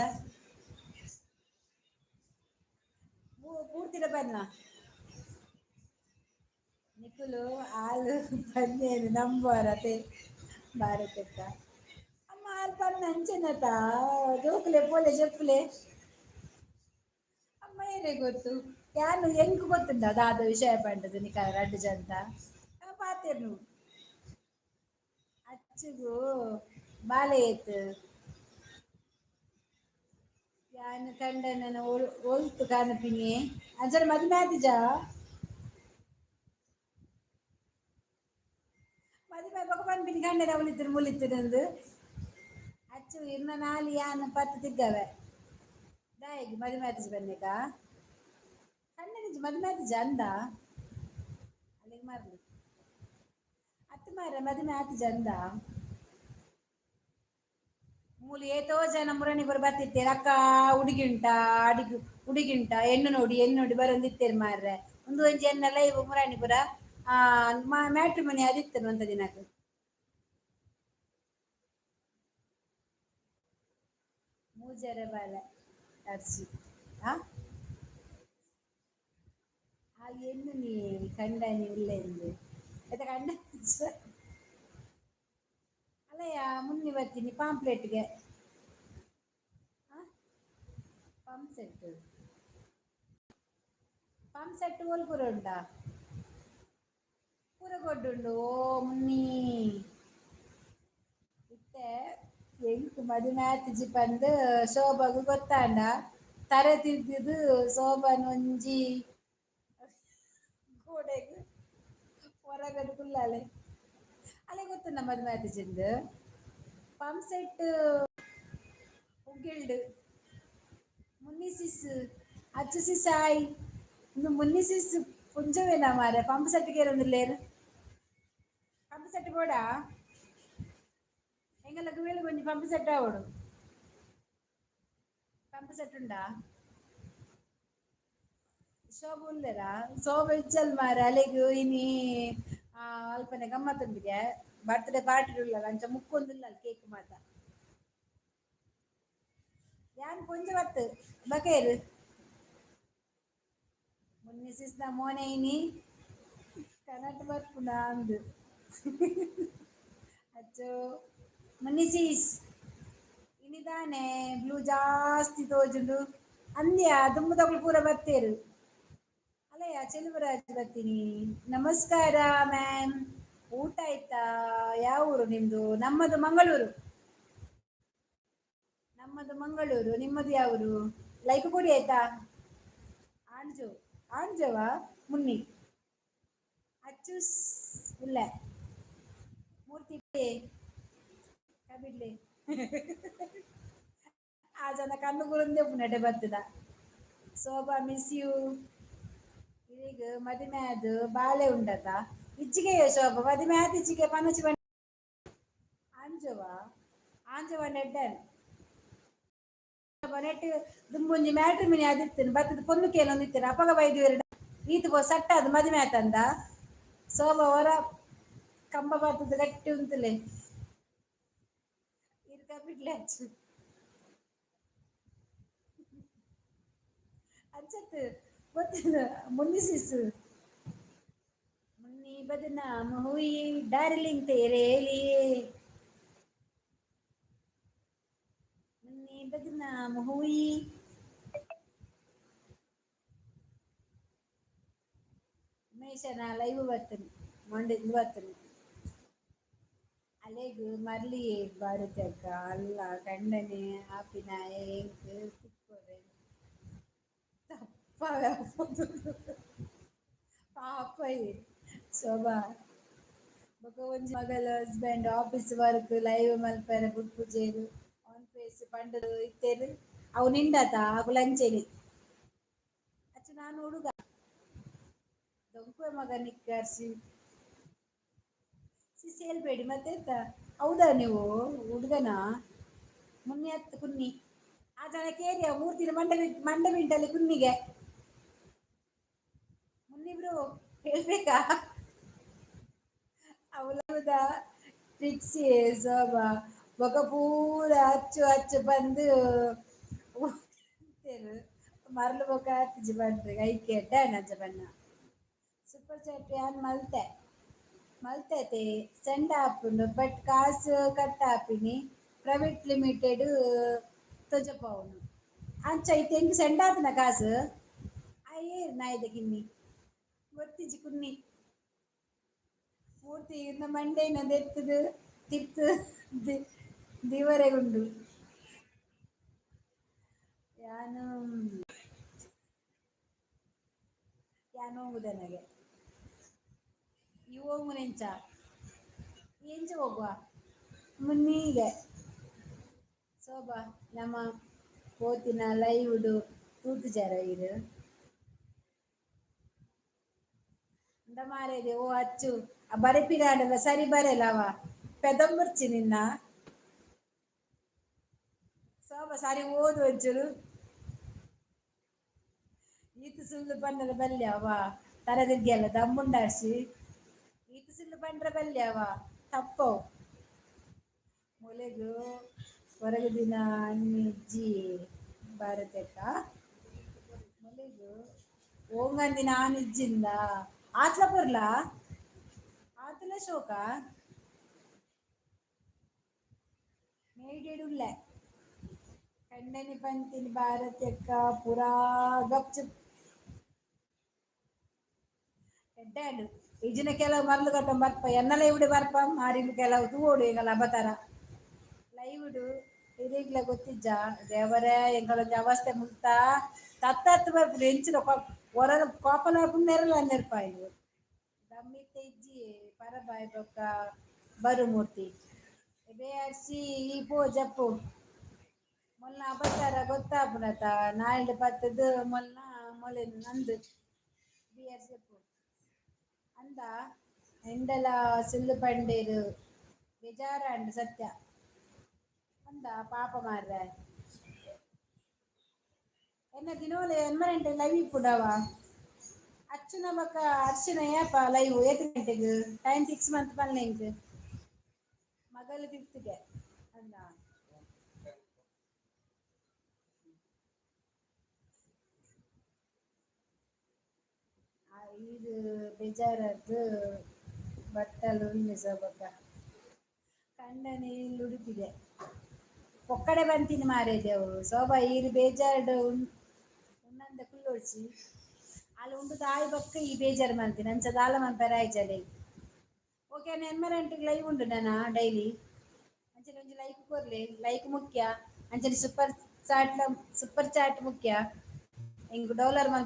ಪೂರ್ತಿನ ಬನ್ನ ನಿಖುಲು ಹಾಲು ಪನ್ನೀರು ನಂಬರತೆ ಭಾರತಕ್ಕ ಅಮ್ಮ ಹಾಲು ಪನ್ನ ಅಂಚೆನತ ಜೋಕುಲೆ ಪೋಲೆ చెప్పులే ಅಮ್ಮ ಏನೇ ಗೊತ್ತು ಯಾನು ಹೆಂಗ್ ಗೊತ್ತುಂಡ ದಾದ ವಿಷಯ ಪಂಡದು ನಿಕ ರಡ್ಡು ಜಂತ ಪಾತೇರ್ ನೀವು ಅಚ್ಚುಗು ಬಾಲೆ ಏತ್ ಯಾನು ಕಂಡನ ಒಲ್ತು ಕಾನಪಿನಿ ಅಂಚನೆ ಮದುವೆ ಆದಿಜಾ ಮದುವೆ ಬೊಕ ಪಿನಿ ಕಂಡನ ಅವಳಿತ್ತಿರು ಮುಲಿತ್ತಿರಂದು ಅಚ್ಚು ಇನ್ನ ನಾಲಿ ಯಾನು ಪತ್ತು ತಿದ್ದವೆ ದಾಯಿಗೆ ಮದುವೆ ಆದಿಜ ಬನ್ನಿಕ ಕಂಡನಿಜ ಮದುವೆ ಆದಿಜ ಅಂದ ಅಲ್ಲಿಗೆ ಮಾರ್ಲಿ ಅತ್ತು ಮಾರ ಮದುವೆ ಆದಿಜ ಅಂದ ಮೂಲು ಏತೋ ಜನ ಮುರಣಿ ಬರ ಬರ್ತಿತ್ತೇರು ಅಕ್ಕ ಹುಡುಗಿಂಟ ಅಡಿಗೆ ಹುಡುಗಿಂಟ ಹೆಣ್ಣು ನೋಡಿ ಬರೊಂದಿತ್ತೇರು ಮಾರ್ರೆ ಒಂದು ಒಂಜಿ ಎನ್ನೆಲ್ಲ ಇವು ಮುರಾಣಿ ಪುರ ಮ್ಯಾಟ್ರಿ ಮನಿ ಅದಿತ್ತನು ಅಂತ ದಿನಕ್ಕೆ ಮೂಜರ ಬಾಲ ಅರ್ಸಿ ಆ ಎನ್ನು ನೀ ಕಂಡನಿ ಇಲ್ಲೆಂದು ಆಯ್ತಾ ಕಂಡ ಅಲ್ಲಯ್ಯ ಮುನ್ನಿ ಬರ್ತೀನಿ ಪಾಂಪ್ಲೆಟ್ಗೆ ಪಂಪ್ ಸೆಟ್ ಪಂಪ್ ಸೆಟ್ ಓಲ್ ಪೂರ ಉಂಟಾ ಪೂರ ಕೊಡ್ಡುಂಡು ಓ ಮುನ್ನಿ ಇತ್ತೆ ಎಂಕ್ ಮದುವೆ ಆತಿಜಿ ಪಂದ್ ಶೋಭಗು ಗೊತ್ತಾಂಡ ತರೆ ತಿರ್ದಿದು ಶೋಭನ್ ಒಂಜಿ ಗೋಡೆಗ್ ಹೊರಗಡೆ ಕುಲ್ಲಾಲೆ ಅಲೆ ಗೊತ್ತುಂಡ ಮದುವೆ ಆತಿಜಿಂದು ಪಂಪ್ ಸೆಟ್ ಉಗಿಲ್ಡು ಮುನ್ನಿ ಸಿಸ್ ಅಚ್ಚು ಸಿಸ್ ಆಯ್ ಇನ್ನು ಮುನ್ನಿ ಸಿಸ್ ಪುಂಜವೇನ ಮಾರೆ ಪಂಪ್ ಸೆಟ್ ಕೇರೊಂದುಲ್ಲೇರು ಪಂಪ್ ಸೆಟ್ ಬೋಡಾ ಎಂಗಲ್ಲ వేలు కొంచెం పంపు సెట్ ఆవడు పంపు సెట్ ఉండా ಶೋಭ ಉಲ್ಲೆರ ಶೋಭ ಇಜ್ಜಲ್ ಮಾರ ಅಲೆಗು ಇನಿ ಅಲ್ಪನೆ ಗಮ್ಮತ್ತುಂಡಿಗೆ ಬರ್ತ್ಡೇ ಪಾರ್ಟಿ ಉಳ್ಳಲ್ಲ ಅಂಚ ಮುಕ್ಕೊಂದಿಲ್ಲ ಕೇಕ್ ಮಾತ ಯಾನ್ ಪೊಂಜ ಬತ್ತು ಬಕೇರು ಮುನ್ನಿಸಿಸ್ನ ಮೋನೆ ಕನಟ್ ಬರ್ಪುಂಡ ಅಂದು ಅಚ್ಚೋ ಮುನ್ನಿಸೀಸ್ ಇನಿದಾನೆ ಬ್ಲೂ ಜಾಸ್ತಿ ತೋಜುಂಡು ಅಂದ್ಯಾ ದುಂಬು ತಗೊಳು ಪೂರ ಬತ್ತೇರು ಅಲ್ಲಯ್ಯ ಚೆಲುವರಾಜ್ ಬರ್ತೀನಿ ನಮಸ್ಕಾರ ಮ್ಯಾಮ್ ಊಟ ಆಯ್ತಾ ಯಾವ ಊರು ನಿಮ್ದು ನಮ್ಮದು ಮಂಗಳೂರು ನಮ್ಮದು ಮಂಗಳೂರು ನಿಮ್ಮದು ಯಾವರು ಲೈಕ್ ಕೊಡಿ ಆಯ್ತಾ ಆಂಜು ಆಂಜವಾ ಮುನ್ನಿ ಅಚ್ಚುಸ್ ಇಲ್ಲ ಮೂರ್ತಿ ಕಬಿಡ್ಲಿ ಆ ಜನ ಕಣ್ಣು ಗುರುಂದೆ ನಡೆ ಬರ್ತದ ಸೋಬಾ ಮಿಸ್ ಯು ಈಗ ಮದುವೆ ಅದು ಬಾಳೆ ಉಂಡತ ಇಚ್ಚಿಗೆ ಶೋಭ ಮದುವೆ ಆದ ಇಚ್ಚಿಗೆ ಪನಚಿ ಬಂಡ ಆಂಜವಾ ಆಂಜವ ನೆಡ್ಡನ್ ನೆಟ್ಟು ದುಂಬುಂಜಿ ಮ್ಯಾಟ್ರಿ ಮಿನಿ ಅದಿತ್ತೇನೆ ಬತ್ತದ ಪೊನ್ನು ಕೇಳೊಂದಿತ್ತೇನೆ ಅಪಗ ಬೈದು ಎರಡು ಈತ ಪೋ ಸಟ್ಟ ಅದು ಮದುವೆ ಆತಂದ ಸೋಮ ಹೊರ ಕಂಬ ಬರ್ತದ ಗಟ್ಟಿ ಉಂತಲೆ ಇರ್ಕ ಬಿಡ್ಲೆ ಹಚ್ಚು ಅಚ್ಚತ್ತು ಗೊತ್ತಿಲ್ಲ ಮುನ್ನಿಸಿಸು ಮುನ್ನಿ ಬದನಾಮ ಹುಯಿ ಡಾರ್ಲಿಂಗ್ ತೇರೆ ಲಿಯೇ ಮುನ್ನಿ ಬದನಾಮ ಹುಯಿ ಉಮೇಶನ ಲೈವ್ ಬರ್ತನೆ ಮಂಡಿದ್ದು ಬರ್ತನೆ ಅಲೆಗು ಮರ್ಲಿ ಬಾರುತಕ್ಕ ಅಲ್ಲ ಕಂಡನೆ ಆಪಿನ ಏಂಕ್ ತಿಕ್ಕೋದೆ ತಪ್ಪ ಪಾಪ ಶೋಭಾ ಬೊಕ ಒಂಜಿ ಮಗಲ ಹಸ್ಬೆಂಡ್ ಆಫೀಸ್ ವರ್ಕ್ ಲೈವ್ ಮಲ್ಪರೆ ಬುಡ್ಪು ಪೂಜೆರು ಆನ್ ಫೇಸ್ ಪಂಡ್ ಇತ್ತೇರು ಅವು ನಿಂಡತ ಅವು ಲಂಚೆನಿ ಅಚ್ಚ ನಾನು ಹುಡುಗ ದೊಂಕುವೆ ಮಗ ನಿಕ್ಕರ್ಸಿ ಸಿಸಿ ಹೇಳ್ಬೇಡಿ ಮತ್ತೆ ಎಂತ ಹೌದಾ ನೀವು ಹುಡುಗನ ಮುನ್ನಿ ಹತ್ತು ಕುನ್ನಿ ಆ ಜನ ಕೇರಿಯ ಮೂರ್ತಿನ ಮಂಡ ಮಿಂಟಲ್ಲಿ ಕುನ್ನಿಗೆ ಮುನ್ನಿಬ್ರು ಹೇಳ್ಬೇಕಾ ಅವಳದ ಫಿಕ್ಸಿ ಸೋಬ ಬೊಕ ಪೂರ ಅಚ್ಚು ಅಚ್ಚು ಬಂದು ಮರಲು ಬೊಕ ಹತ್ತಿಜಿ ಬಂದ್ರಿ ಐಕೆ ನಜ್ಜ ಬನ್ನ ಸೂಪರ್ ಚಾಟ್ ಯಾನ್ ಮಲ್ತೆ ಮಲ್ತೈತೆ ಸೆಂಡ್ ಆಪುಂಡು ಬಟ್ ಕಾಸು ಕಟ್ ಆಪಿನಿ ಪ್ರೈವೇಟ್ ಲಿಮಿಟೆಡ್ ತೊಜಪವುನು ಅಂಚ ಐತೆ ಹೆಂಗ್ ಸೆಂಡ್ ಆತನ ಕಾಸು ಅಯ್ಯೇರ್ ನಾಯ್ದ ಕಿನ್ನಿ ಗೊತ್ತಿಜ್ಜಿ ಕುನ್ನಿ ಮೂರ್ತಿ ಇನ್ನ ಮಂಡೇನ ಎತ್ತದು ತಿತ್ತು ದಿವರೆಗುಂಡು ಯಾನು ಯಾನು ಹೋಗುದ ನನಗೆ ಇವು ಹೋಗುನೆಂಚ ಎಂಚ ಹೋಗುವ ಮುನ್ನೀಗೆ ಸೋಬಾ ನಮ್ಮ ಪೋತಿನ ಲೈವ್ಡು ತೂತು ಜರ ಇದು ಅಂದ ಮಾರೇದೆ ಓ ಅಚ್ಚು ಬರಪಿರಾಡಲ್ಲ ಸರಿ ಬರಲ್ಲವ ಪೆದಂಬರ್ಚಿ ನಿನ್ನ ಸೋಮ ಸರಿ ಓದು ಒಂಚೂರು ಈತ ಸುಳ್ಳು ಬಣ್ಣದ ಬಲ್ಯವ ತರದಿರ್ಗೆಲ್ಲ ದಮ್ಮುಂಡಾಡ್ಸಿ ಈತ ಸುಳ್ಳು ಬಂಡ್ರ ಬಲ್ಯವ ತಪ್ಪವು ಮೊಲೆಗೂ ಹೊರಗ ದಿನ ಅಣ್ಣಿಜ್ಜಿ ಭಾರತಕ್ಕ ಮೊಲೆಗೂ ಓಂಗಂದಿ ನಾನು ಇಜ್ಜಿಂದ ಆತ್ಲ ಬರ್ಲಾ ಆತಲ ಶೋಕ ಮೇಡೇಡುಲ್ಲ ಕಂಡನಿ ಪಂತಿನ ಭಾರತಕ್ಕ ಪುರಾ ಗಪ್ಚು ಎಡ್ಡಾಡು ಇಜಿನ ಕೆಲವು ಮರ್ಲು ಕಟ್ಟ ಬರ್ಪ ಎನ್ನಲ ಇವಿಡೆ ಬರ್ಪ ಮಾರಿನ ಕೆಲವು ತೂಡು ಈಗಲ್ಲ ಬತಾರ ಲೈವ್ಡು ಹಿರಿಗ್ಲ ಗೊತ್ತಿಜ್ಜ ದೇವರೇ ಎಂಗಳೊಂದು ಅವಸ್ಥೆ ಮುಲ್ತಾ ತತ್ತತ್ತು ಬರ್ಪುಡು ಎಂಚಿನ ಹೊರ ಕೋಪಲ ನೆರಳು ಅನ್ನಿರ್ಪಾಯಿ ದಮ್ಮಿತ್ತ ಇಜ್ಜಿ ಪರಬಾಯಿ ಬೊಕ್ಕ ಬರುಮೂರ್ತಿ ಬೇ ಅರ್ಸಿ ಈ ಪೋ ಜಪ್ಪು ಮೊನ್ನ ಅಬತ್ತಾರ ಗೊತ್ತಾಪುನತ ನಾಯಿಡು ಪತ್ತದು ಮೊನ್ನ ಮೊಲೆ ನಂದು ಬಿಯರ್ ಸೆಪ್ಪು ಅಂದ ಎಂಡಲ ಸುಳ್ಳು ಪಂಡೇರು ಬೇಜಾರ ಅಂಡ್ ಸತ್ಯ ಅಂದ ಪಾಪ ಮಾರ್ರೆ ಎನ್ನ ದಿನೋಲೆ ಎನ್ಮನೆಂಟೆ ಲೈವ್ ಇಪ್ಪುಡವ ಅಚ್ಚುನ ಬಕ್ಕ ಅರ್ಶಿನ ಏಪ ಲೈವ್ ಏತ್ ಗಂಟೆಗ್ ಟೈಮ್ ಫಿಕ್ಸ್ ಮಂತ್ ಪನ್ಲೆಂಕ್ ಮಗಲ್ ಫಿಫ್ತ್ಗೆ ಅಂದ ಬೇಜಾರದ್ದು ಬಟ್ಟಲು ಉಂಡು ಸೊಬಕ ಕಂಡನೆ ಇಲ್ಲಿ ಉಡುಪಿದೆ ಒಕ್ಕಡೆ ಬಂತೀನಿ ಮಾರೇದೇವು ಶೋಭಾ ಈರು ಬೇಜಾರು ఉన్నంత కుళ్ళొచ్చి వాళ్ళు ఉండు తాయి పక్క ఈ బేజారు మంతి నంచ దాల మన పెరాయిచలే ఓకే నేను ఎన్మరంటికి లైవ్ ఉండు నాన్న డైలీ అంచె నుంచి లైక్ కోర్లే లైక్ ముఖ్య అంచె సూపర్ చాట్ ముఖ్య ఇంక ಡಾಲರ್ మన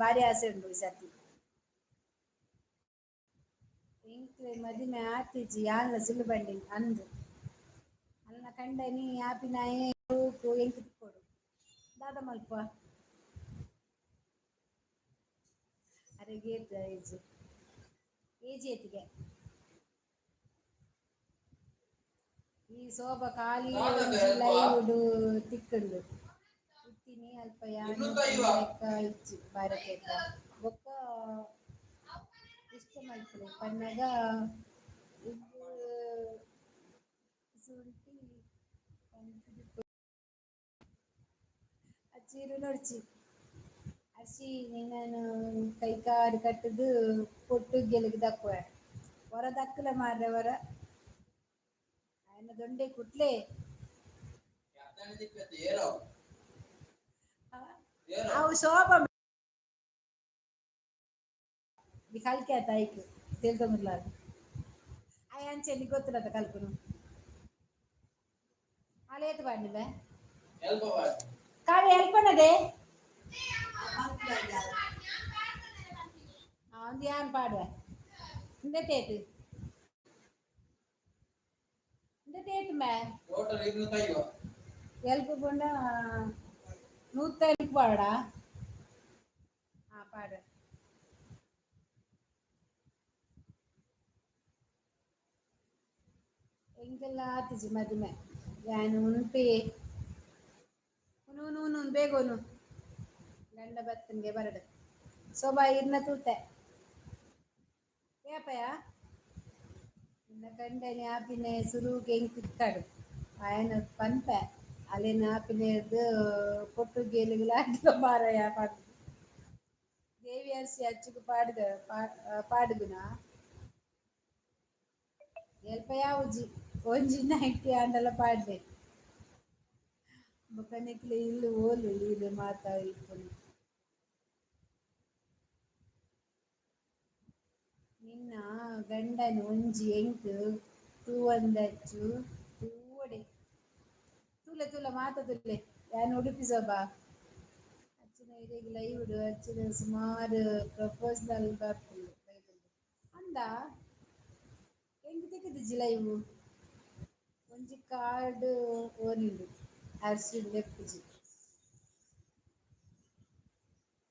ಭಾರಿ ಆಸೆ ಉಂಟು ಈ ಸರ್ತಿ ಇಂಕ್ಲೆ ಮದಿಮೆ ಆತಿಜಿ ಯಾನ್ಲ ಸುಳ್ಳು ಬಂಡಿ ಅಂದು ಅಲ್ಲ ಕಂಡನಿ ಆಪಿನ ಎಂಕ್ ತಿಕ್ಕೊಡು ದಾದ ಮಲ್ಪ ಅರೆ ಗೇತ್ ಏಜ್ ಏತಿಗೆ ಈ ಸೋಬ ಖಾಲಿ ಲೈವ್ಡು ತಿಕ್ಕಂಡು ಇತ್ತಿನಿ ಅಲ್ಪ ಯಾನು ಲೆಕ್ಕ ಇಚ್ಚಿ ಭಾರತಕ್ಕ ಬೊಕ್ಕ ಇಷ್ಟ ಮಲ್ಪಲೆ ಪನ್ನಗ ಇದು ಶುಂಠಿ ಅಚ್ಚಿರು ನೋಡ್ಚಿ ಅರ್ಸಿ ನಾನು ಕೈ ಕಾಡು ಕಟ್ಟದು పొట్టు ಗೆಲುగు దక్కువ ಹೊರ ದಕ್ಕಲ ಮಾರ್ರೆ ಹೊರ ఆయన దొండే కుట్లే ಅವು ಶೋಭ నీ కలికి ఆ తాయికి తెలుతొంగులారు అయ్యంచె నీకు ಗೊತ್ತಿರತ್ತ కలుపును అలేత పండిబే కావి ఎల్పన్నదే అవును యాన్ పాడువే ఇందే తేతు ఇందే తేతు మే ಟೋಟಲ್ 205 ಎಲ್ಪುಗೊಂಡ 105 ಪಾಡಾ ಆ ಪಾಡು ಎಂಗೆಲ್ಲ ಆತಿಜಿ ಮದುಮೆ ಯಾನು ಉಂಪೆ ನೂನು ಬೇಗೋನು ಗಂಡ ಬತ್ತನ್ಗೆ ಬರಡು ಶೋಭಾ ಇರ್ನ ತೂತೆ ಏಪಯ ಇನ್ನ ಗಂಡನೆ ಆಪಿನೆ ಸುರುಗೆ ಹೆಂಗ್ ತಿಕ್ಕಾಡು ఆయన ಪನ್ಪೆ ಅಲ್ಲಿನ ಆಪಿನೆದು పొట్టు గేలుగులాంటి మారయ్య పాడు దేవి అరిసి అచ్చుకు పాడుగునా ఎల్పయా ఉజ్జి ಒಂಜಿ ನೈಟಿ ಆಂಡಲ ಪಾಡ್ದೆ ಬೊಕನಿಕ್ಲೆ ಇಲ್ಲು ಓಲು ಇದು ಮಾತಾ ಇಪ್ಪುನು ನಿನ್ನ ಗಂಡನ ಒಂಜಿ ಎಂಕ್ ತೂವಂದಚ್ಚು ತೂವಡೆ ತೂಲೆ ತೂಲೆ ಮಾತ ತುಲ್ಲೆ ಯಾನ್ ಉಡುಪಿ ಸೋಬಾ ಅಚ್ಚಿನ ಇದೆಗ್ ಲೈವ್ಡು ಅಚ್ಚಿನ ಸುಮಾರು ಪ್ರಪೋಸಲ್ ಬರ್ಪುಂಡು ಅಂದ ಎಂಕ್ ತೆಗೆದಿಜ್ಜಿ ಲೈವ್ ಒಂಜಿ ಕಾರ್ಡ್ ಓನಿಂಡು ಅರ್ಸಿಡ್ ಲೆಪ್ಪುಜಿ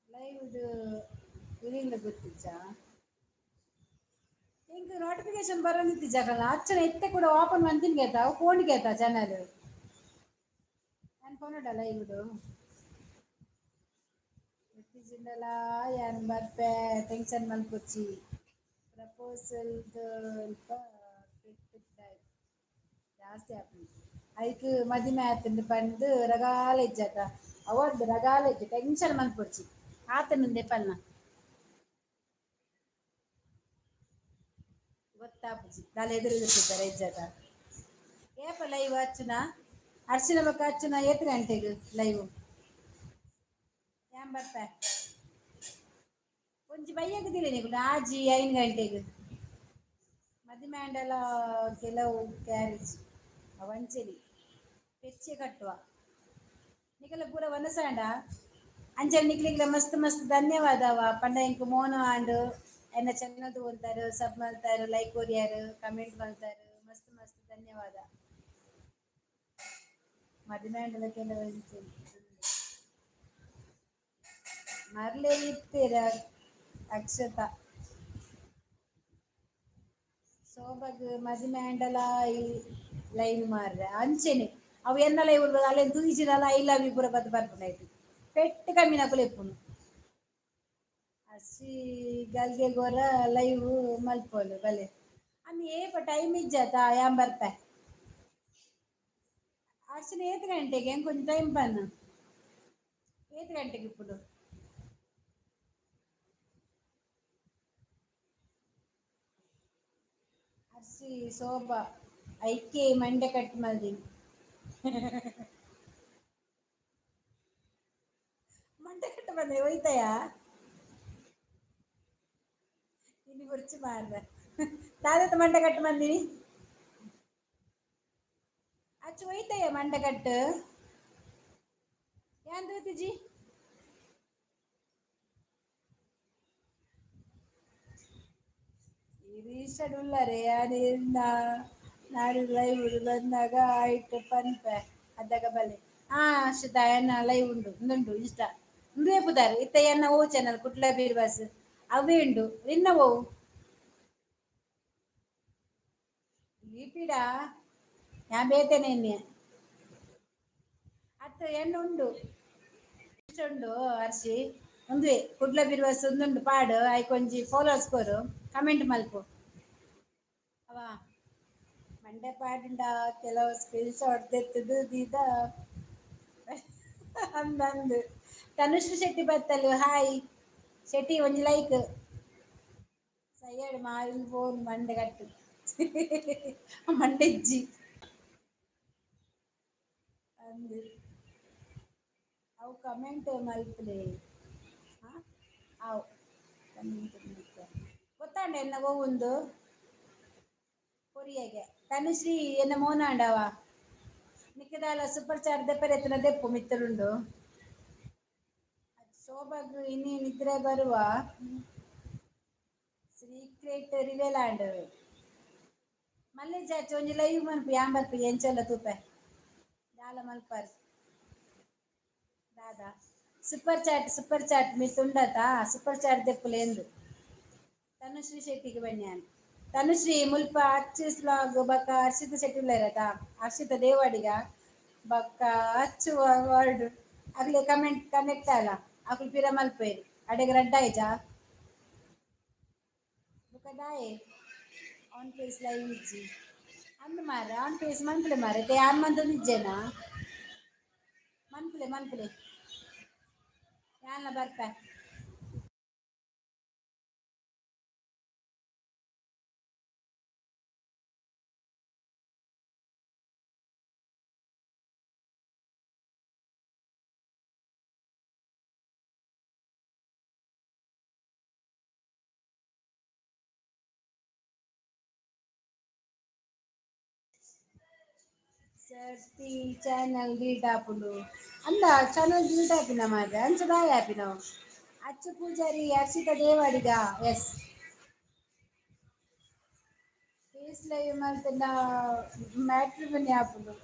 ಲೈವ್ಡು ಇಳಿಂದ ಗೊತ್ತಿಜ್ಜ ಎಂಕ್ ನೋಟಿಫಿಕೇಶನ್ ಬರೋದಿತ್ತಿಜ್ಜಕಲ್ಲ ಅಚ್ಚನ ಎತ್ತೆ ಕೂಡ ಓಪನ್ ಮಂತಿನ್ ಗೇತಾ ಫೋನ್ ಗೇತಾ ಚಾನಲ್ ನಾನು ಫೋನ್ ಲೈವ್ಡು ಎತ್ತಿಜಿಂಡಲ ಯಾನ್ ಬರ್ಪೆ ಟೆನ್ಷನ್ ಮಲ್ಪೊಚ್ಚಿ ಪ್ರಪೋಸಲ್ ಅಲ್ಪ ಕೆಟ್ಟಿದ್ದಾಯ್ತು ಜಾಸ್ತಿ ಆಗ್ತದೆ ಅದಕ್ಕೆ ಮದುವೆ ಆತಂದು ಪಂದು ರಗಾಲ ಇಜ್ಜಾತ ಅವರ್ದು ರಗಾಲ ಇಜ್ಜು ಟೆನ್ಷನ್ ಮಲ್ಪೊಚ್ಚಿ ಆತನಂದೆ ಪಲ್ನ ಗೊತ್ತಾಪುಜಿ ನಾಳೆ ಎದುರುಗಿರ್ತಿದ್ದಾರೆ ಇಜ್ಜಾತ ಏಪ ಲೈವ್ ಹಚ್ಚುನ ಅರ್ಶಿನ ಬಕ್ಕ ಹಚ್ಚುನ ಎತ್ತು ಗಂಟೆಗೆ ಲೈವ್ ಏನ್ ಬರ್ತಾ ಒಂಜಿ ಬೈಯಗದಿಲ್ಲ ನೀವು ಆಜಿ 5 ಗಂಟೆಗೆ ಮದುವೆ ಆಂಡಲ ಕೆಲವು ಕ್ಯಾರೇಜ್ ಅವಂಚಲಿ ಹೆಚ್ಚೆ ಕಟ್ಟುವ ನಿಕಲ ಪೂರ ವನಸಾಂಡ ಅಂಚಲ್ ನಿಕ್ಲಿಗ್ಲ ಮಸ್ತ್ ಮಸ್ತ್ ಧನ್ಯವಾದವ ಪಂಡ ಇಂಕ್ ಮೋನು ಆಂಡು ಎನ್ನ ಚೆನ್ನದು ಅಂತಾರೆ ಸಬ್ ಮಲ್ತಾರೆ ಲೈಕ್ ಕೊರಿಯಾರು ಕಮೆಂಟ್ ಮಲ್ತಾರೆ ಮಸ್ತ್ ಮಸ್ತ್ ಧನ್ಯವಾದ ಮದುವೆ ಆಂಡಲ ಕೆಲವು ಮರ್ಲೆ ಇತ್ತೀರ ಅಕ್ಷತಾ ಶೋಭಗ್ ಮದುವೆ ಆಂಡಲ ಈ ಲೈನ್ ಮಾರ್ರೆ ಅಂಚೆನೆ ಅವು ಎನ್ನ ಲೈವ್ ಅಲ್ಲೇನು ತೂಜಿನಲ್ಲ ಐ ಲವ್ ಯು ಪೂರ ಬದ್ದು ಬರ್ಪುನಾಯ್ತು ಪೆಟ್ಟು ಕಮ್ಮಿನ ಕುಲೆಪ್ಪುನು ಹಸಿ ಗಲ್ಗೆ ಗೋರ ಲೈವ್ ಮಲ್ಪೋಲು ಬಲೆ ಅಂದ್ ಏಪ ಟೈಮ್ ಇಜ್ಜಾತ ಯಾನ್ ಬರ್ಪೆ ಅರ್ಶನ 7 ಗಂಟೆಗೆ ಕೊಂಚ ಟೈಮ್ ಬನ್ನು 7 ಗಂಟೆಗೆ ఇప్పుడు ಅರ್ಸಿ ಶೋಭ ಐಕೆ ಮಂಡೆ ಕಟ್ ಮಲ್ದಿ ಮಂಡೆ ಕಟ್ಟು ಬಂದೆ ಒಯ್ತಾಯ ಇನ್ನು ಕುರ್ಚಿ ಮಾಡ್ದೆ ದಾದತ್ತ ಮಂಡೆ ಕಟ್ಟು ಬಂದಿನಿ ಅಚ್ಚು ಒಯ್ತಾಯ ಮಂಡೆ ಕಟ್ಟು ಯಾಂದು ತಿಜಿ ಇರೀಷಡುಲ್ಲರೆ ಯಾರಿಂದ ನಾಡು ಲೈವ್ ಬಂದಾಗ ಆಯ್ತು ಪನ್ಪೆ ಅದಾಗ ಬಲೆ ಅಷ್ಟದ ಎನ್ನ ಲೈವ್ ಉಂಡು ಉಂದುಂಡು ಇಷ್ಟ ಇಂದು ಪುದಾರ್ ಇತ್ತ ಎನ್ನ ಓ ಚಾನಲ್ ಕುಟ್ಲ ಬೀರ್ ಬಸ್ ಅವೇ ಉಂಡು ನಿನ್ನ ಓ ಈಪಿಡಾ ഞാൻ ಬೇತೇನೆ ಎಣ್ಣೆ ಅತ್ತ ಎಣ್ಣೆ ಉಂಡು ಇಷ್ಟ ಉಂಡು ಅರ್ಷಿ ಒಂದುವೆ ಕುಡ್ಲ ಬಿರ್ವಾಸ ಒಂದುಂಡು ಪಾಡು ಐಕೊಂಜಿ ಫಾಲೋವರ್ಸ್ ಕೊರು ಕಮೆಂಟ್ ಮಲ್ಪು ಅವ ಮಂಡೆ ಪಾಡುಂಡ ಕೆಲವು ಸ್ಕಿಲ್ಸ್ ಹೊಡೆದೆತ್ತದು ದೀದ ಅಂದಂದು ತನುಶ್ರೀ ಶೆಟ್ಟಿ ಬತ್ತಲು ಹಾಯ್ ಶೆಟ್ಟಿ ಒಂಜಿ ಲೈಕ್ ಸಯ್ಯಡು ಮಾವಿನ ಫೋನ್ ಮಂಡೆ ಕಟ್ಟು ಮಂಡೆಜ್ಜಿ ಅಂದು ಅವು ಕಮೆಂಟ್ ಮಲ್ಪಲೆ ಅವು ಕಮೆಂಟ್ ಮಲ್ಪೆ ಗೊತ್ತಾಂಡ ಎನ್ನ ಒಂದು ಕೊರಿಯಗೆ ತನುಶ್ರೀ ಎನ್ನ ಮೋನಾಂಡವ ನಿಕ್ಕದಾಲ ಸೂಪರ್ ಚಾಟ್ ದೆಪ್ಪರೆ ಎತ್ತನ ದೆಪ್ಪು ಮಿತ್ತರುಂಡು ಶೋಭಾಗ್ ಇನ್ನಿ ನಿದ್ರೆ ಬರುವ ಸೀಕ್ರೆಟ್ ರಿವೆಲಾಂಡ್ ಮಲ್ಲೆ ಚಾಚು ಒಂಜಿ ಲೈವ್ ಮನ್ಪು ಯಾಂಬರ್ಪು ಎಂಚಲ್ಲ ತೂಪೆ ದಾಲ ಮಲ್ಪರ್ ದಾದಾ ಸೂಪರ್ ಚಾಟ್ ಮಿತ್ತುಂಡತ ಸೂಪರ್ ಚಾಟ್ ದೆಪ್ಪುಲೆ ಎಂದು ತನುಶ್ರೀ ಶೆಟ್ಟಿಗೆ ಬನ್ಯಾನ್ ತನುಶ್ರೀ ಮುಲ್ಪ ಅಚ್ಚುಸ್ ವ್ಲಾಗ್ ಬಕ್ಕ ಹರ್ಷಿತ ಶೆಟ್ಟಿ ಉಳ್ಳಾರತ ಹರ್ಷಿತ ದೇವಾಡಿಗ ಬಕ್ಕ ಅಚ್ಚು ವರ್ಡ್ ಅಗ್ಲೆ ಕಮೆಂಟ್ ಕನೆಕ್ಟ್ ಅಲ್ಲ ಅಕುಲು ಪಿರ ಮಲ್ಪೇರು ಅಡೆಗ್ ರಡ್ಡ ಆಯ್ತಾ ಬುಕ್ಕ ದಾಯೆ ಆನ್ ಫೇಸ್ ಲೈವ್ ಇಜ್ಜಿ ಅಂದ್ ಮಾರ ಆನ್ ಫೇಸ್ ಮನ್ಪುಲೆ ಮಾರ ಯಾನ್ ಮಂತ್ ನಿಜ್ಜೆನಾ ಮನ್ಪುಲೆ ಯಾನ್ಲ ಬರ್ಪೆ ಸರ್ತಿ ಚಾನಲ್ ಡಿಲೀಟ್ ಆಪುಂಡು ಅಂದ ಚಾನಲ್ ಡಿಲೀಟ್ ಆಪಿನ ಮಾರ್ರೆ ಅಂಚ ದಾಯ ಆಪಿನವು ಅಚ್ಚು ಪೂಜಾರಿ ಹರ್ಷಿತ ದೇವಾಡಿಗ ಎಸ್ ಫೇಸ್ ಲೈವ್ ಮಲ್ತನ ಮ್ಯಾಟ್ರಿಮನಿ ಆಪುಂಡು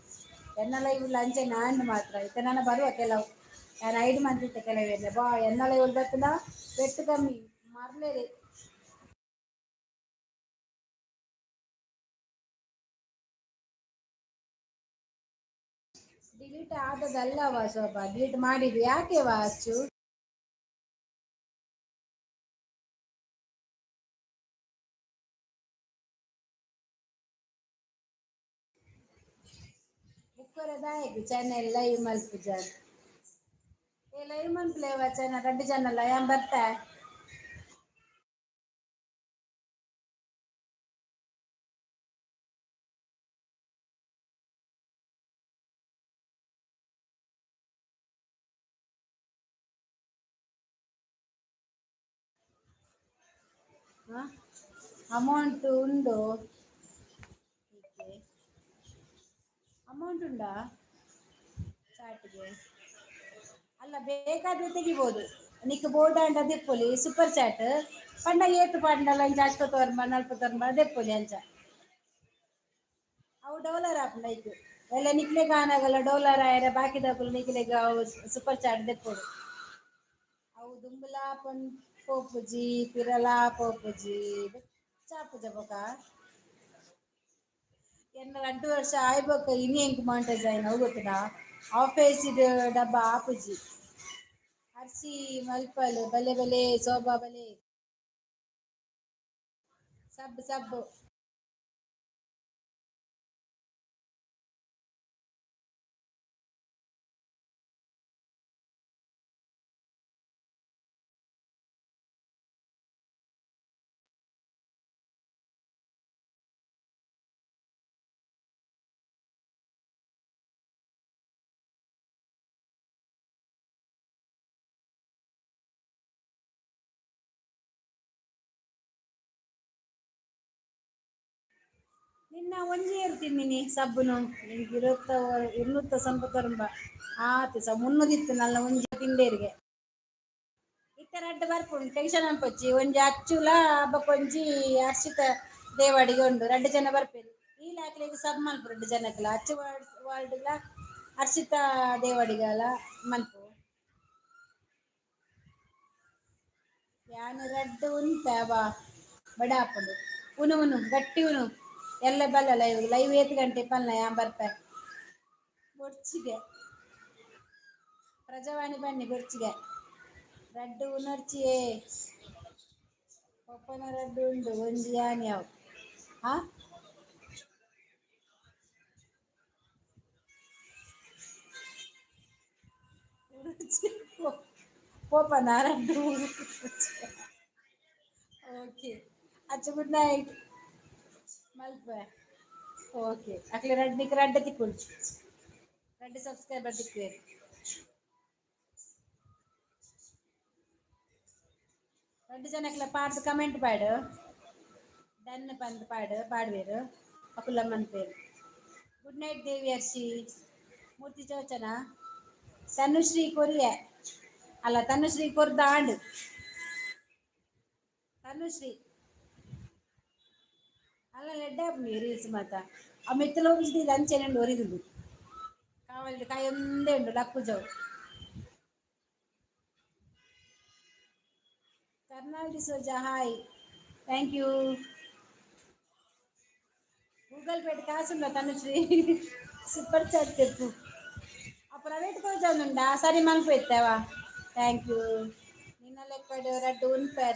ಎನ್ನ ಲೈವ್ ಅಂಚೆ ನಾಂಡ್ ಮಾತ್ರ ಇತ್ತೆ ನನ್ನ ಬರುವ ಕೆಲವು ನಾನು ಐದು ಮಂತ್ ಇತ್ತೆ ಕೆಲವೆಲ್ಲ ಬಾ ಎನ್ನ ಲೈವ್ ಬತ್ತನ ಪೆಟ್ಟು ಕಮ್ಮಿ ಮರ್ಲೇರಿ ಡಿಲೀಟ್ ಆದದಲ್ಲವಾ ಶೋಭಾ ಡಿಲೀಟ್ ಮಾಡಿದ್ದು ಯಾಕೆವಾ ಅಚ್ಚು ಬುಕ್ಕರದಾಯಕು ಚಾನೆಲ್ ಲೈವ್ ಮಲ್ಪುಜಾರ್ ಏ ಲೈವ್ ಮಲ್ಪುಲೇವ ಚಾನಲ್ ರಡ್ಡು ಚಾನಲ್ ಯಾನ್ ಬರ್ತಾ ಅಮೌಂಟ್ ಉಂಡು ಅಮೌಂಟ್ ಉಂಡಾ ಚಾಟಿಗೆ ಅಲ್ಲ ಬೇಕಾದ್ರೆ ತೆಗಿಬೋದು ನಿಕ್ ಬೋರ್ಡ್ ಅಂಡ್ ದೆಪ್ಪೊಲಿ ಸೂಪರ್ ಚಾಟ್ ಪಂಡ ಏತ್ ಪಾಂಡಲ ಜಾಸ್ತಿ ತೋರ್ಮ ನಲ್ಪ ತೋರ್ಮ ದೆಪ್ಪೊಲಿ ಅಂಚ ಅವು ಡೌಲರ್ ಆಪುಂಡು ಲೈಕ್ ಎಲ್ಲ ನಿಕ್ಲೆ ಗಾನಾಗಲ್ಲ ಡೌಲರ್ ಆಯರ ಬಾಕಿ ದಕುಲು ನಿಕ್ಲೆಗ್ ಅವು ಸೂಪರ್ ಚಾಟ್ ದೆಪ್ಪೊಡು ಅವು ದುಂಬುಲ ಪೋಪುಜಿ ಪಿರಲ ಪೋಪುಜಿ ಚಾಪುಜ ಬೊಕ ಎನ್ನ 2 ವರ್ಷ ಆಯ್ಬೊಕ್ಕ ಇನಿ ಎಂಕ್ ಮಾನಿಟೈಸ್ ಆಯಿನ ಅವು ಗೊತ್ತುಂಡ ಆಫೇಸಿಡ್ ಡಬ್ಬ ಆಪುಜಿ ಹರ್ಷಿ ಮಲ್ಪಲ್ ಬಲೆ ಬಲೆ ಶೋಭಾ ಬಲೆ ಸಬ್ ನಿನ್ನ ಒಂಜಿ ಏರು ತಿಂದಿನಿ ಸಬ್ಬುನು ನಿಂಗೆ ಇರುತ್ತ ಸಂಪತರುಂಬ ಆತ ಮುನ್ನದಿತ್ತು ನಲ್ಲ ಒಂಜಿ ತಿಂಡೇರಿಗೆ ಇತ್ತೆ ರಡ್ಡ್ ಬರ್ಪುಂಡು ಟೆನ್ಷನ್ ಅನ್ಪೊಚ್ಚಿ ಒಂಜಿ ಅಚ್ಚುಲ ಬಕೊಂಜಿ ಅರ್ಷಿತ ದೇವಾಡಿಗೆ ಉಂಡು ರಡ್ಡ್ ಜನ ಬರ್ಪೇರು ಈ ಲಾಯ್ಕ್ಲೆಗ್ ಸಬ್ ಮಲ್ಪು ರಡ್ಡ್ ಜನಕ್ಲ ಅಚ್ಚು ವಾರ್ಡ್ಲ ಅರ್ಷಿತಾ ದೇವಾಡಿಗಲ ಮಲ್ಪು ಯಾನ್ ರಡ್ಡ್ ಉಂತವ ಬಡ ಆಪುಂಡು ಉನು ಗಟ್ಟಿ ಉನು ಎಲ್ಲ ಬಲ್ಲ ಲೈವ್ ಏತ್ ಗಂಟೆ ಪನ್ಲ ಯಾನ್ ಬರ್ಪೆ ಬೊರ್ಚಿಗೆ ಪ್ರಜಾವಾಣಿ ಬನ್ನಿ ಬೊರ್ಚಿಗೆ ರಡ್ಡ್ ಉನರ್ಚಿಯೇ ಪಪ್ಪನ ರಡ್ಡ್ ಉಂಡು ಒಂಜಿ ಯಾನ್ ಯಾವ್ ಆ ಪೋಪನ ರಡ್ಡ್ ಓಕೆ ಅಚ್ಚ ಗುಡ್ ನೈಟ್ ಮಲ್ಪೆ ಓಕೆ ಅಕ್ಲೆ ರಡ್ಡ್ ತಿಕ್ಕುಂಡು ರಡ್ಡ್ ಸಬ್ಸ್ಕ್ರೈಬರ್ ತಿಕ್ಕುವೆರ್ ರಡ್ಡ್ ಜನಕ್ಲ ಪಾಡ್ದ್ ಕಮೆಂಟ್ ಪಾಡ್ ಡನ್ ಪಂದ್ ಪಾಡ್ವೆರ್ ಅಕುಲ ಮನ್ಪೆರ್ ಗುಡ್ ನೈಟ್ ದೇವಿಯರ್ಷಿ ಮೂರ್ತಿ ಚೌಚನ ತನುಶ್ರೀ ಕೊರಿಯೆ ಅಲ್ಲ ತನುಶ್ರೀ ಕೊರ್ದಾಂಡ್ ತನುಶ್ರೀ ಅಲ್ಲ ಲೆಡ್ಡೆ ಆಪುಂಡು ರೀಲ್ಸ್ ಮಾತ ಆ ಮೆತ್ತಲ ಹೋಗಿಜ್ದು ಅಂಚೆನೆ ಒರಿದುಂಡು ಕಾವಲ್ಡು ಕಾಯೊಂದೆ ಉಂಡು ಲಪ್ಪು ಜೌ ಕರ್ನಾಲ್ D'Souza hi thank you Google ಪೇಟ್ ಕಾಸುಂಡ ತನುಶ್ರೀ ಸೂಪರ್ ಚಾಟ್ ತೆಪ್ಪು ಆ ಪ್ರೈವೇಟ್ ತೋಜೊಂದುಂಡ ಸರಿ ಮಲ್ಪು ಎತ್ತವ ಥ್ಯಾಂಕ್ ಯು ನಿನ್ನ ಲೆಕ್ಕಡ್ ರಡ್ಡ್ ಉನ್ಪೆ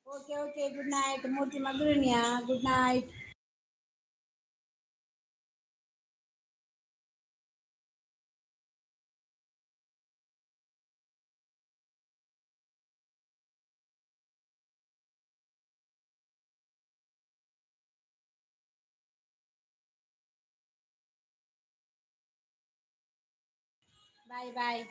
ಓಕೆ ಓಕೆ ಗುಡ್ ನೈಟ್ ಮೂರ್ತಿ ಮಲ್ದೆನಿಯಾ ಗುಡ್ ನೈಟ್ ಬಾಯ್ ಬಾಯ್